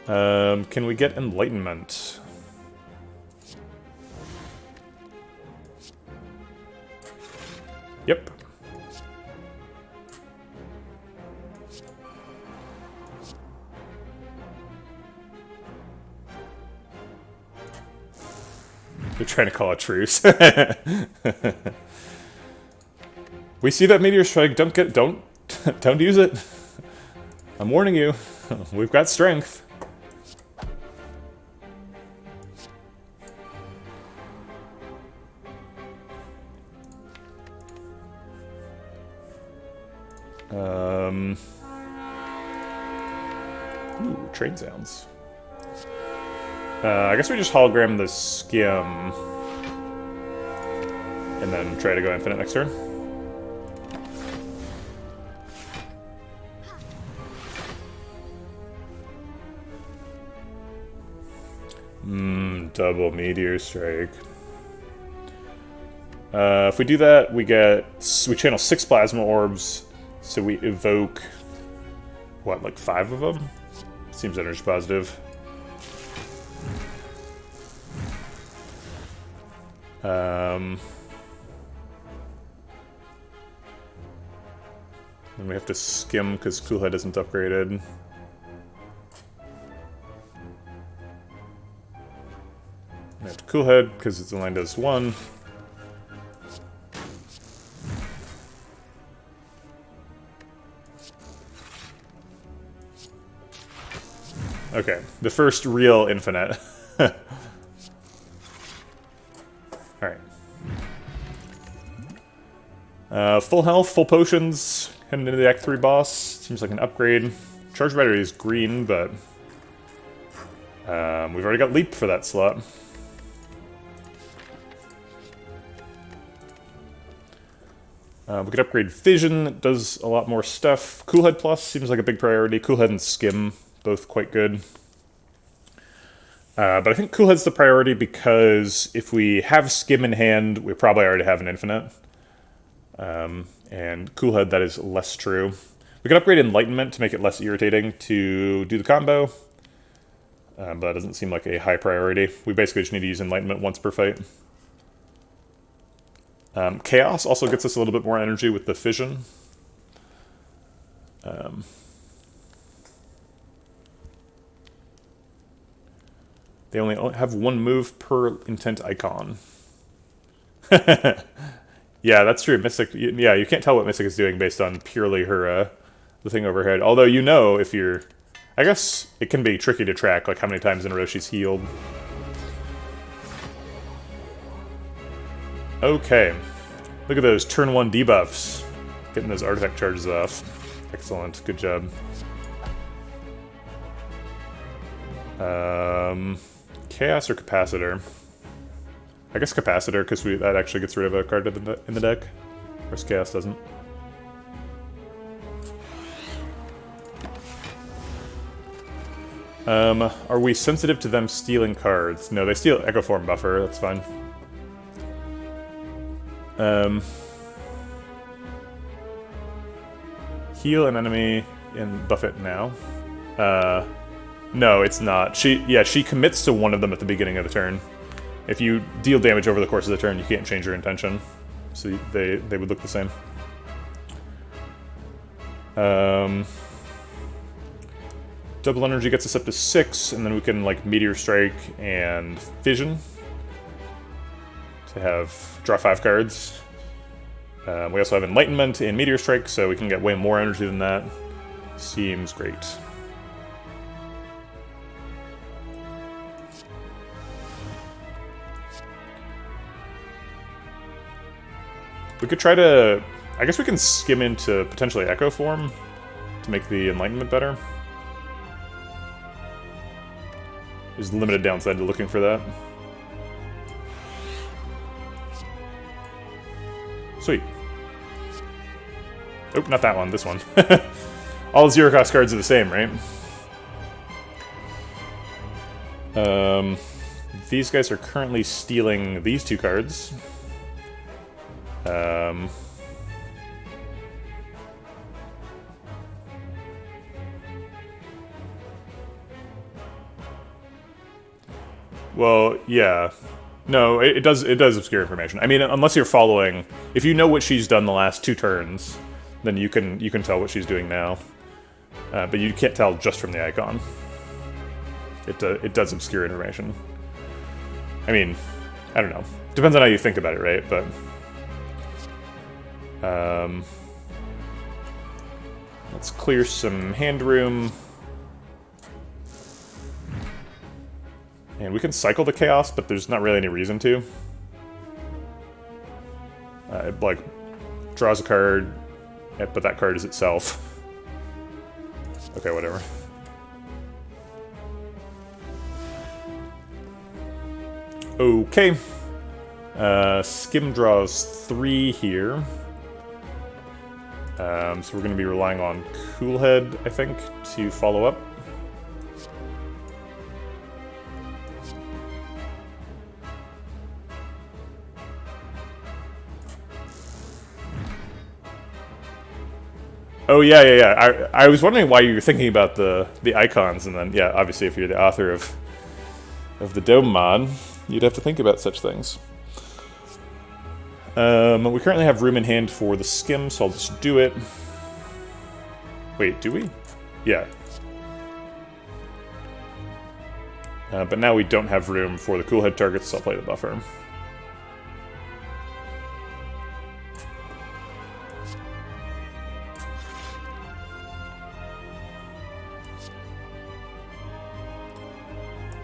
Can we get Enlightenment? Yep. They're trying to call a truce. We see that meteor strike. Don't use it. I'm warning you. We've got strength. Ooh, train sounds. I guess we just hologram the skim. And then try to go infinite next turn. Double meteor strike. If we do that, we channel 6 plasma orbs, so we evoke, what, like 5 of them? Seems energy positive. Then we have to skim because Coolhead isn't upgraded. We have to Coolhead because its line does 1. Okay, the first real infinite. Alright. Full health, full potions, heading into the Act 3 boss. Seems like an upgrade. Charge battery is green, but we've already got Leap for that slot. We could upgrade Fission, it does a lot more stuff. Coolhead Plus seems like a big priority. Coolhead and Skim, both quite good. But I think Coolhead's the priority because if we have Skim in hand, we probably already have an infinite. And Coolhead, that is less true. We could upgrade Enlightenment to make it less irritating to do the combo. But that doesn't seem like a high priority. We basically just need to use Enlightenment once per fight. Chaos also gets us a little bit more energy with the Fission. They only have 1 move per intent icon. Yeah, that's true. Mystic, yeah, you can't tell what Mystic is doing based on purely her, the thing overhead. Although you know if you're... I guess it can be tricky to track, like how many times in a row she's healed. Okay. Look at those turn 1 debuffs. Getting those artifact charges off. Excellent. Good job. Chaos or Capacitor? I guess Capacitor, because that actually gets rid of a card in the deck. Whereas Chaos doesn't. Are we sensitive to them stealing cards? No, they steal Echo Form Buffer, that's fine. Heal an enemy and buff it now. No, it's not. She commits to one of them at the beginning of the turn. If you deal damage over the course of the turn, you can't change your intention. So they would look the same. Double energy gets us up to 6, and then we can like Meteor Strike and Fission to draw 5 cards. We also have Enlightenment and Meteor Strike, so we can get way more energy than that. Seems great. We could try to... I guess we can skim into potentially Echo form to make the Enlightenment better. There's limited downside to looking for that. Sweet. Oh, not that one, this one. All zero cost cards are the same, right? These guys are currently stealing these two cards. Well, yeah. No, it does obscure information. I mean, unless you're following... If you know what she's done the last 2 turns, then you can tell what she's doing now. But you can't tell just from the icon. It does obscure information. I mean, I don't know. Depends on how you think about it, right? But... let's clear some hand room. And we can cycle the chaos, but there's not really any reason to. It, like, draws a card, but that card is itself. Okay, whatever. Okay. Skim draws 3 here. So we're going to be relying on Coolhead, I think, to follow up. Oh, yeah. I was wondering why you were thinking about the icons, and then, yeah, obviously if you're the author of the Dome mod, you'd have to think about such things. We currently have room in hand for the Skim, so I'll just do it. Wait, do we? Yeah. But now we don't have room for the Coolhead targets, so I'll play the buffer.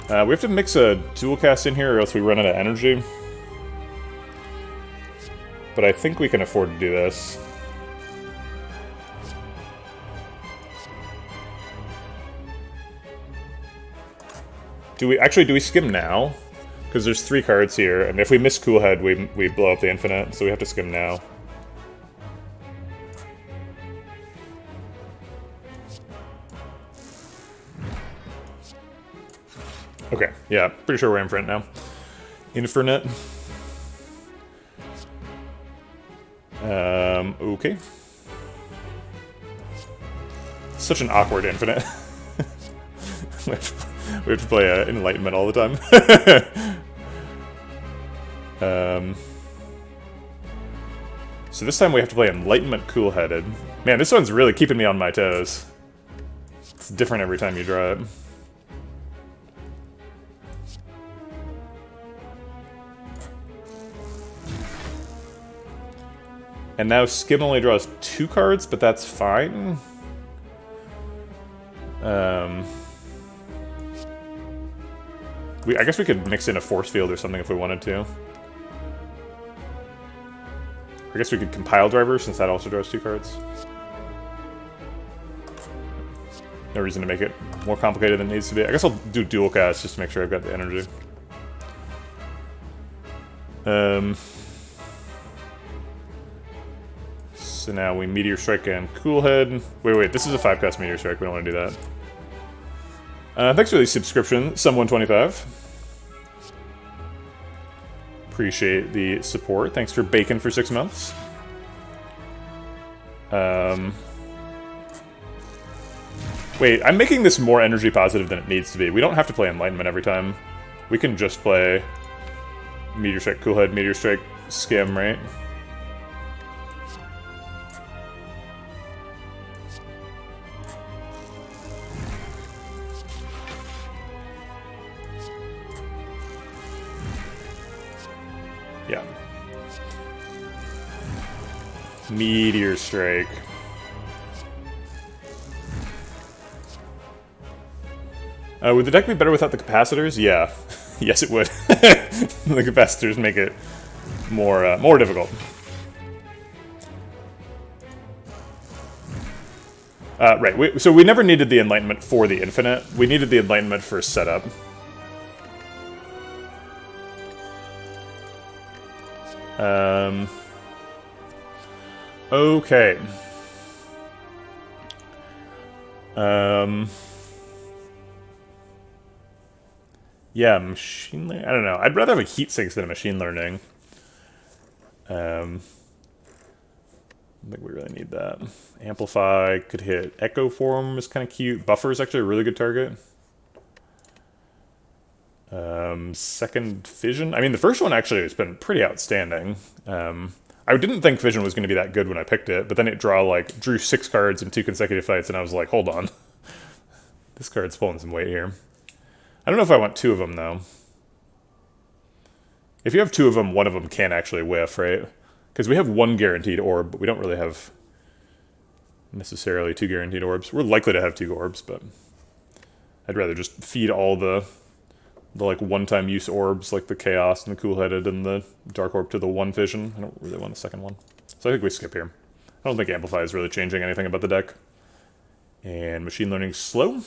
We have to mix a dual cast in here or else we run out of energy. But I think we can afford to do this. Do we skim now? Because there's 3 cards here, and if we miss Coolhead, we blow up the infinite, so we have to skim now. Okay, yeah, pretty sure we're infinite now. Infinite. Okay. Such an awkward infinite. we have to play Enlightenment all the time. So this time we have to play Enlightenment Cool-Headed. Man, this one's really keeping me on my toes. It's different every time you draw it. And now Skim only draws 2 cards, but that's fine. I guess we could mix in a force field or something if we wanted to. I guess we could compile driver since that also draws 2 cards. No reason to make it more complicated than it needs to be. I guess I'll do dual cast just to make sure I've got the energy. So now we Meteor Strike and Coolhead. Wait, this is a 5-cast Meteor Strike, we don't want to do that. Thanks for the subscription, Sum125. Appreciate the support. Thanks for bacon for 6 months. Wait, I'm making this more energy positive than it needs to be. We don't have to play Enlightenment every time. We can just play Meteor Strike, Coolhead, Meteor Strike, Skim, right? Yeah. Would the deck be better without the capacitors? Yeah. Yes, it would. The capacitors make it more difficult. Right, so we never needed the Enlightenment for the Infinite. We needed the Enlightenment for setup. Okay. Yeah, machine learning? I don't know. I'd rather have a heat sinks than a machine learning. I don't think we really need that. Amplify could hit Echo Form is kind of cute. Buffer is actually a really good target. Second Fission. I mean, the first one actually has been pretty outstanding. I didn't think Fission was going to be that good when I picked it, but then it drew 6 cards in 2 consecutive fights, and I was like, hold on. This card's pulling some weight here. I don't know if I want 2 of them, though. If you have 2 of them, one of them can actually whiff, right? Because we have 1 guaranteed orb, but we don't really have necessarily 2 guaranteed orbs. We're likely to have 2 orbs, but I'd rather just feed all the like one-time use orbs, like the Chaos and the Cool-Headed and the Dark Orb to the 1 Fission. I don't really want the second one. So I think we skip here. I don't think Amplify is really changing anything about the deck. And Machine Learning's slow.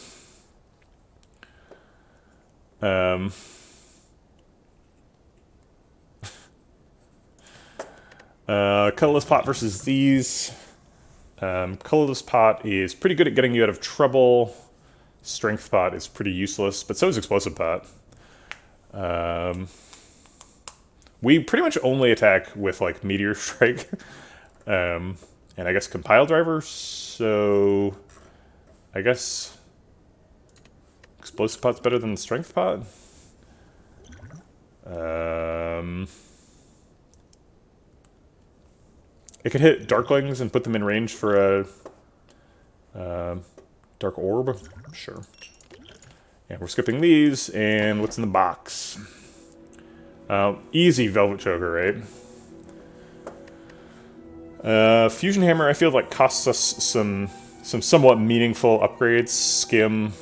Colorless Pot versus these. Colorless Pot is pretty good at getting you out of trouble. Strength Pot is pretty useless, but so is Explosive Pot. We pretty much only attack with like Meteor Strike, and I guess Compile Driver. So I guess Explosive Pot's better than Strength Pot. It could hit Darklings and put them in range for a Dark Orb. Sure. And we're skipping these, and what's in the box? Easy Velvet Choker, right? Fusion Hammer, I feel like costs us some somewhat meaningful upgrades. Skim,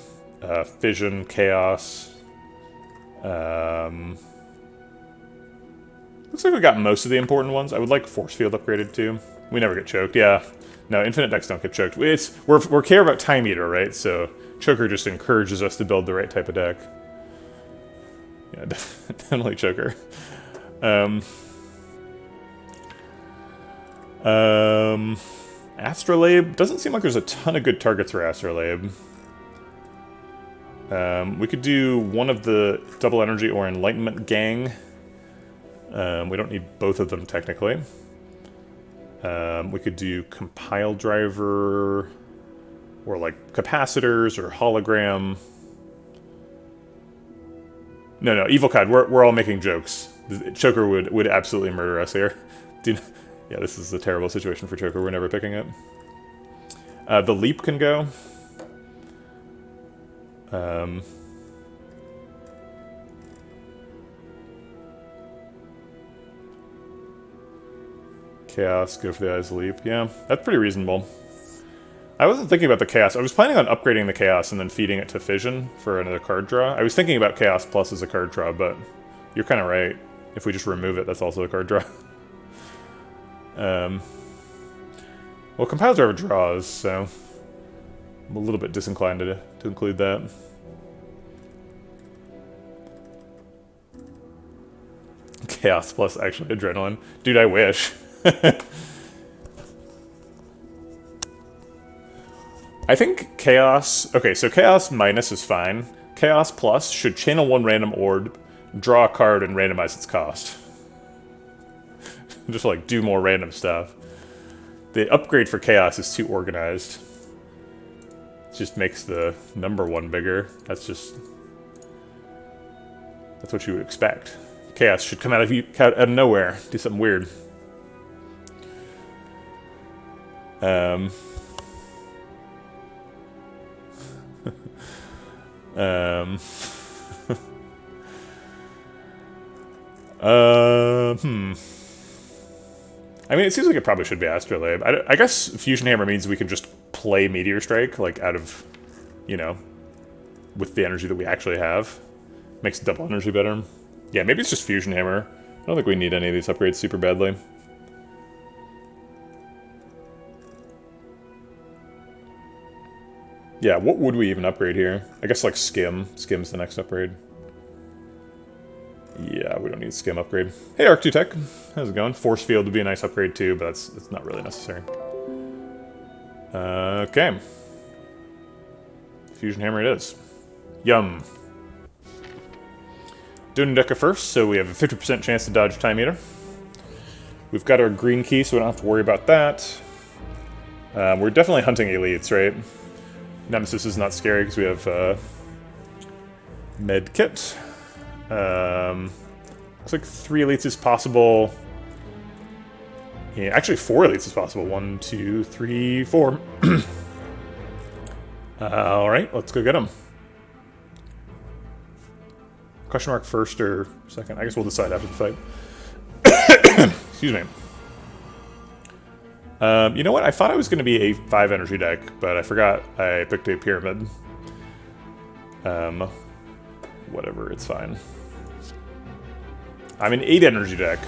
Fission, Chaos. Looks like we got most of the important ones. I would like Force Field upgraded too. We never get choked, yeah. No, Infinite decks don't get choked. We're care about Time Eater, right? So Choker just encourages us to build the right type of deck. Yeah, definitely Choker. Astrolabe. Doesn't seem like there's a ton of good targets for Astrolabe. We could do one of the Double Energy or Enlightenment Gang. We don't need both of them, technically. We could do Compile Driver, or like Capacitors, or Hologram. No, Evil Cod, we're all making jokes. Choker would absolutely murder us here. Dude, yeah, this is a terrible situation for Choker, we're never picking it. The Leap can go. Chaos, go for the Eyes Leap. Yeah, that's pretty reasonable. I wasn't thinking about the Chaos. I was planning on upgrading the Chaos and then feeding it to Fission for another card draw. I was thinking about Chaos Plus as a card draw, but you're kind of right. If we just remove it, that's also a card draw. Well, Compile Driver draws, so I'm a little bit disinclined to include that. Chaos Plus actually Adrenaline. Dude, I wish. I think Chaos... Okay, so Chaos minus is fine. Chaos Plus should channel 1 random orb, draw a card, and randomize its cost. Just, like, do more random stuff. The upgrade for Chaos is too organized. It just makes the number 1 bigger. That's what you would expect. Chaos should come out of nowhere. Do something weird. I mean, it seems like it probably should be Astrolabe. I guess Fusion Hammer means we can just play Meteor Strike, like, out of, you know, with the energy that we actually have. Makes double energy better. Yeah, maybe it's just Fusion Hammer. I don't think we need any of these upgrades super badly. Yeah, what would we even upgrade here? I guess like Skim. Skim's the next upgrade. Yeah, we don't need Skim upgrade. Hey, Arc2Tech. How's it going? Force Field would be a nice upgrade too, but that's not really necessary. Okay. Fusion Hammer it is. Yum. Doing Deca first, so we have a 50% chance to dodge Time Eater. We've got our green key, so we don't have to worry about that. We're definitely hunting elites, right? Nemesis is not scary because we have med kit. Looks like 3 elites is possible. Yeah, actually 4 elites is possible. 1, 2, 3, 4. Alright, let's go get them. Question mark first or second? I guess we'll decide after the fight. Excuse me. You know what? I thought I was going to be a 5 energy deck, but I forgot I picked a pyramid. Whatever, it's fine. I'm an 8 energy deck.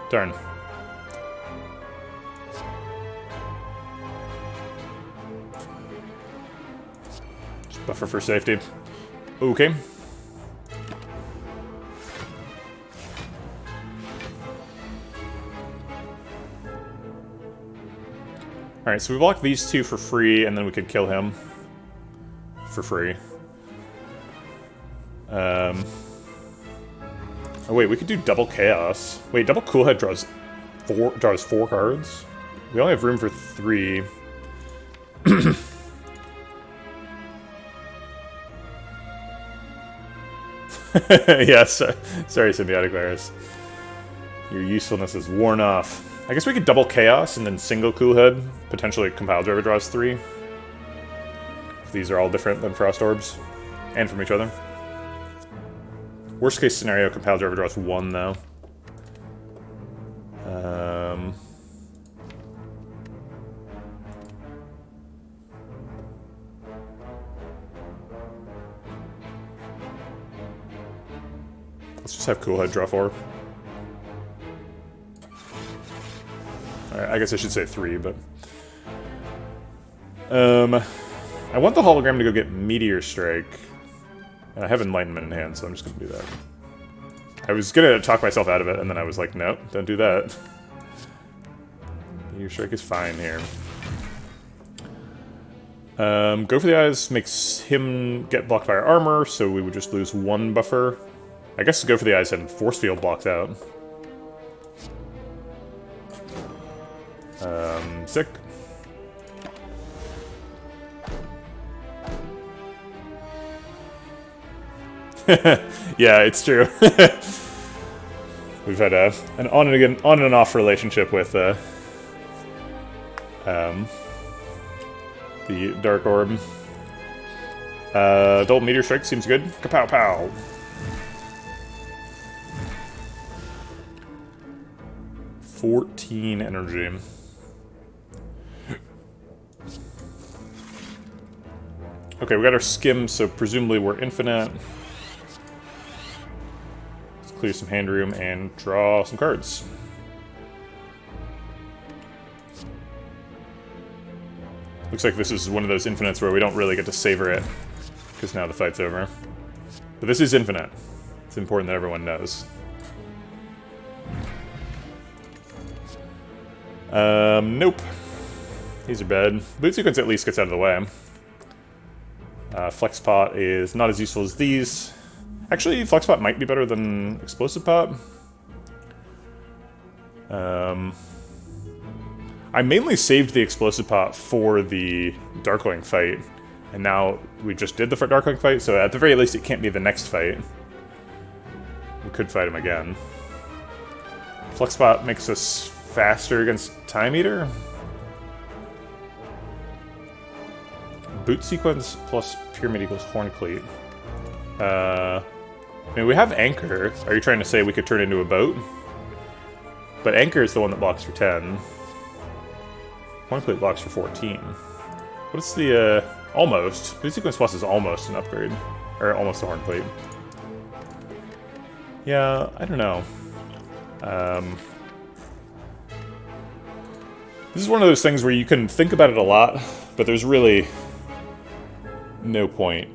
Darn. Just buffer for safety. Okay. Alright, so we block these 2 for free, and then we could kill him. For free. Oh wait, we could do double Chaos. Wait, double Coolhead draws 4 cards? We only have room for 3. Yes, sorry Symbiotic Virus. Your usefulness is worn off. I guess we could double Chaos and then single Coolhead. Potentially Compile Driver draws 3. If these are all different than Frost Orbs. And from each other. Worst case scenario, Compile Driver draws 1, though. Let's just have Coolhead draw 4. Alright, I guess I should say 3, but... I want the hologram to go get Meteor Strike. And I have Enlightenment in hand, so I'm just gonna do that. I was gonna talk myself out of it, and then I was like, nope, don't do that. Meteor Strike is fine here. Go for the Eyes makes him get blocked by our armor, so we would just lose 1 buffer. I guess Go for the Eyes and Force Field blocks out. Sick. Yeah, it's true. We've had an on and off relationship with the Dark Orb. Double Meteor Strike seems good. Kapow pow. $14 energy. Okay, we got our Skim, so presumably we're infinite. Let's clear some hand room and draw some cards. Looks like this is one of those infinites where we don't really get to savor it, because now the fight's over. But this is infinite. It's important that everyone knows. Nope. These are bad. Boot Sequence at least gets out of the way. Flex Pot is not as useful as these. Actually, Flex Pot might be better than Explosive Pot. I mainly saved the Explosive Pot for the Darkling fight, and now we just did the Darkling fight, so at the very least it can't be the next fight. We could fight him again. Flex Pot makes us faster against Time Eater. Boot sequence plus pyramid equals horn cleat. I mean, we have anchor. Are you trying to say we could turn into a boat? But anchor is the one that blocks for 10. Horn cleat blocks for 14. What's the, almost. Boot sequence plus is almost an upgrade. Or almost a horn cleat. Yeah, I don't know. This is one of those things where you can think about it a lot, but there's really no point.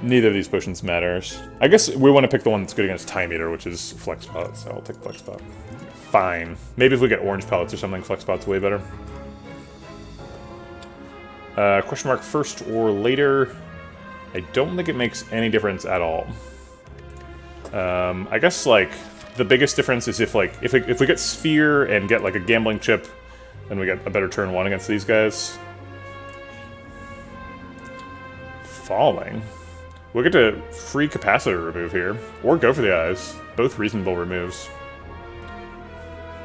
Neither of these potions matters. I guess we want to pick the one that's good against Time Eater, which is Flex Pot, so I'll take Flex Pot. Fine. Maybe if we get orange pellets or something, Flex Pot's way better. Question mark first or later. I don't think it makes any difference at all. I guess, like, the biggest difference is if we get Sphere and get, like, a gambling chip, then we get a better turn 1 against these guys. Falling. We'll get to free capacitor remove here, or go for the eyes. Both reasonable removes.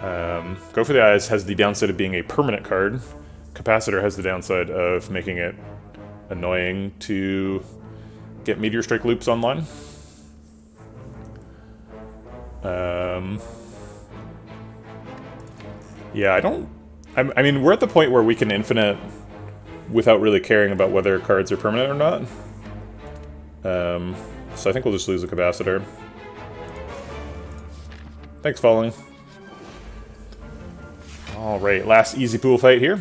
Go for the eyes has the downside of being a permanent card. Capacitor has the downside of making it annoying to get Meteor Strike loops online. Yeah, I mean, we're at the point where we can infinite without really caring about whether cards are permanent or not. So I think we'll just lose a capacitor. Thanks, Falling. Alright, last easy pool fight here.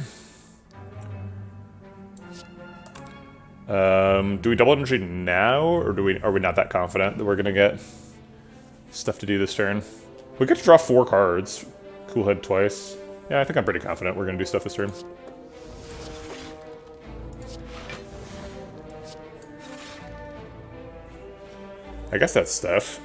Do we double energy now, or are we not that confident that we're gonna get stuff to do this turn? We get to draw 4 cards. Cool Head twice. Yeah, I think I'm pretty confident we're gonna do stuff this turn. I guess that's stuff.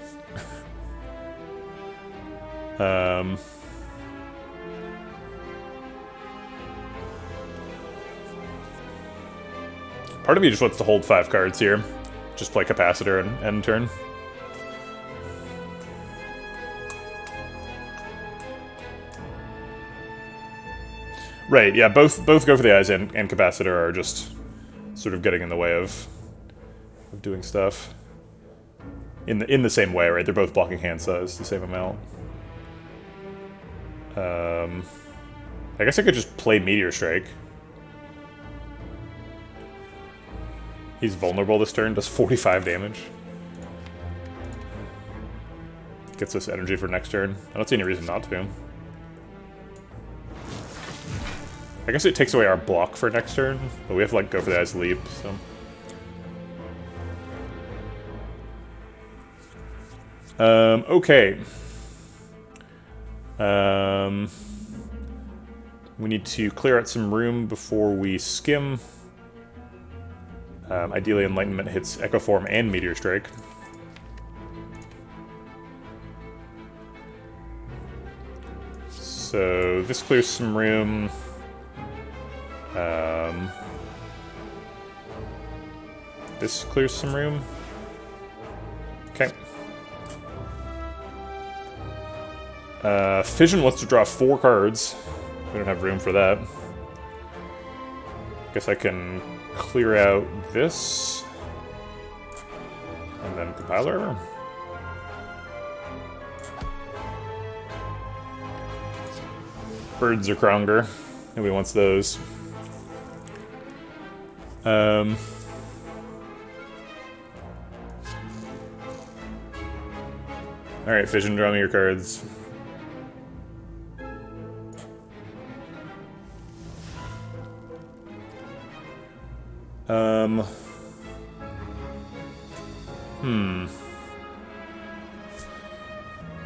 Part of me just wants to hold 5 cards here. Just play Capacitor and end turn. Right, yeah, both Go for the Eyes and Capacitor are just sort of getting in the way of doing stuff. In the same way, right? They're both blocking hand size the same amount. I guess I could just play Meteor Strike. He's vulnerable this turn, does 45 damage. Gets us energy for next turn. I don't see any reason not to. I guess it takes away our block for next turn, but we have to, like, Go for the Eyes leap, so... Okay. We need to clear out some room before we skim. Ideally, Enlightenment hits Echo Form and Meteor Strike. So this clears some room. This clears some room. Okay. Fission wants to draw 4 cards. We don't have room for that. Guess I can clear out this. And then Compiler. Birds are Kronger. Nobody wants those. Alright, Fission, draw me your cards.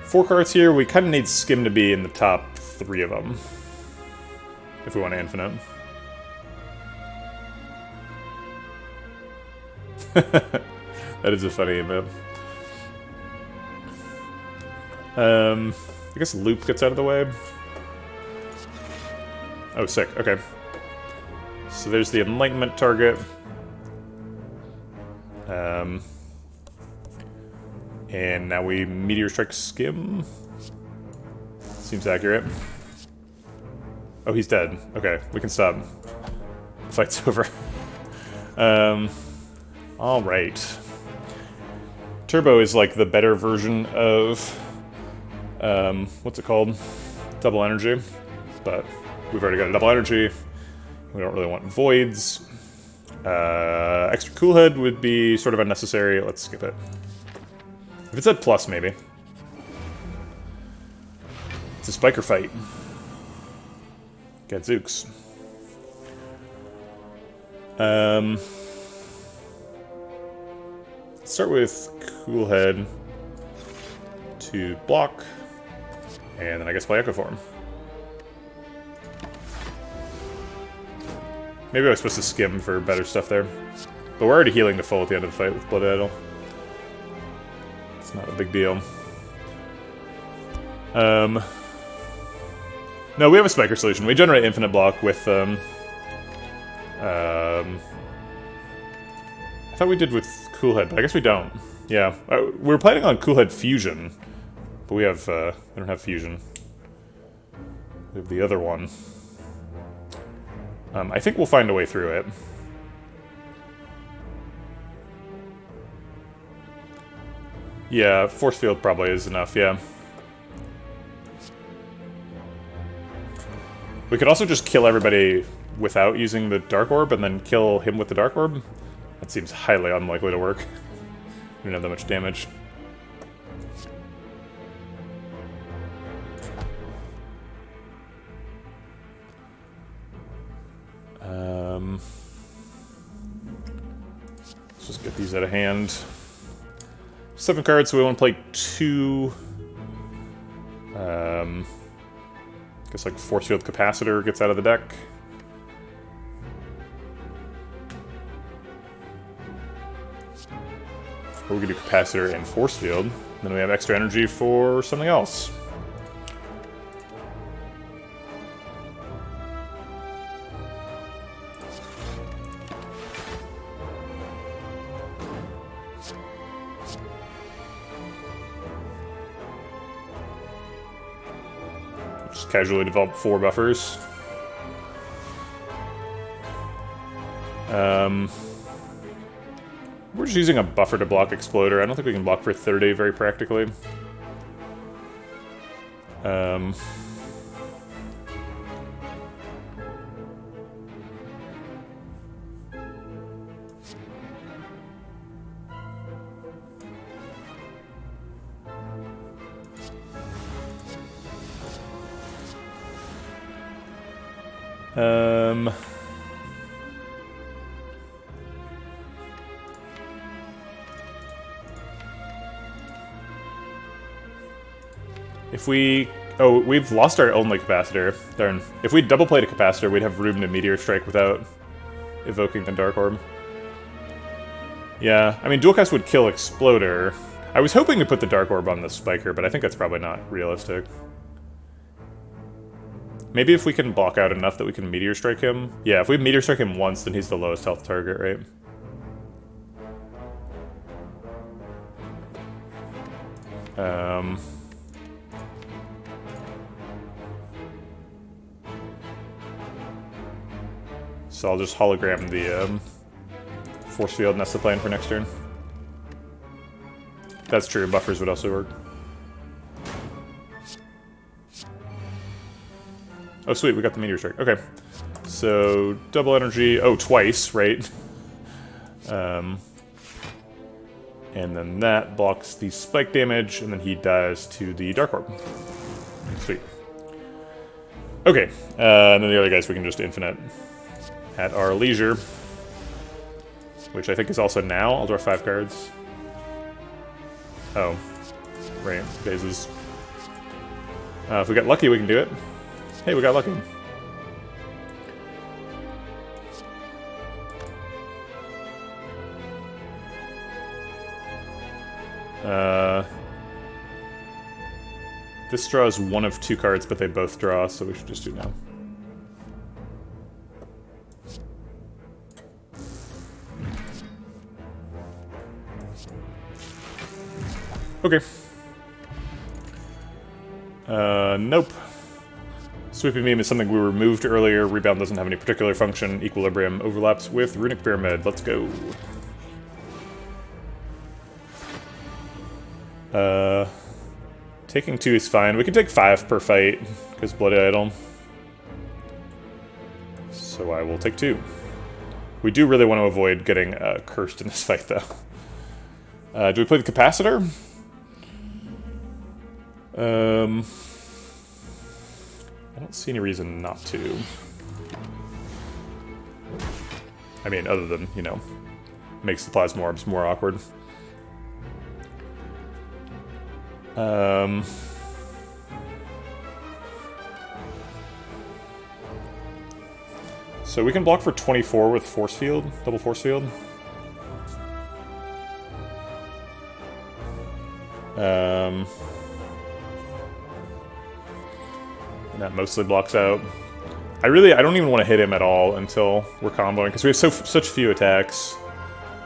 Four cards here. We kind of need Skim to be in the top 3 of them. If we want to infinite. That is a funny email. I guess Loop gets out of the way. Oh, sick. Okay. So there's the Enlightenment target. And now we Meteor Strike Skim. Seems accurate. Oh, he's dead. Okay, we can stop. The fight's over. Alright. Turbo is like the better version of, what's it called? Double energy. But we've already got a double energy. We don't really want voids. Extra cool head would be sort of unnecessary. Let's skip it. If it said plus, maybe. It's a spiker fight. Gadzooks. Let's start with cool head to block, and then I guess play Echo Form. Maybe I was supposed to skim for better stuff there. But we're already healing to full at the end of the fight with Blood Idol. It's not a big deal. No, we have a spiker solution. We generate infinite block with, I thought we did with Cool Head, but I guess we don't. Yeah, we were planning on Cool Head Fusion, but we have, we don't have Fusion. We have the other one. I think we'll find a way through it. Yeah, Force Field probably is enough, yeah. We could also just kill everybody without using the Dark Orb and then kill him with the Dark Orb. That seems highly unlikely to work. We don't have that much damage. Let's just get these out of hand. 7 cards, so we want to play 2. Guess like Force Field Capacitor gets out of the deck. Or we could do Capacitor and Force Field. Then we have extra energy for something else. Just casually develop 4 buffers. We're just using a buffer to block Exploder. I don't think we can block for 30 very practically. If we... Oh, we've lost our only capacitor. Darn. If we double played a capacitor, we'd have room to Meteor Strike without evoking the Dark Orb. Yeah, I mean, Dualcast would kill Exploder. I was hoping to put the Dark Orb on the Spiker, but I think that's probably not realistic. Maybe if we can block out enough that we can Meteor Strike him. Yeah, if we Meteor Strike him once, then he's the lowest health target, right? So I'll just hologram the Force Field, and that's the plan for next turn. That's true, buffers would also work. Oh sweet, we got the Meteor Strike. Okay. So, double energy, oh, twice, right? And then that blocks the spike damage, and then he dies to the Dark Orb. Sweet. Okay, and then the other guys we can just infinite at our leisure. Which I think is also now. I'll draw 5 cards. Oh. Right, phases. If we get lucky, we can do it. Hey, we got lucky. This draws 1 of 2 cards, but they both draw, so we should just do now. Okay. Nope. Sweeping Beam is something we removed earlier. Rebound doesn't have any particular function. Equilibrium overlaps with Runic Pyramid. Let's go. Taking 2 is fine. We can take 5 per fight, because Bloody Idol. So I will take 2. We do really want to avoid getting cursed in this fight, though. Do we play the Capacitor? I don't see any reason not to. I mean, other than, you know, makes the Plasmorbs more awkward. So we can block for 24 with Force Field, double Force Field. And that mostly blocks out. I don't even want to hit him at all until we're comboing, because we have such few attacks.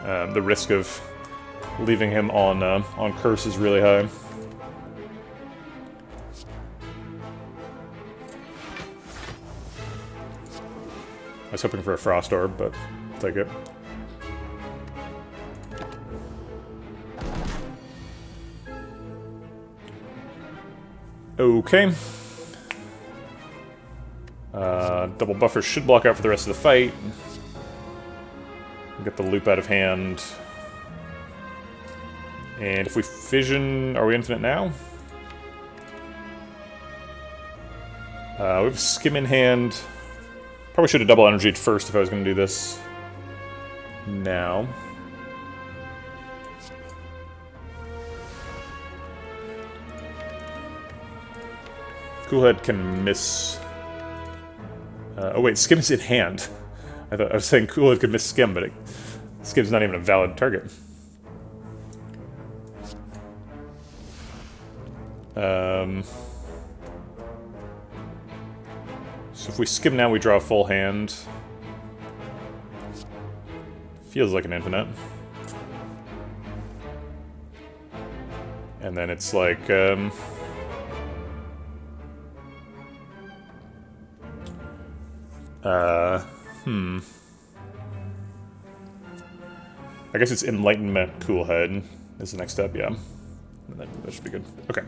The risk of leaving him on Curse is really high. I was hoping for a Frost Orb, but I'll take it. Okay. Double Buffer should block out for the rest of the fight. Get the loop out of hand. And if we Fission, are we infinite now? We have Skim in hand. Probably should have double energied first if I was going to do this now. Coolhead can miss... oh wait, Skim's in hand. I was saying Coolhead could miss Skim, but Skim's not even a valid target. So if we Skim now, we draw a full hand. Feels like an infinite. And then it's like... I guess it's Enlightenment Coolhead is the next step, yeah. That should be good. Okay.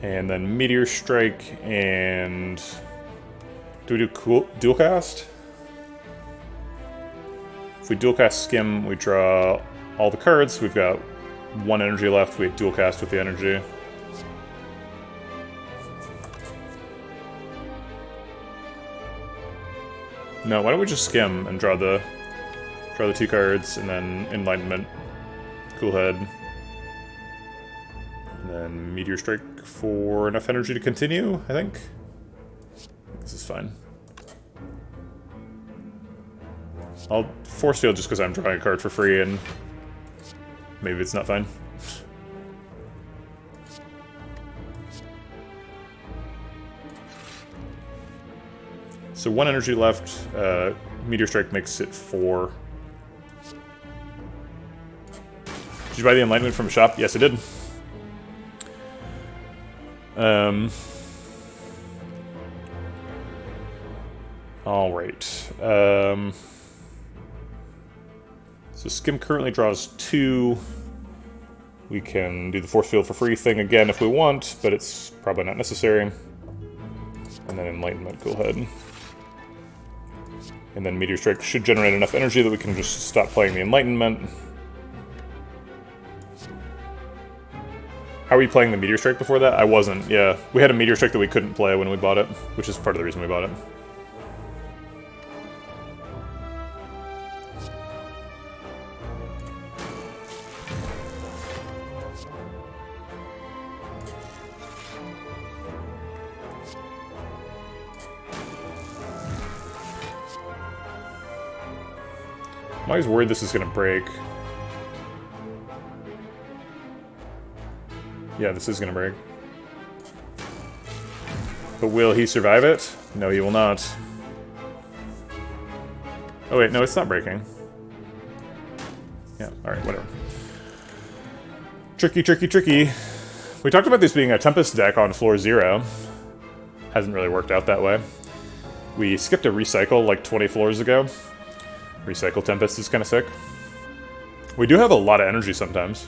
And then Meteor Strike, and... do we do dual cast? If we dual cast Skim, we draw all the cards. We've got 1 energy left. We dual cast with the energy. No, why don't we just Skim and draw the 2 cards, and then Enlightenment, Coolhead, and then Meteor Strike for enough energy to continue, I think. This is fine. I'll Force Field just because I'm drawing a card for free, and maybe it's not fine. So 1 energy left. Meteor Strike makes it 4. Did you buy the Enlightenment from a shop? Yes, I did. Alright. So Skim currently draws 2. We can do the Force Field for free thing again if we want, but it's probably not necessary. And then Enlightenment Coolhead. And then Meteor Strike should generate enough energy that we can just stop playing the Enlightenment. How were you playing the Meteor Strike before that? I wasn't, yeah. We had a Meteor Strike that we couldn't play when we bought it, which is part of the reason we bought it. I'm always worried this is going to break. Yeah, this is going to break. But will he survive it? No, he will not. Oh wait, no, it's not breaking. Yeah, alright, whatever. Tricky, tricky, tricky. We talked about this being a Tempest deck on floor 0. Hasn't really worked out that way. We skipped a recycle like 20 floors ago. Recycle Tempest is kind of sick. We do have a lot of energy sometimes.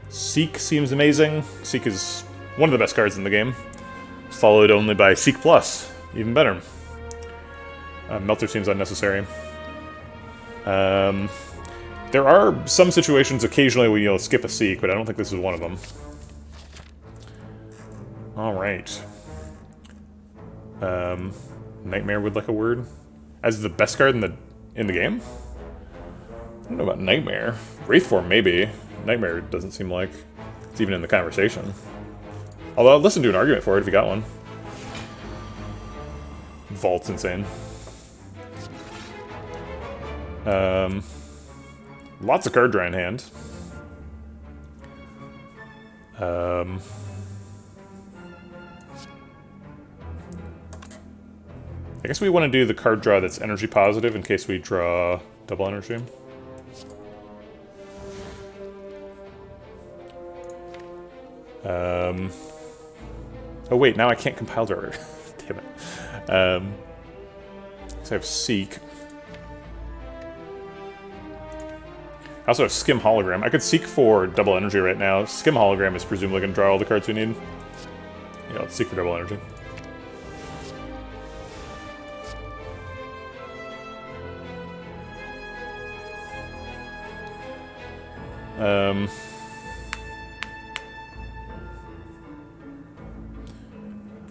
Seek seems amazing. Seek is one of the best cards in the game. Followed only by Seek Plus. Even better. Melter seems unnecessary. There are some situations occasionally where you'll skip a Seek, but I don't think this is one of them. Alright. Nightmare would like a word. As the best card in the game? I don't know about Nightmare. Wraithform, maybe. Nightmare doesn't seem like it's even in the conversation. Although I'd listen to an argument for it if you got one. Vault's insane. Lots of card draw in hand. I guess we want to do the card draw that's energy positive in case we draw double energy. Oh wait, now I can't compile drawer. Damn it. So I have Seek. I also have Skim Hologram. I could Seek for double energy right now. Skim Hologram is presumably going to draw all the cards we need. Yeah, let's Seek for double energy.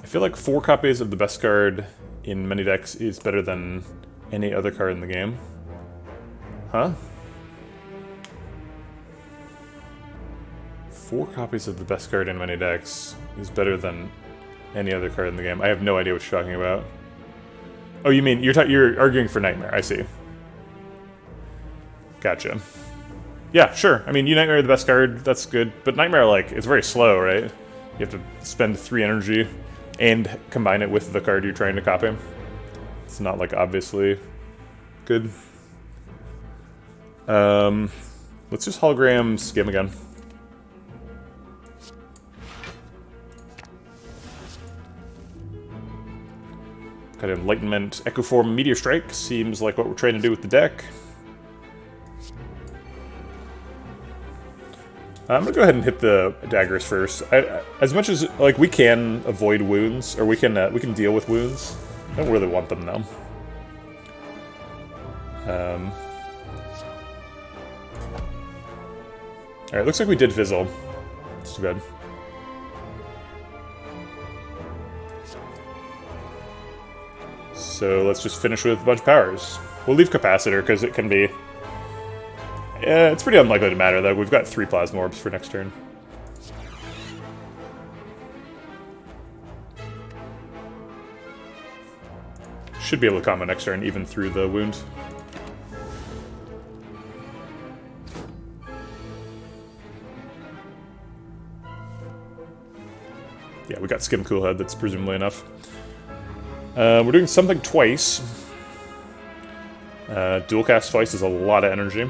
I feel like 4 copies of the best card in many decks is better than any other card in the game. Huh? 4 copies of the best card in many decks is better than any other card in the game. I have no idea what you're talking about. Oh, you mean you're arguing for Nightmare? I see. Gotcha. Yeah, sure. I mean, you Nightmare the best card. That's good, but Nightmare, like, it's very slow, right? You have to spend 3 energy and combine it with the card you're trying to copy. It's not, like, obviously good. Let's just hologram Skim again. Got Enlightenment, Echo Form, Meteor Strike. Seems like what we're trying to do with the deck. I'm gonna go ahead and hit the daggers first. As much as like we can avoid wounds, or we can deal with wounds. I don't really want them though. All right, looks like we did fizzle. It's too bad. So let's just finish with a bunch of powers. We'll leave Capacitor because it can be. Yeah, it's pretty unlikely to matter, though. We've got 3 Plasma Orbs for next turn. Should be able to combo next turn, even through the wound. Yeah, we got Skim Coolhead, that's presumably enough. We're doing something twice. Dual cast twice is a lot of energy.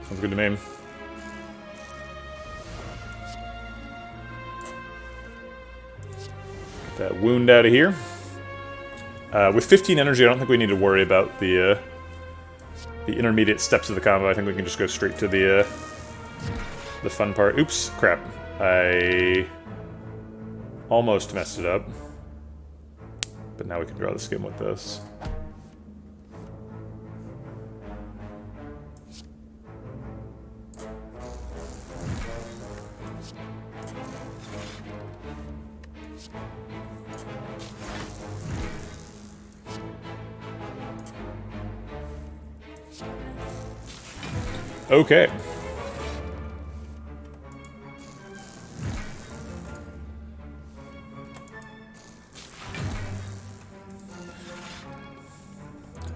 Sounds good to me. Get that wound out of here. With 15 energy, I don't think we need to worry about the intermediate steps of the combo. I think we can just go straight to the fun part. Oops, crap. I almost messed it up. But now we can draw the Skim with this. Okay.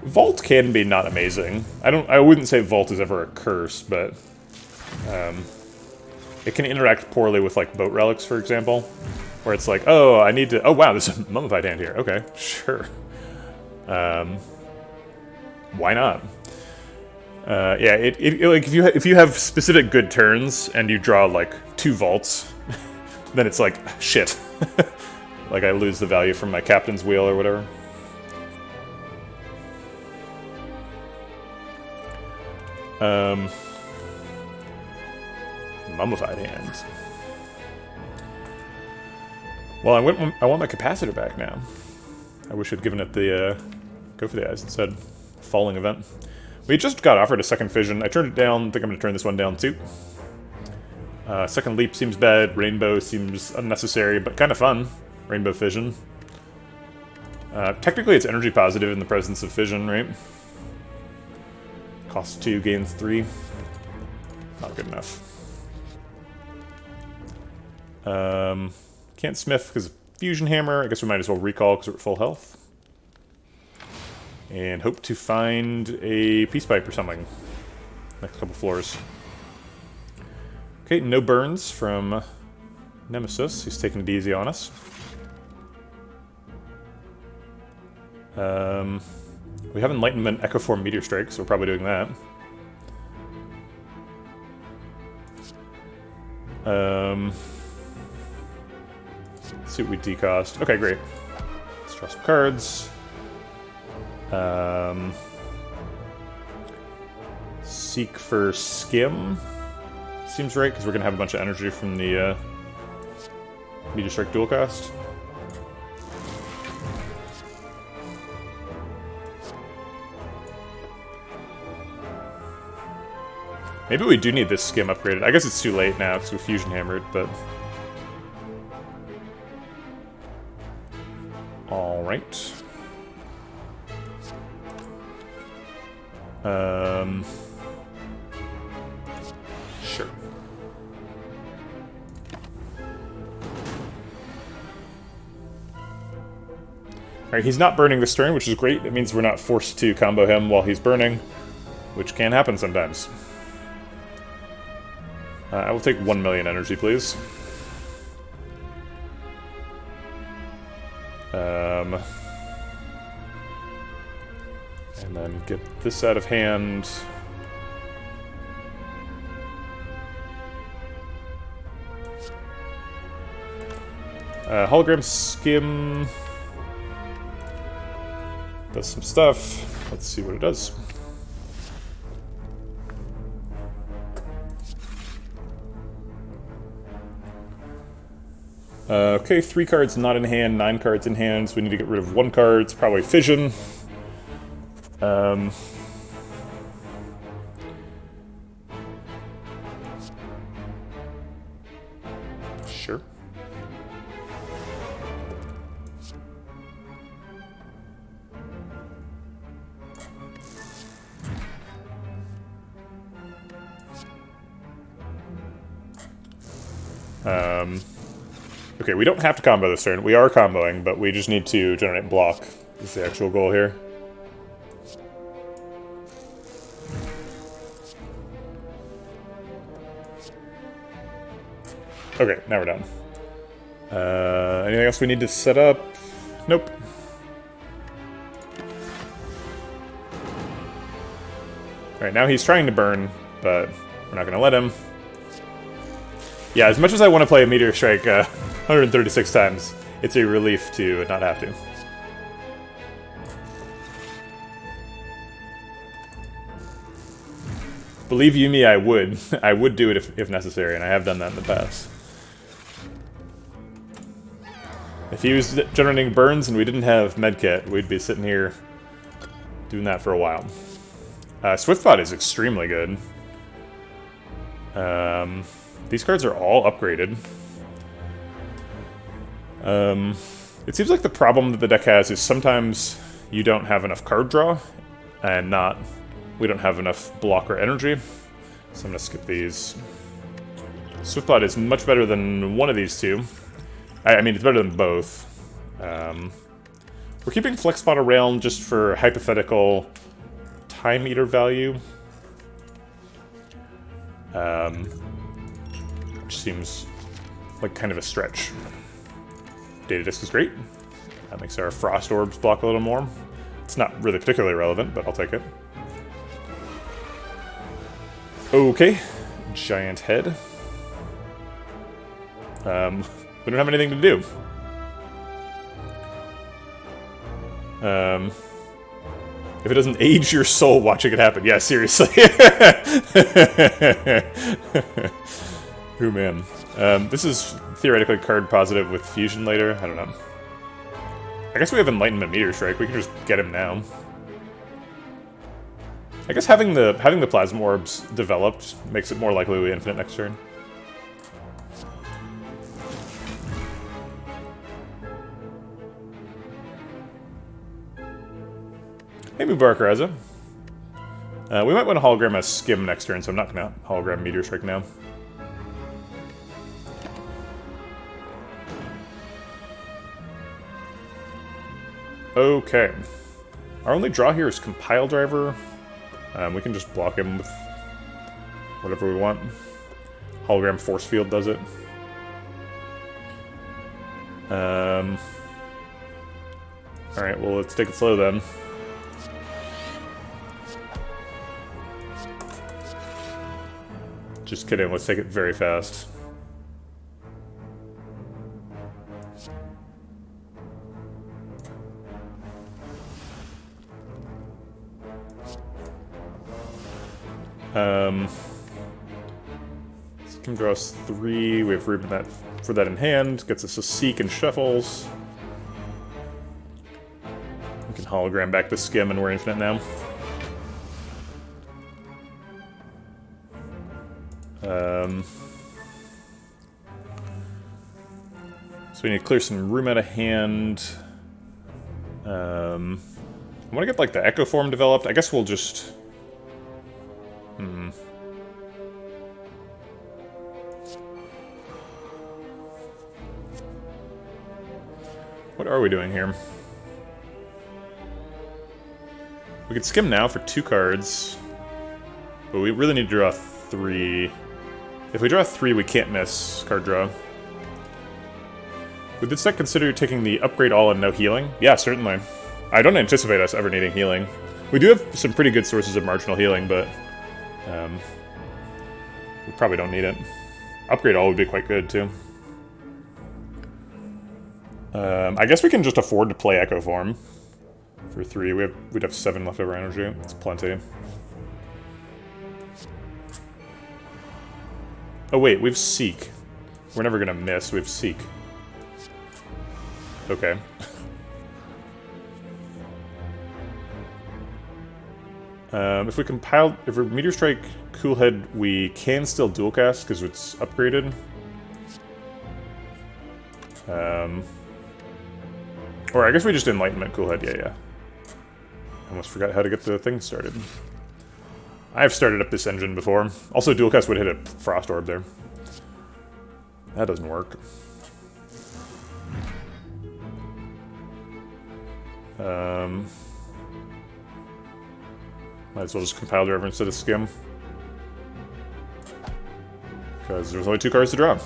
Vault can be not amazing. I wouldn't say Vault is ever a curse, but it can interact poorly with like boat relics, for example. Where it's like, oh, I need to... Oh, wow, there's a mummified hand here. Okay, sure. Why not? Yeah, like if you have specific good turns and you draw like 2 vaults, then it's like shit. Like I lose the value from my captain's wheel or whatever. Mummified hands. Well, I want my capacitor back now. I wish I'd given it the go for the eyes instead. Falling event. We just got offered a second fission. I turned it down. I think I'm going to turn this one down too. Second leap seems bad. Rainbow seems unnecessary, but kind of fun. Rainbow fission. Technically, it's energy positive in the presence of fission, right? Costs 2, gains 3. Not good enough. Can't smith because of fusion hammer. I guess we might as well recall because we're at full health. And hope to find a peace pipe or something. Next couple floors. Okay, no burns from Nemesis. He's taking it easy on us. We have Enlightenment Echoform Meteor Strike, so we're probably doing that. Let's see what we decost. Okay, great. Let's draw some cards. Seek for Skim. Seems right, because we're going to have a bunch of energy from the Meteor Strike dual cast. Maybe we do need this Skim upgraded. I guess it's too late now, because we fusion hammered, but... Alright. Sure. Alright, he's not burning this turn, which is great. It means we're not forced to combo him while he's burning, which can happen sometimes. I will take 1 million energy, please. And then get this out of hand. Hologram Skim does some stuff. Let's see what it does. Okay, 3 cards not in hand, 9 cards in hand, so we need to get rid of 1 card. It's probably Fission. Sure. Okay, we don't have to combo this turn. We are comboing, but we just need to generate block. Is the actual goal here. Okay, now we're done. Anything else we need to set up? Nope. Alright, now he's trying to burn, but we're not gonna let him. Yeah, as much as I want to play a Meteor Strike 136 times, it's a relief to not have to. Believe you me, I would. I would do it if necessary, and I have done that in the past. If he was generating burns and we didn't have medkit, we'd be sitting here doing that for a while. Swiftbot is extremely good. These cards are all upgraded. It seems like the problem that the deck has is sometimes you don't have enough card draw, and we don't have enough block or energy. So I'm gonna skip these. Swiftbot is much better than one of these two. I mean, it's better than both. We're keeping Flexbot around just for hypothetical time eater value. Which seems like kind of a stretch. Data Disk is great. That makes our Frost Orbs block a little more. It's not really particularly relevant, but I'll take it. Okay. Giant Head. We don't have anything to do. If it doesn't age your soul watching it happen. Yeah, seriously. Ooh, man. This is theoretically card positive with fusion later. I don't know. I guess we have Enlightenment Meteor Strike. We can just get him now. I guess having the Plasma Orbs developed makes it more likely we infinite next turn. Hey, Mubarak. We might want to hologram a Skim next turn, so I'm not going to hologram Meteor Strike now. Okay. Our only draw here is Compile Driver. We can just block him with whatever we want. Hologram Force Field does it. Alright, well, let's take it slow then. Just kidding, let's take it very fast. Skim draws 3, we have room for that in hand, gets us a Seek and Shuffles. We can hologram back the Skim and we're infinite now. So we need to clear some room out of hand. I want to get like the Echo Form developed. I guess we'll just... What are we doing here? We could Skim now for 2 cards, but we really need to draw 3. If we draw 3, we can't miss card draw. Would this deck consider taking the Upgrade All and no healing? Yeah, certainly. I don't anticipate us ever needing healing. We do have some pretty good sources of marginal healing, but we probably don't need it. Upgrade All would be quite good, too. I guess we can just afford to play Echo Form for 3. We'd have 7 leftover energy. It's plenty. Oh wait, we've Seek. We're never gonna miss. We have Seek. Okay. If we're Meteor Strike Coolhead, we can still dual cast because it's upgraded. Or I guess we just Enlightenment Coolhead. Yeah. Almost forgot how to get the thing started. I've started up this engine before. Also, dual cast would hit a Frost Orb there. That doesn't work. Might as well just Compile Driver instead of Skim. Because there's only 2 cards to draw.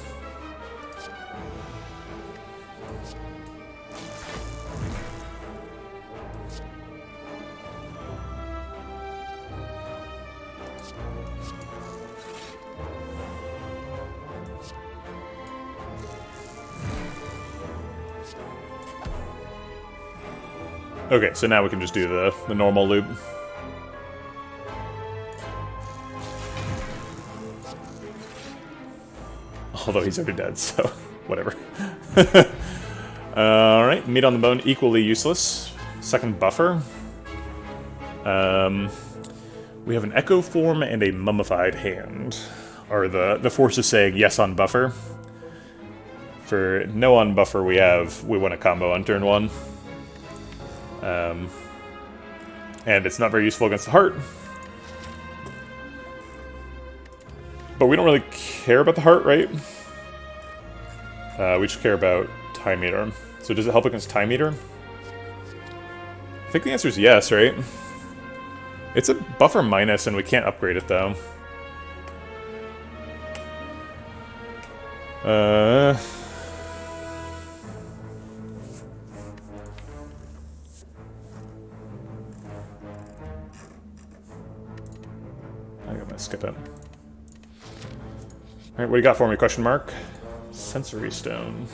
Okay, so now we can just do the normal loop. Although he's already dead, so whatever. Alright, Meat on the Bone, equally useless. Second buffer. We have an Echo Form and a Mummified Hand. Are the forces saying yes on buffer. For no on buffer we win a combo on turn 1. And it's not very useful against the heart. But we don't really care about the heart, right? We just care about Time Eater. So does it help against Time Eater? I think the answer is yes, right? It's a buffer minus and we can't upgrade it though. skip it. Alright, what do you got for me, question mark? Sensory Stone.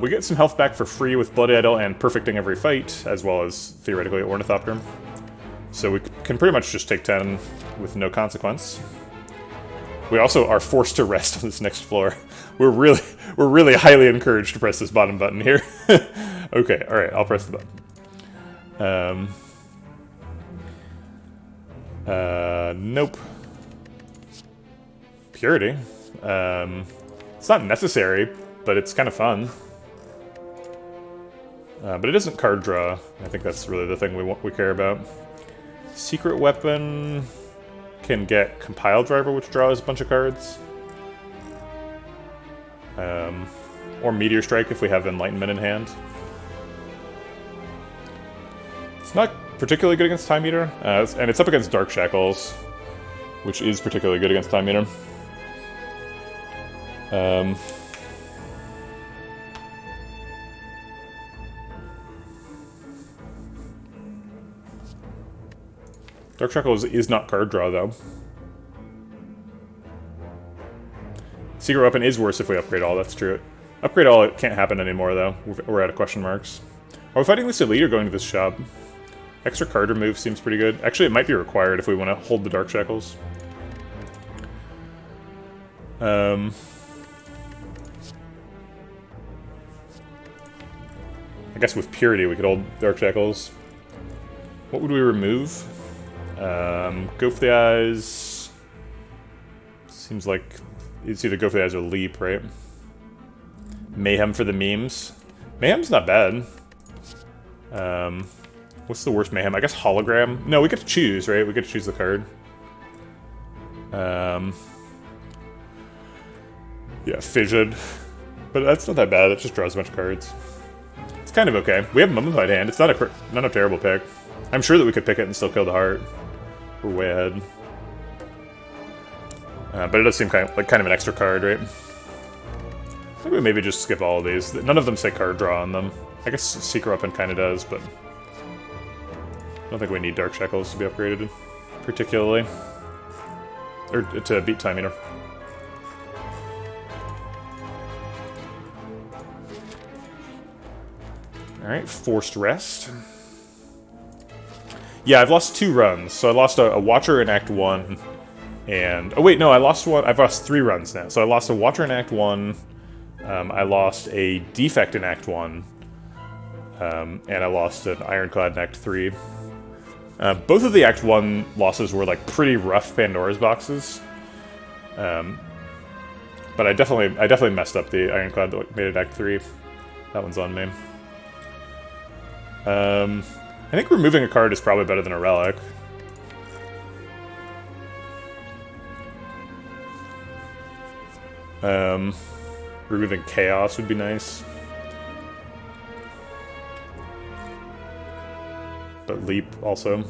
We get some health back for free with Blood Idol and perfecting every fight, as well as, theoretically, Ornithopter. So we can pretty much just take 10 with no consequence. We also are forced to rest on this next floor. We're really highly encouraged to press this bottom button here. Okay, alright, I'll press the button. Nope. Purity. It's not necessary, but it's kind of fun. But it isn't card draw. I think that's really the thing we care about. Secret Weapon can get Compile Driver, which draws a bunch of cards. Or Meteor Strike if we have Enlightenment in hand. It's not particularly good against Time Eater, and it's up against Dark Shackles, which is particularly good against Time Eater. Dark Shackles is not card draw, though. Secret Weapon is worse if we upgrade all, that's true. Upgrade all, it can't happen anymore, though. We're out of question marks. Are we fighting this elite or going to this shop? Extra card remove seems pretty good. Actually, it might be required if we want to hold the Dark Shackles. I guess with Purity we could hold Dark Shackles. What would we remove? Go for the Eyes. Seems like it's either Go for the Eyes or Leap, right? Mayhem for the memes. Mayhem's not bad. What's the worst Mayhem? I guess Hologram? No, we get to choose, right? We get to choose the card. Yeah, Fission. But that's not that bad, it just draws a bunch of cards. It's kind of okay. We have Mummified Hand, it's not a terrible pick. I'm sure that we could pick it and still kill the heart. We're way ahead. But it does seem kind of an extra card, right? I think we maybe just skip all of these. None of them say card draw on them. I guess Secret Weapon kind of does, but I don't think we need Dark Shackles to be upgraded, particularly. Or to beat Time Eater. Alright, Forced Rest. Yeah, I've lost 2 runs. So I lost a Watcher in Act 1, and... Oh wait, no, I lost one. I've lost 3 runs now. So I lost a Watcher in Act 1, I lost a Defect in Act 1, and I lost an Ironclad in Act 3. Both of the Act 1 losses were, like, pretty rough Pandora's boxes. But I definitely messed up the Ironclad that made it Act 3. That one's on me. I think removing a card is probably better than a relic. Removing Chaos would be nice. But Leap also.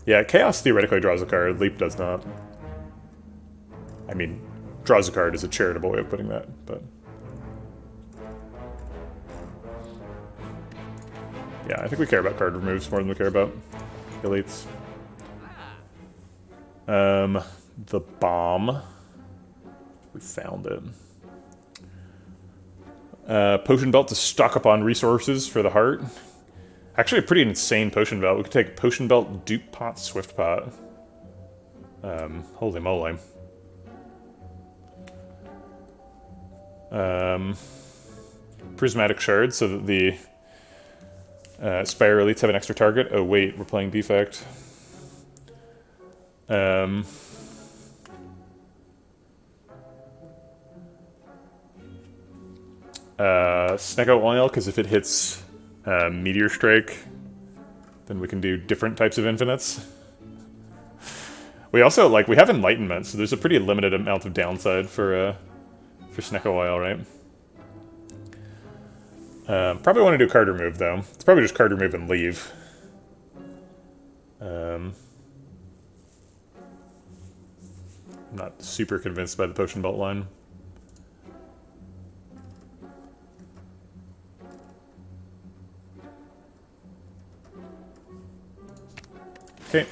Yeah, Chaos theoretically draws a card, Leap does not. I mean, draws a card is a charitable way of putting that, but... Yeah, I think we care about card removes more than we care about elites. The bomb. We found it. Potion belt to stock up on resources for the heart. Actually, a pretty insane potion belt. We could take potion belt, dupe pot, swift pot. Holy moly. Prismatic shard, so that the Spire elites have an extra target. Oh wait, we're playing Defect. Snecko Oil, because if it hits Meteor Strike, then we can do different types of infinites. We also, like, we have Enlightenment, so there's a pretty limited amount of downside for Snecko Oil, right? Probably want to do card remove, though. It's probably just card remove and leave. I'm not super convinced by the Potion Belt line. Okay.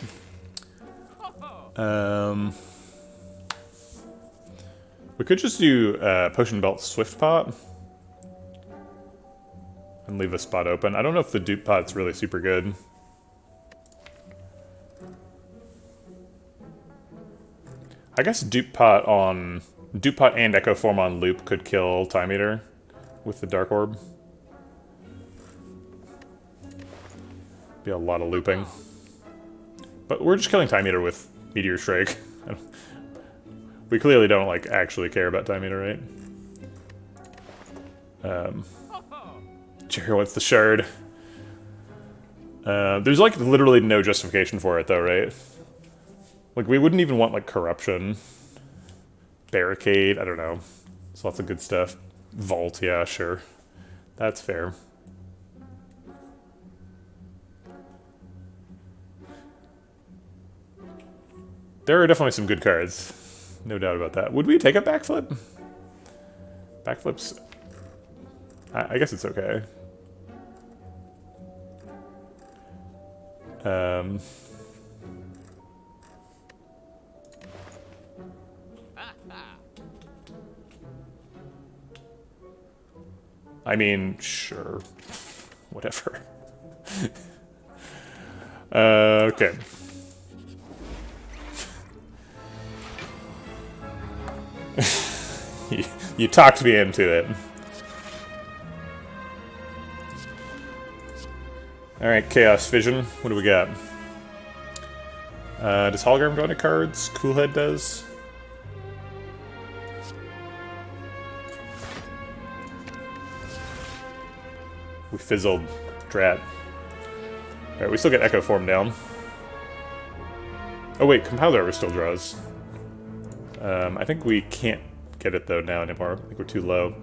We could just do Potion Belt Swift Pot. And leave a spot open. I don't know if the dupe pot's really super good. I guess dupe pot and Echo Form on loop could kill Time Eater with the Dark Orb. Be a lot of looping. But we're just killing Time Eater with Meteor Strike. We clearly don't, like, actually care about Time Eater, right? Jerry wants the shard. There's, like, literally no justification for it, though, right? Like, we wouldn't even want, like, Corruption. Barricade, I don't know. There's lots of good stuff. Vault, yeah, sure. That's fair. There are definitely some good cards. No doubt about that. Would we take a backflip? Backflips... I guess it's okay. I mean, sure. Whatever. Okay. You talked me into it. Alright, Chaos Vision. What do we got? Does Hologram go into cards? Coolhead does. We fizzled. Drat. Alright, we still get Echo Form down. Oh wait, Compound Arbor still draws. I think we can't get it though now anymore. I think we're too low.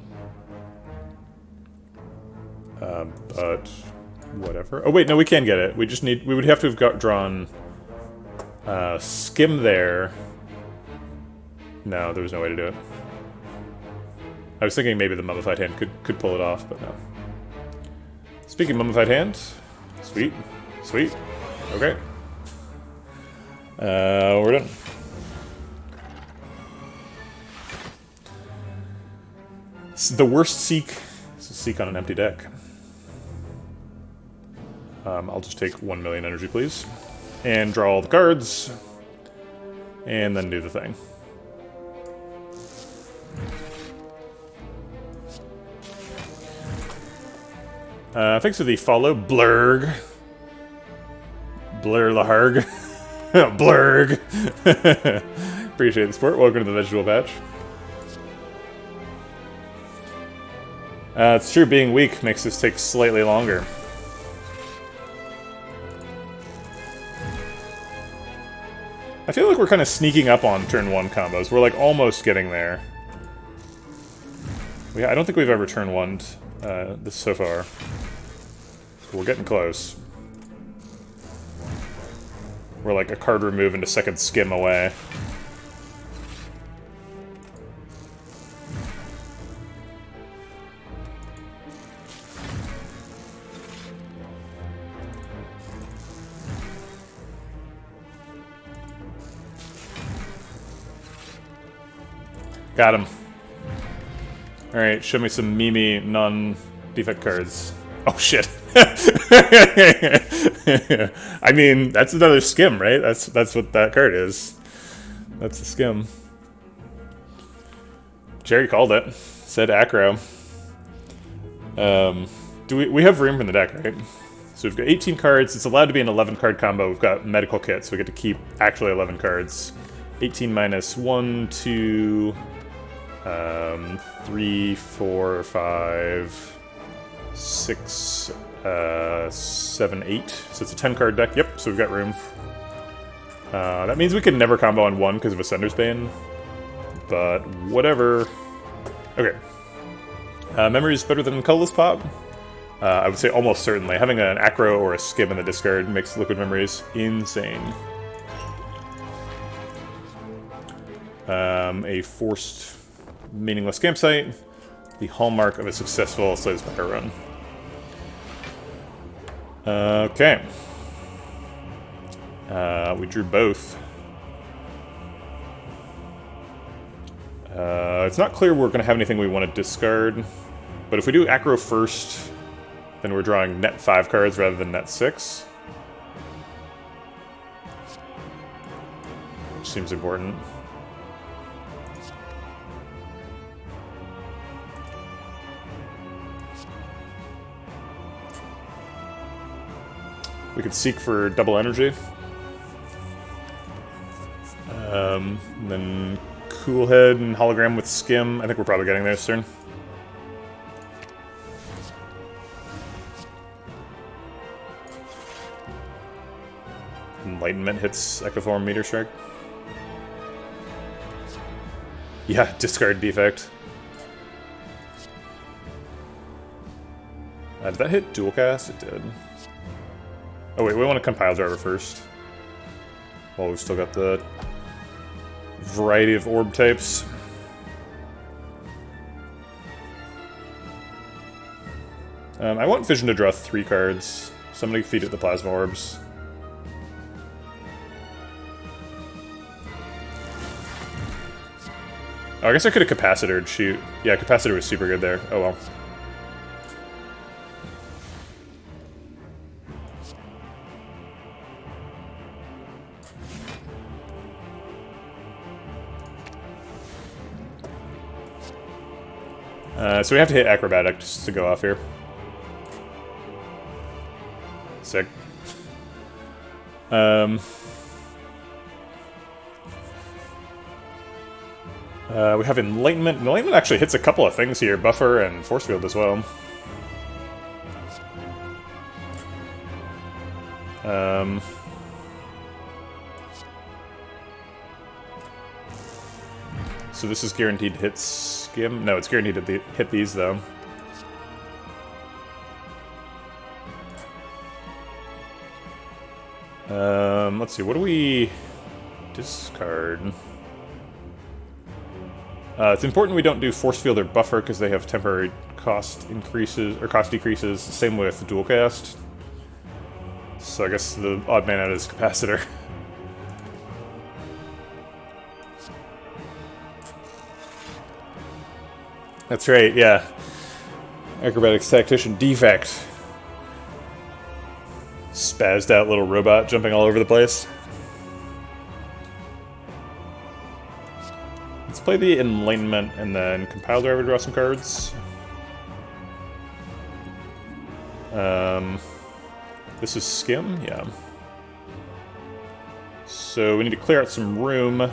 But whatever. Oh wait, no, we can get it. We just need. We would have to have drawn Skim there. No, there was no way to do it. I was thinking maybe the Mummified Hand could pull it off, but no. Speaking of Mummified Hand, sweet, sweet. Okay. We're done. The worst Seek is a Seek on an empty deck. I'll just take 1 million energy, please. And draw all the cards. And then do the thing. Thanks for the follow, Blurg. Blur Laharg. Blurg. Appreciate the support. Welcome to the Vegetable Patch. It's true, being weak makes this take slightly longer. I feel like we're kind of sneaking up on turn 1 combos. We're like almost getting there. I don't think we've ever turn 1'd this so far. We're getting close. We're like a card remove and a second Skim away. Got him. Alright, show me some Mimi non-defect cards. Oh shit. I mean, that's another Skim, right? That's what that card is. That's a Skim. Jerry called it. Said Acro. We have room in the deck, right? So we've got 18 cards. It's allowed to be an 11 card combo. We've got medical kit, so we get to keep actually 11 cards. 18 minus 1, 2, 3, 4, 5, 6, 7, 8. So it's a 10 card deck. Yep, so we've got room. That means we can never combo on 1 because of Ascender's Bane. But whatever. Okay. Memory is better than Colorless Pop? I would say almost certainly. Having an Acro or a Skim in the discard makes Liquid Memories insane. A forced meaningless campsite. The hallmark of a successful Slay the Spire run. Okay. We drew both. It's not clear we're going to have anything we want to discard, but if we do Acro first, then we're drawing net 5 cards rather than net 6. Which seems important. We could seek for double energy. And then Cool Head and Hologram with Skim. I think we're probably getting there soon. Enlightenment hits Ectoform Meteor Strike. Yeah, discard Defect. Did that hit dual cast? It did. Oh wait, we want to compile driver first. Well, we've still got the variety of orb types. I want Vision to draw 3 cards. Somebody feed it the Plasma Orbs. Oh, I guess I could have Capacitored, shoot. Yeah, Capacitor was super good there. Oh well. So we have to hit Acrobatic just to go off here. Sick. We have Enlightenment. Enlightenment actually hits a couple of things here. Buffer and Force Field as well. So this is guaranteed to hit Skim? No, it's guaranteed to hit these, though. Let's see, what do we discard? It's important we don't do Force Field or Buffer because they have temporary cost increases, or cost decreases. Same with Dual Cast. So I guess the odd man out is Capacitor. That's right, yeah. Acrobatics Tactician Defect. Spazzed out little robot jumping all over the place. Let's play the Enlightenment and then Compile Driver to draw some cards. This is Skim, yeah. So we need to clear out some room.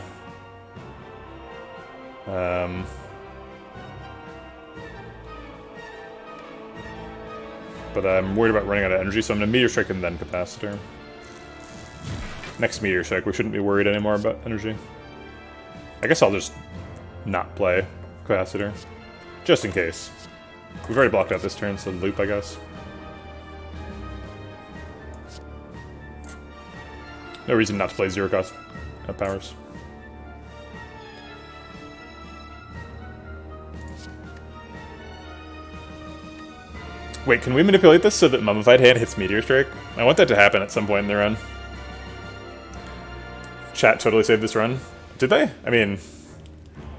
But I'm worried about running out of energy, so I'm going to Meteor Strike and then Capacitor. Next Meteor Strike, we shouldn't be worried anymore about energy. I guess I'll just not play Capacitor. Just in case. We've already blocked out this turn, so loop, I guess. No reason not to play zero cost powers. Wait, can we manipulate this so that Mummified Hand hits Meteor Strike? I want that to happen at some point in the run. Chat totally saved this run. Did they? I mean,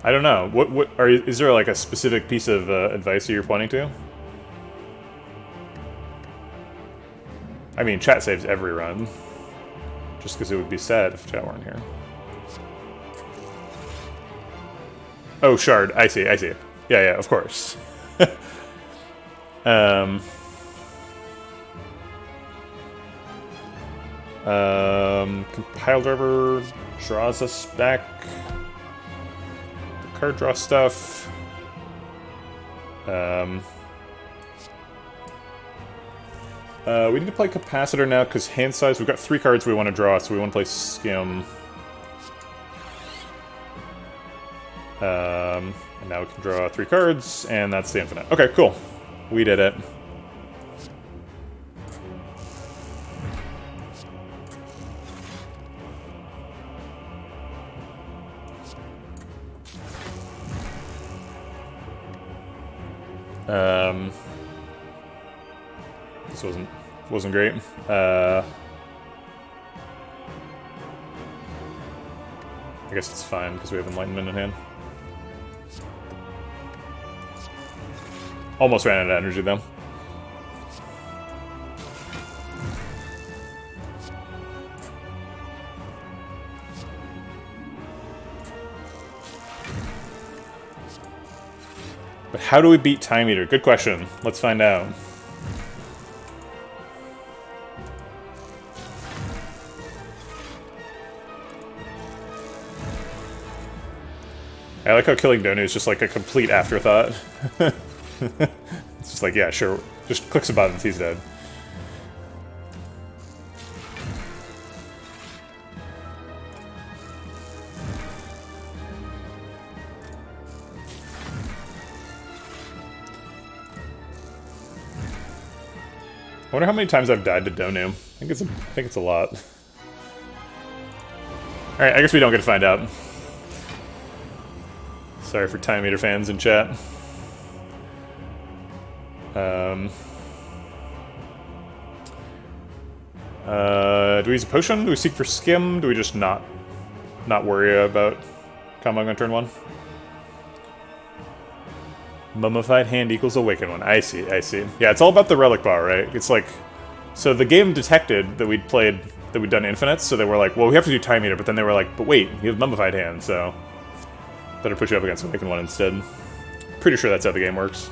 I don't know. Is there like a specific piece of advice you're pointing to? I mean, chat saves every run. Just because it would be sad if chat weren't here. Oh, Shard. I see, I see. Yeah, yeah, of course. Compile Driver draws us back. The card draw stuff. We need to play Capacitor now because hand size. We've got 3 cards we want to draw, so we want to play Skim. And now we can draw 3 cards, and that's the infinite. Okay, cool. We did it. This wasn't great. I guess it's fine because we have Enlightenment in hand. Almost ran out of energy, though. But how do we beat Time Eater? Good question. Let's find out. I like how killing Donu is just like a complete afterthought. It's just like, yeah, sure. Just clicks a button, he's dead. I wonder how many times I've died to Donu. I think it's a lot. Alright, I guess we don't get to find out. Sorry for Time Eater fans in chat. Do we use a potion? Do we seek for skim? Do we just not worry about comboing on turn 1? Mummified hand equals awakened one. I see, I see. Yeah, it's all about the relic bar, right? It's like, so the game detected that we'd done infinites, so they were like, well, we have to do Time Eater, but then they were like, but wait, you have mummified hand, so better put you up against awakened one instead. Pretty sure that's how the game works.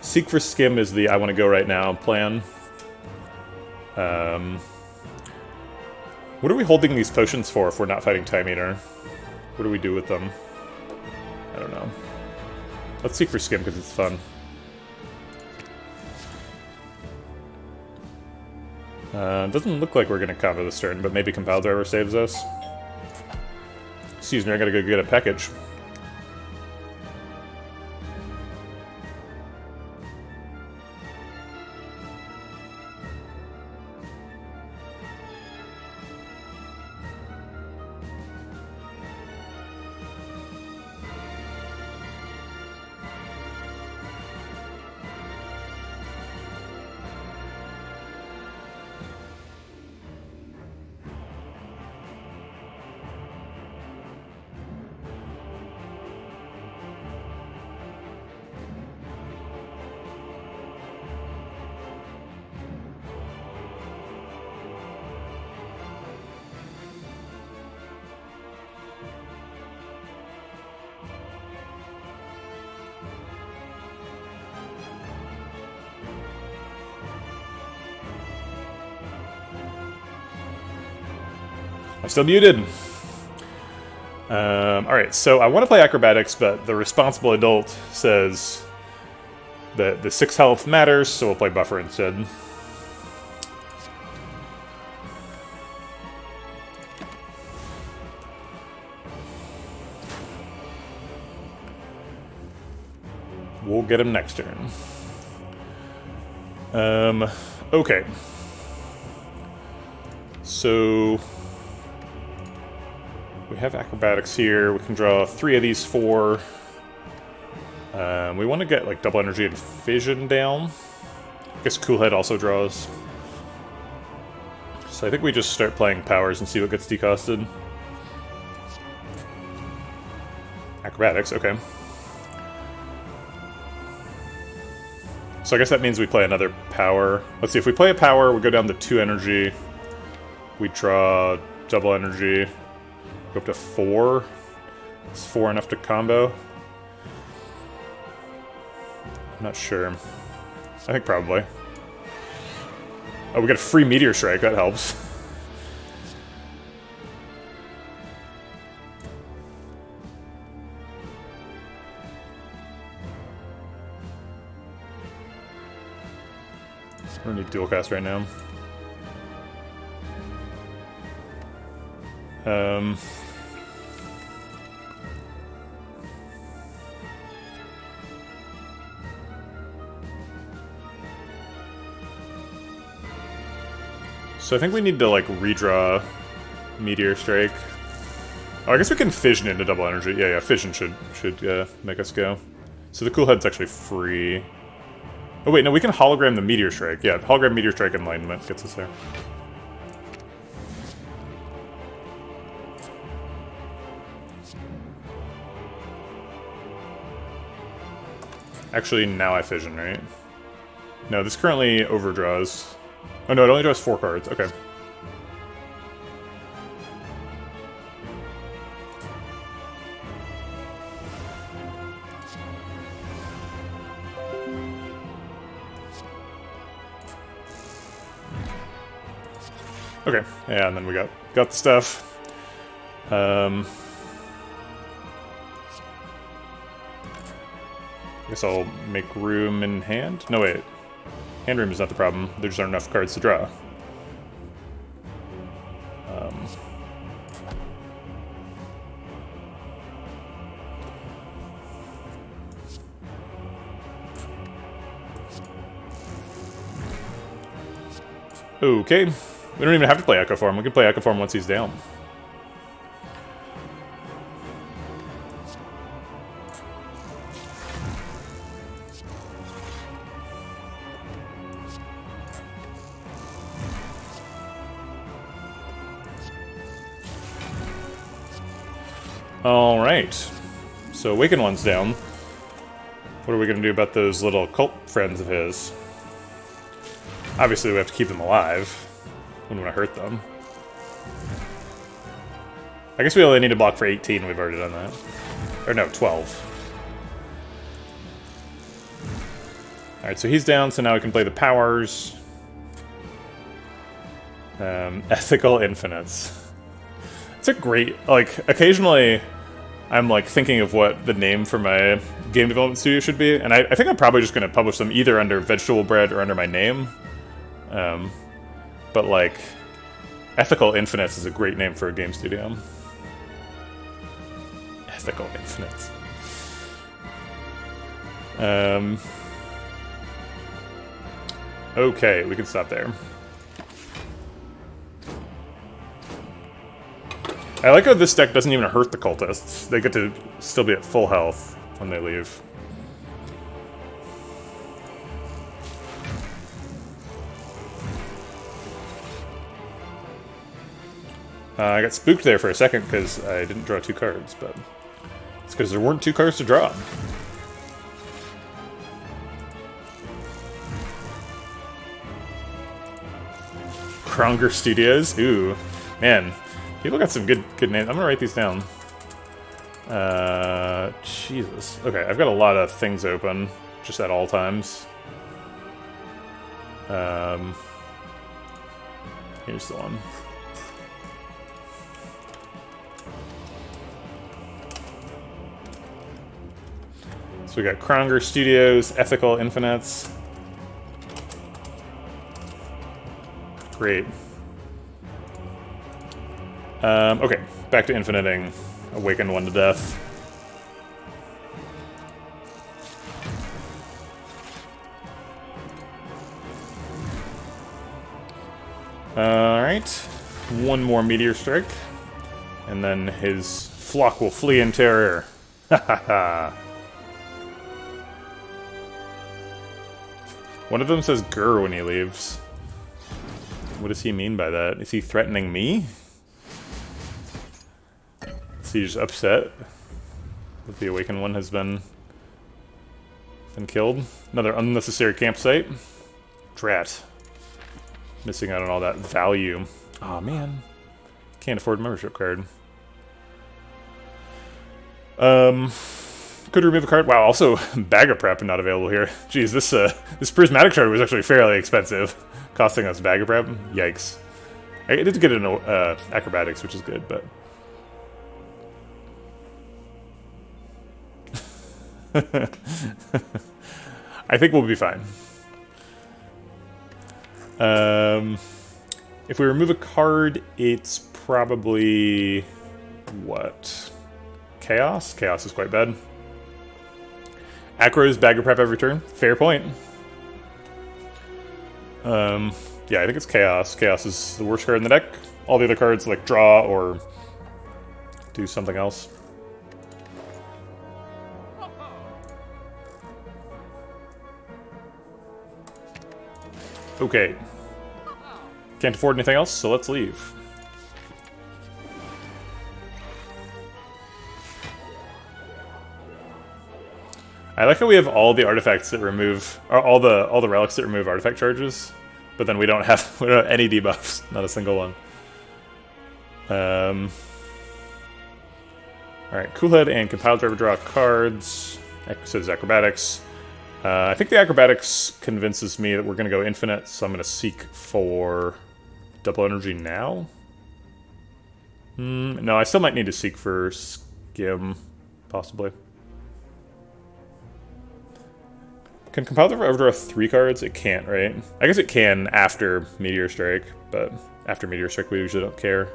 Seek for skim is the I want to go right now plan. What are we holding these potions for if we're not fighting Time Eater? What do we do with them? I don't know. Let's seek for skim because it's fun. Doesn't look like we're going to combo this turn, but maybe Compile Driver saves us. Excuse me, I gotta go get a package. I'm still muted. Alright, so I want to play acrobatics, but the responsible adult says that the 6 health matters, so we'll play buffer instead. We'll get him next turn. Okay. So we have acrobatics here. We can draw 3 of these 4. We want to get like double energy and fission down. I guess Cool Head also draws. So I think we just start playing powers and see what gets decosted. Acrobatics, okay. So I guess that means we play another power. Let's see, if we play a power, we go down to 2 energy. We draw double energy. Go up to 4. Is 4 enough to combo? I'm not sure. I think probably. Oh, we got a free Meteor Strike, that helps. I don't need dual cast right now. So I think we need to, like, redraw Meteor Strike. Oh, I guess we can fission into double energy. Yeah, fission should make us go. So the Cool Head's actually free. Oh wait, no, we can hologram the Meteor Strike. Yeah, hologram Meteor Strike Enlightenment gets us there. Actually, now I fission, right? No, this currently overdraws. Oh no, it only draws 4 cards. Okay. Okay, yeah, and then we got the stuff. Guess I'll make room in hand. No wait, hand room is not the problem. There just aren't enough cards to draw. Okay, we don't even have to play Echo Form. We can play Echo Form once he's down. Alright, so Awaken One's down. What are we going to do about those little cult friends of his? Obviously we have to keep them alive. Wouldn't want to hurt them. I guess we only need to block for 18, we've already done that. Or no, 12. Alright, so he's down, so now we can play the powers. Ethical Infinites. It's a great, like, occasionally I'm like thinking of what the name for my game development studio should be, and I think I'm probably just going to publish them either under Vegetablebread or under my name. But like, Ethical Infinites is a great name for a game studio. Ethical Infinites. Okay, we can stop there. I like how this deck doesn't even hurt the cultists. They get to still be at full health when they leave. I got spooked there for a second because I didn't draw 2 cards, but it's because there weren't 2 cards to draw. Kronger Studios. Ooh, man. People got some good names. I'm gonna write these down. Jesus. Okay, I've got a lot of things open, just at all times. Here's the one. So we got Kronger Studios, Ethical Infinites. Great. Okay, back to infiniting. Awaken one to death. Alright. One more Meteor Strike. And then his flock will flee in terror. Ha ha ha. One of them says grr when he leaves. What does he mean by that? Is he threatening me? Is he just upset that the Awakened One has been killed? Another unnecessary campsite. Drat. Missing out on all that value. Aw, man. Can't afford a membership card. Could remove a card. Wow, also Bag of Prep not available here. Jeez, this prismatic shard was actually fairly expensive, costing us Bag of Prep. Yikes. I did get an acrobatics, which is good, but I think we'll be fine. If we remove a card, it's probably what? Chaos? Chaos is quite bad. Acro's Bag of Prep every turn. Fair point. Yeah, I think it's Chaos. Chaos is the worst card in the deck. All the other cards like draw or do something else. Okay. Can't afford anything else, so let's leave. I like how we have all the artifacts that remove, or all the relics that remove artifact charges, but then we don't have any debuffs, not a single one. All right, Coolhead and Compile Driver draw cards. So does Acrobatics. I think the Acrobatics convinces me that we're going to go infinite, so I'm going to seek for double energy now. No, I still might need to seek for Skim, possibly. Can Compile Driver overdraw 3 cards? It can't, right? I guess it can after Meteor Strike, but after Meteor Strike we usually don't care.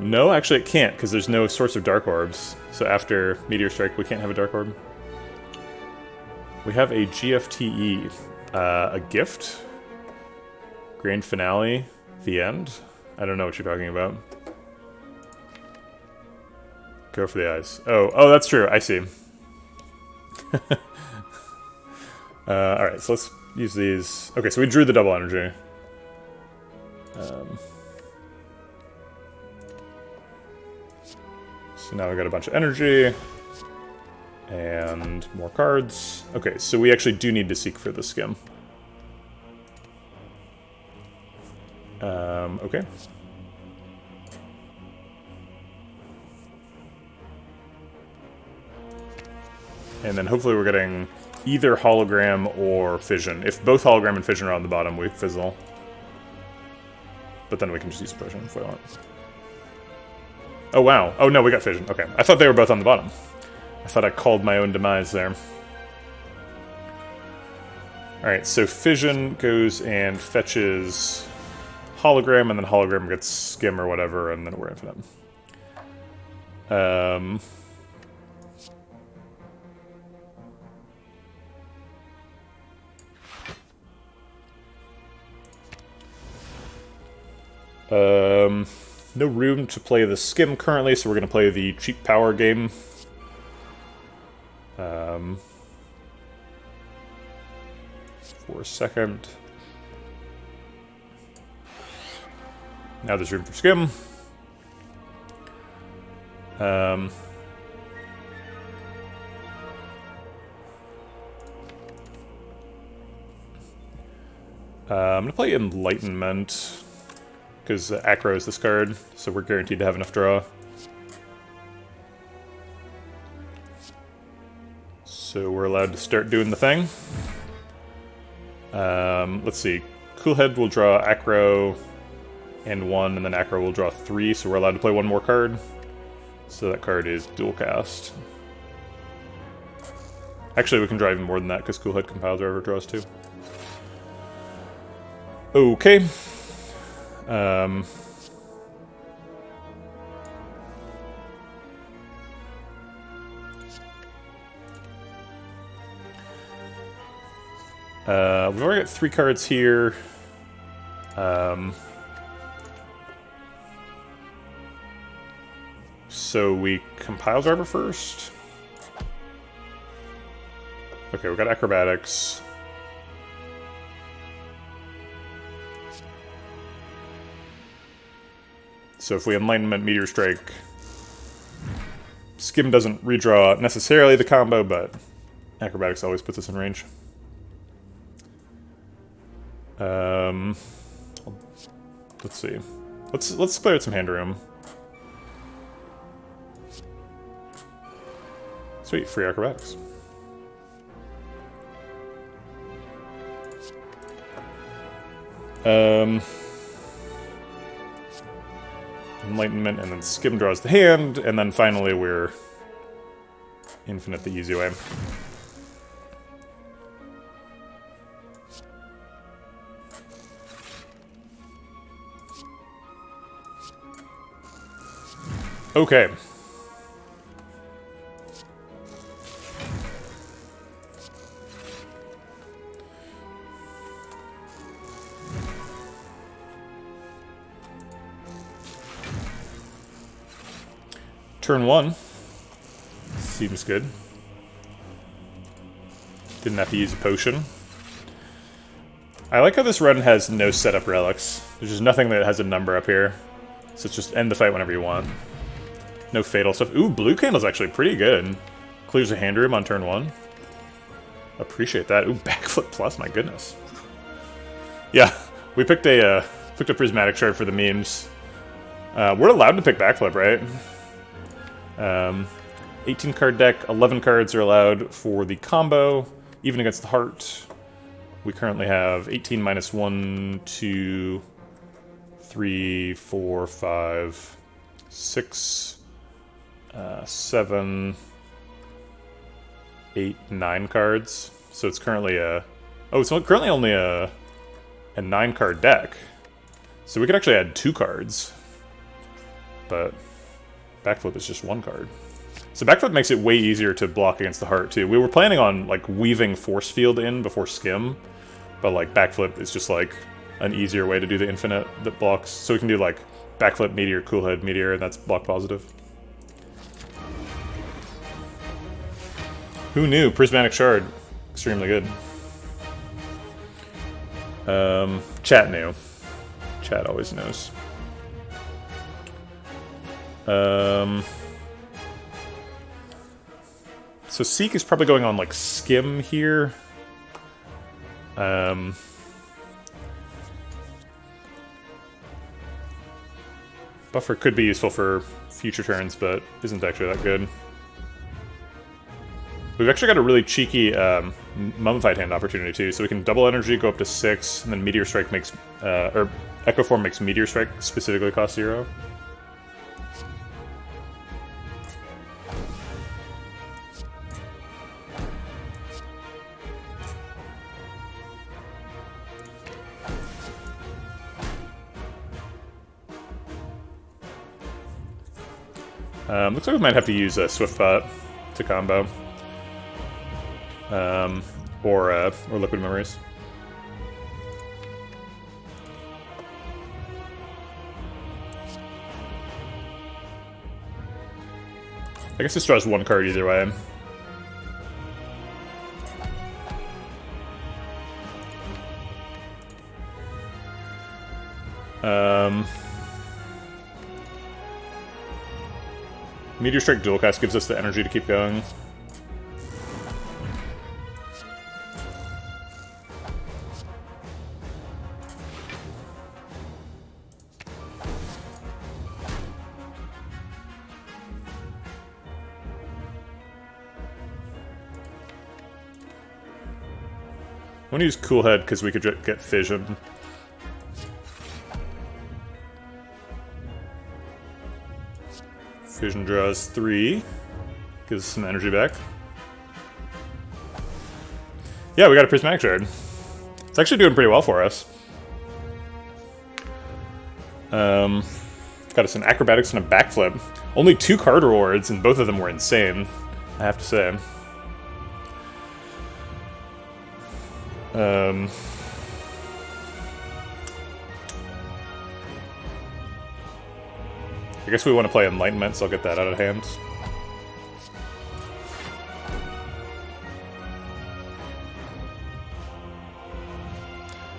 No, actually it can't, because there's no source of Dark Orbs. So after Meteor Strike we can't have a Dark Orb. We have a GFTE. A gift? Grand Finale? The End? I don't know what you're talking about. Go for the eyes. Oh, that's true. I see. Alright, so let's use these. Okay, so we drew the double energy. So now we got a bunch of energy. And more cards. Okay, so we actually do need to seek for the Skim. Okay. And then hopefully we're getting either hologram or fission. If both hologram and fission are on the bottom, we fizzle. But then we can just use potion if we want. Oh wow. Oh no, we got fission. Okay. I thought they were both on the bottom. I thought I called my own demise there. Alright, so fission goes and fetches hologram, and then hologram gets Skim or whatever, and then we're infinite. No room to play the Skim currently, so we're going to play the cheap power game. For a second. Now there's room for Skim. I'm going to play Enlightenment, because Acro is this card, so we're guaranteed to have enough draw. So we're allowed to start doing the thing. Let's see. Coolhead will draw Acro and 1, and then Acro will draw 3, so we're allowed to play 1 more card. So that card is dual cast. Actually, we can draw even more than that, because Coolhead Compile Driver draws 2. Okay. We've already got 3 cards here. So we Compile Driver first. Okay, we got Acrobatics. So if we Enlightenment Meteor Strike, Skim doesn't redraw necessarily the combo, but Acrobatics always puts us in range. Let's see. Let's clear out some hand room. Sweet, free Acrobatics. Enlightenment, and then Skim draws the hand, and then finally we're infinite the easy way. Okay. Turn 1. Seems good. Didn't have to use a potion. I like how this run has no setup relics. There's just nothing that has a number up here. So it's just end the fight whenever you want. No fatal stuff. Ooh, blue candle's actually pretty good. Clears a hand room on turn 1. Appreciate that. Ooh, backflip plus, my goodness. Yeah, we picked a prismatic shard for the memes. We're allowed to pick backflip, right? 18 card deck, 11 cards are allowed for the combo, even against the heart. We currently have 18 minus 1, 2, 3, 4, 5, 6, 7, 8, 9 cards. So it's currently it's currently only a 9 card deck. So we could actually add 2 cards. But backflip is just 1 card. So backflip makes it way easier to block against the heart too. We were planning on like weaving force field in before skim, but like backflip is just like an easier way to do the infinite that blocks. So we can do like backflip, meteor, coolhead, meteor, and that's block positive. Who knew? Prismatic shard, extremely good. Chat knew. Chat always knows. So Seek is probably going on like skim here. Buffer could be useful for future turns, but isn't actually that good. We've actually got a really cheeky mummified hand opportunity too, so we can double energy, go up to 6, and then Meteor Strike makes, or Echo Form makes Meteor Strike specifically cost 0. Looks like we might have to use a Swiftbot to combo. Or Liquid Memories. I guess this draws 1 card either way. Meteor Strike Dual Cast gives us the energy to keep going. I want to use Cool Head because we could get Fission. Fission draws 3. Gives us some energy back. Yeah, we got a Prismatic Shard. It's actually doing pretty well for us. Got us an Acrobatics and a Backflip. Only 2 card rewards, and both of them were insane, I have to say. I guess we want to play Enlightenment, so I'll get that out of hand.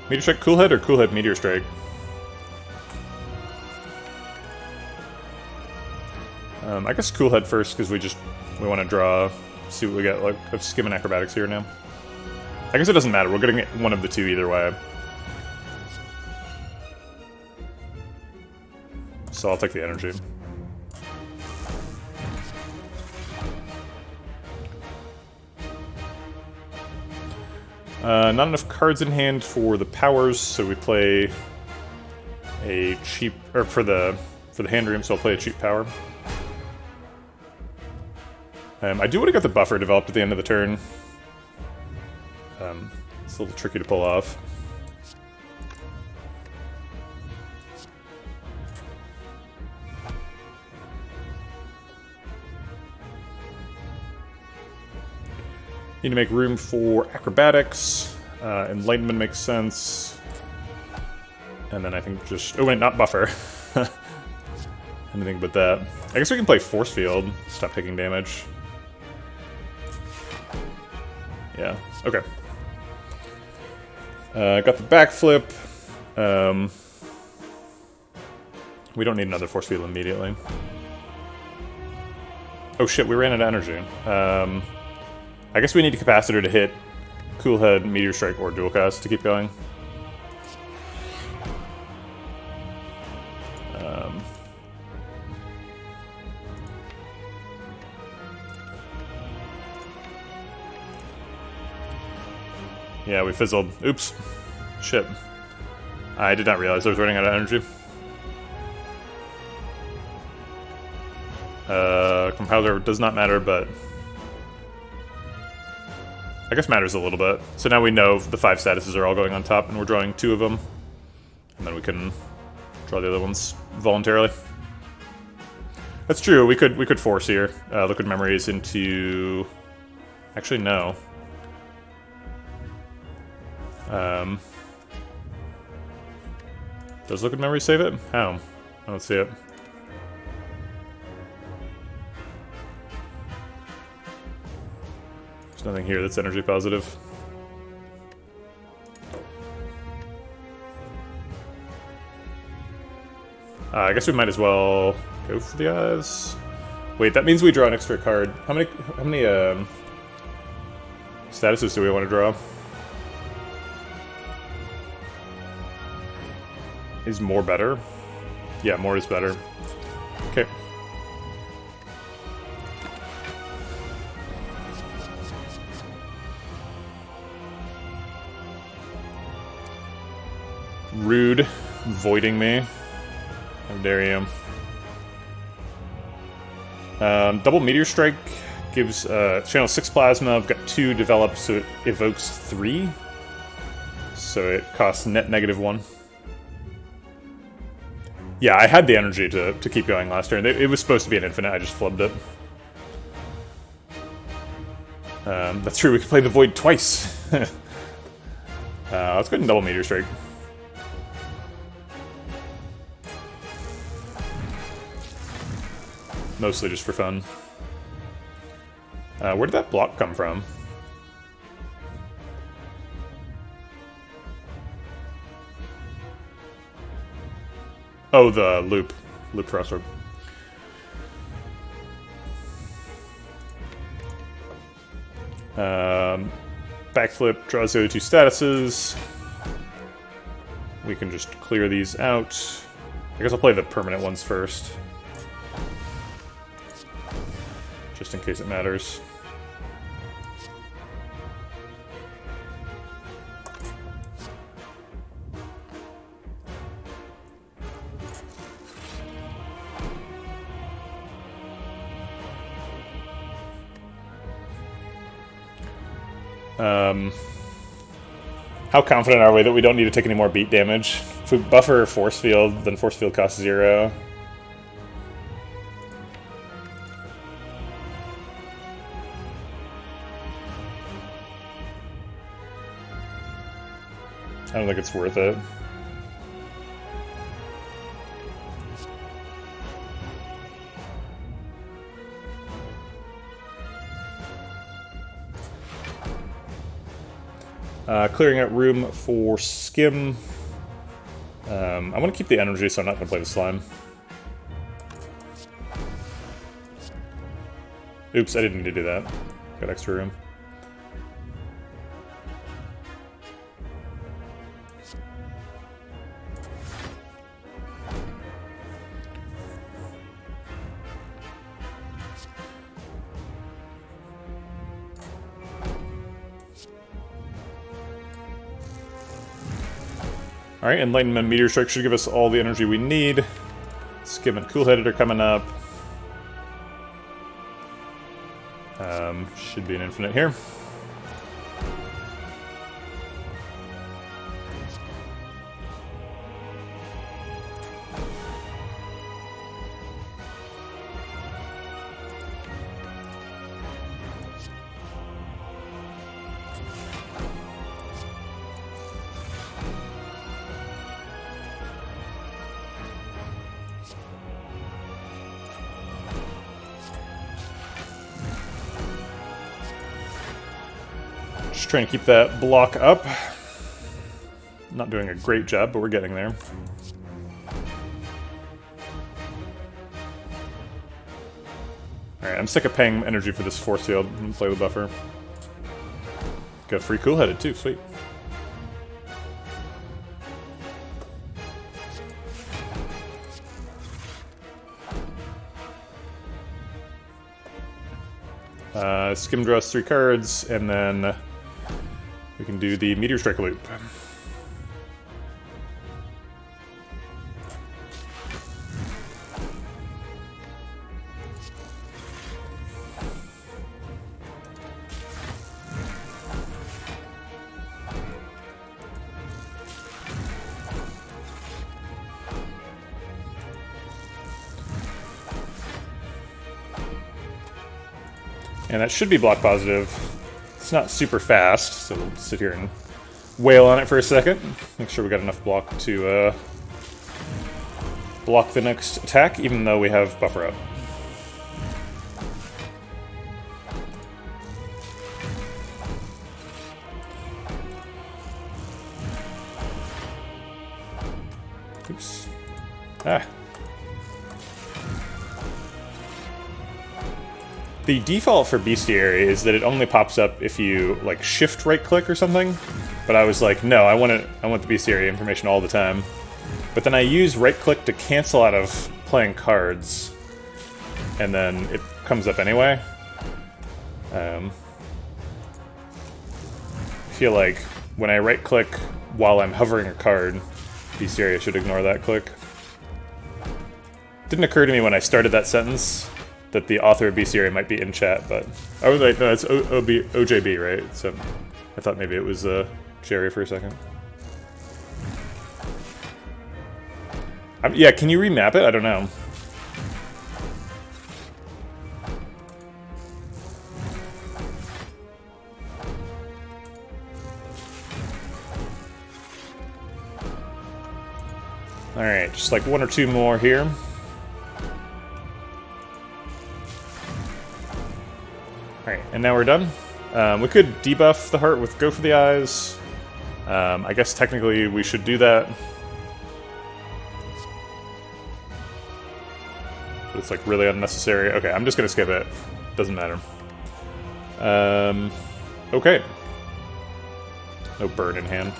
Meteor Strike Cool Head or Cool Head Meteor Strike? I guess Cool Head first, because we want to draw, see what we get. Like, I'm skimming Acrobatics here now. I guess it doesn't matter, we're getting one of the 2 either way. So I'll take the energy. Not enough cards in hand for the powers, so we play a cheap, or for the hand room, so I'll play a cheap power. I do want to get the buffer developed at the end of the turn. It's a little tricky to pull off. Need to make room for Acrobatics. Enlightenment makes sense. And then I think just... Oh wait, not buffer. Anything but that. I guess we can play Force Field. Stop taking damage. Yeah, okay. Got the Backflip. We don't need another Force Field immediately. Oh shit, we ran out of energy. I guess we need a capacitor to hit Cool Head, Meteor Strike, or Dual Cast to keep going. Yeah, we fizzled. Oops. Shit. I did not realize I was running out of energy. Compiler does not matter, but I guess matters a little bit. So now we know the 5 statuses are all going on top, and we're drawing 2 of them. And then we can draw the other ones voluntarily. That's true, we could force here. Liquid Memories into... Actually, no. Does Liquid Memory save it? How? I don't see it. There's nothing here that's energy positive. I guess we might as well go for the eyes. Wait, that means we draw an extra card. How many statuses do we want to draw? Is more better? Yeah, more is better. Okay. Rude. Voiding me. How dare you. Double Meteor Strike gives channel 6 plasma. I've got 2 developed, so it evokes 3. So it costs net -1. Yeah, I had the energy to keep going last turn. It was supposed to be an infinite, I just flubbed it. That's true, we can play the Void twice. Let's go ahead and double Meteor Strike. Mostly just for fun. Where did that block come from? Oh, the loop. Loop Frostwork. Backflip draws the other 2 statuses. We can just clear these out. I guess I'll play the permanent ones first. Just in case it matters. How confident are we that we don't need to take any more beat damage? If we buffer Force Field, then Force Field costs 0. I don't think it's worth it. Clearing out room for Skim. I want to keep the energy, so I'm not going to play the slime. Oops, I didn't need to do that. Got extra room. Alright, Enlightenment Meteor Strike should give us all the energy we need. Skim and Cool-Headed are coming up. Should be an infinite here. Just trying to keep that block up. Not doing a great job, but we're getting there. Alright, I'm sick of paying energy for this force field. I'm gonna play the buffer. Got free cool-headed too, sweet. Skim draws 3 cards, and then we can do the Meteor Strike loop. And that should be block positive. It's not super fast, so we'll sit here and wail on it for a second. Make sure we got enough block to block the next attack, even though we have buffer up. Oops. Ah. The default for bestiary is that it only pops up if you like shift right click or something. But I was like, no, I want the bestiary information all the time. But then I use right click to cancel out of playing cards, and then it comes up anyway. I feel like when I right click while I'm hovering a card, bestiary should ignore that click. Didn't occur to me when I started that sentence that the author of bestiary might be in chat, but I was like, no, it's OJB, right? So I thought maybe it was Jerry for a second. Yeah, can you remap it? I don't know. Alright, just like 1 or 2 more here. Alright, and now we're done. We could debuff the heart with Go for the Eyes. I guess technically we should do that. But it's like really unnecessary. Okay, I'm just gonna skip it. Doesn't matter. Okay. No bird in hand.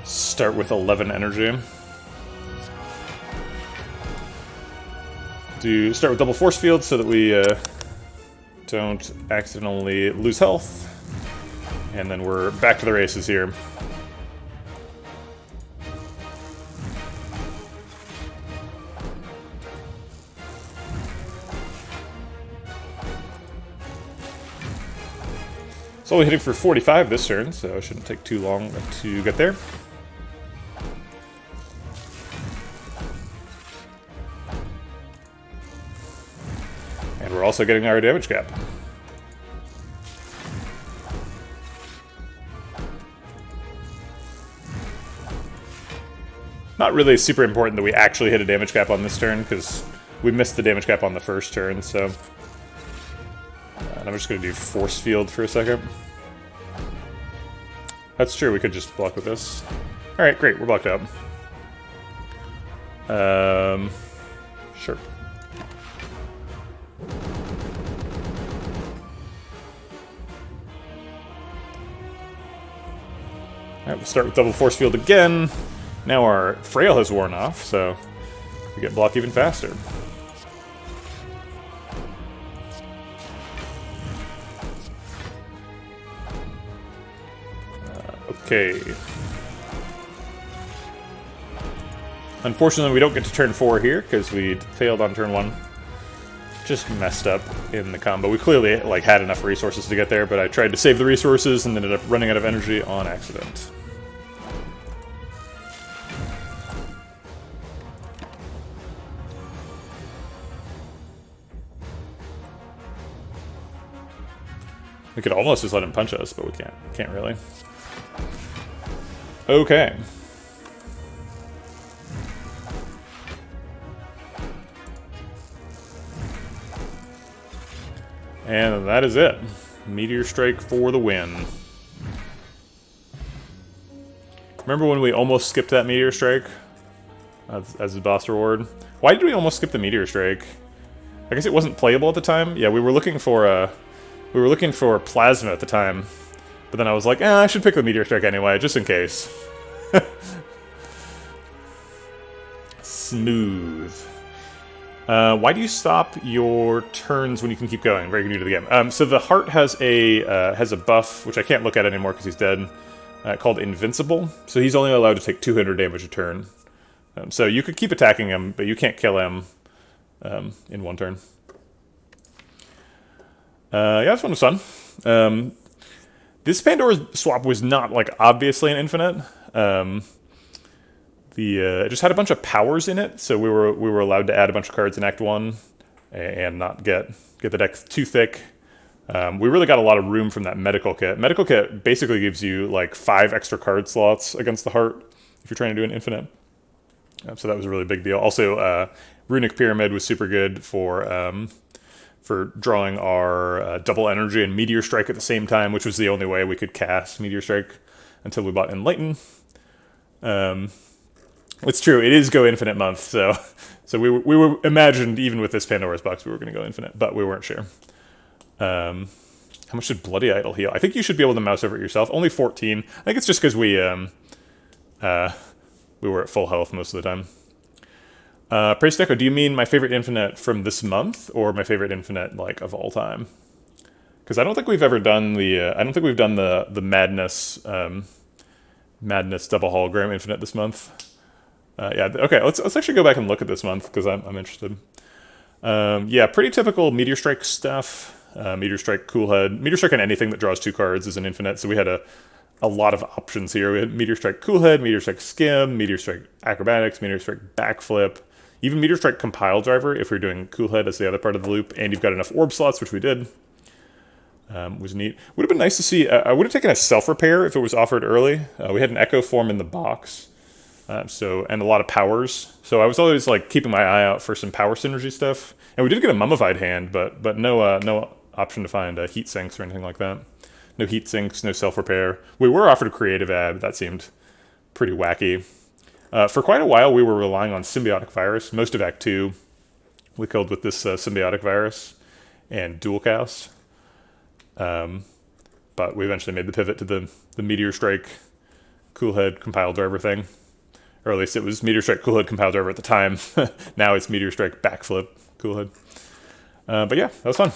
Start with 11 energy. Start with double force field so that we don't accidentally lose health. And then we're back to the races here. It's only hitting for 45 this turn, so it shouldn't take too long to get there. And we're also getting our damage cap. Not really super important that we actually hit a damage cap on this turn, because we missed the damage cap on the first turn, so... and I'm just going to do force field for a second. That's true, we could just block with this. Alright, great, we're blocked out. Sure. Alright, we'll start with double force field again. Now our frail has worn off, so we get block even faster. Okay. Unfortunately, we don't get to turn 4 here, because we failed on turn 1. Just messed up in the combo. We clearly like had enough resources to get there, but I tried to save the resources and ended up running out of energy on accident. We could almost just let him punch us, but we can't. Can't really. Okay. And that is it. Meteor Strike for the win. Remember when we almost skipped that Meteor Strike? as the boss reward. Why did we almost skip the Meteor Strike? I guess it wasn't playable at the time. Yeah, we were looking for Plasma at the time, but then I was like, I should pick the Meteor Strike anyway, just in case. Smooth. Why do you stop your turns when you can keep going? Very new to the game. So the heart has a buff, which I can't look at anymore because he's dead, called Invincible. So he's only allowed to take 200 damage a turn. So you could keep attacking him, but you can't kill him in one turn. Yeah, this one was fun. This Pandora's swap was not, like, obviously an infinite. It just had a bunch of powers in it, so we were allowed to add a bunch of cards in Act 1 and not get the deck too thick. We really got a lot of room from that medical kit. Medical kit basically gives you like 5 extra card slots against the heart if you're trying to do an infinite. So that was a really big deal. Also, Runic Pyramid was super good for drawing our double energy and Meteor Strike at the same time, which was the only way we could cast Meteor Strike until we bought Enlighten. It's true, it is Go Infinite month, so we were imagined, even with this Pandora's box, we were going to go infinite, but we weren't sure. How much did Bloody Idol heal? I think you should be able to mouse over it yourself. Only 14. I think it's just because we were at full health most of the time. Praise Deco, do you mean my favorite infinite from this month, or my favorite infinite, like, of all time? Because I don't think we've ever done the Madness double hologram infinite this month. Yeah, okay, let's actually go back and look at this month, because I'm interested. Yeah, pretty typical Meteor Strike stuff. Meteor Strike, Cool Head. Meteor Strike on anything that draws 2 cards is an infinite, so we had a lot of options here. We had Meteor Strike Cool Head, Meteor Strike Skim, Meteor Strike Acrobatics, Meteor Strike Backflip, even Meteor Strike Compile Driver if we're doing Cool Head as the other part of the loop, and you've got enough orb slots, which we did. Was neat. Would have been nice to see, I would have taken a Self-Repair if it was offered early. We had an Echo Form in the box. And a lot of powers. So I was always like keeping my eye out for some power synergy stuff. And we did get a Mummified hand, but no option to find heat sinks or anything like that. No heat sinks, no self-repair. We were offered a creative ad, but that seemed pretty wacky. For quite a while, we were relying on Symbiotic Virus. Most of Act 2 we killed with this Symbiotic Virus and Dual Cast. But we eventually made the pivot to the Meteor Strike Cool Head Compile Driver thing. Or at least it was Meteor Strike Cool Head Compile Driver at the time. Now it's Meteor Strike Backflip Cool Head. But yeah, that was fun.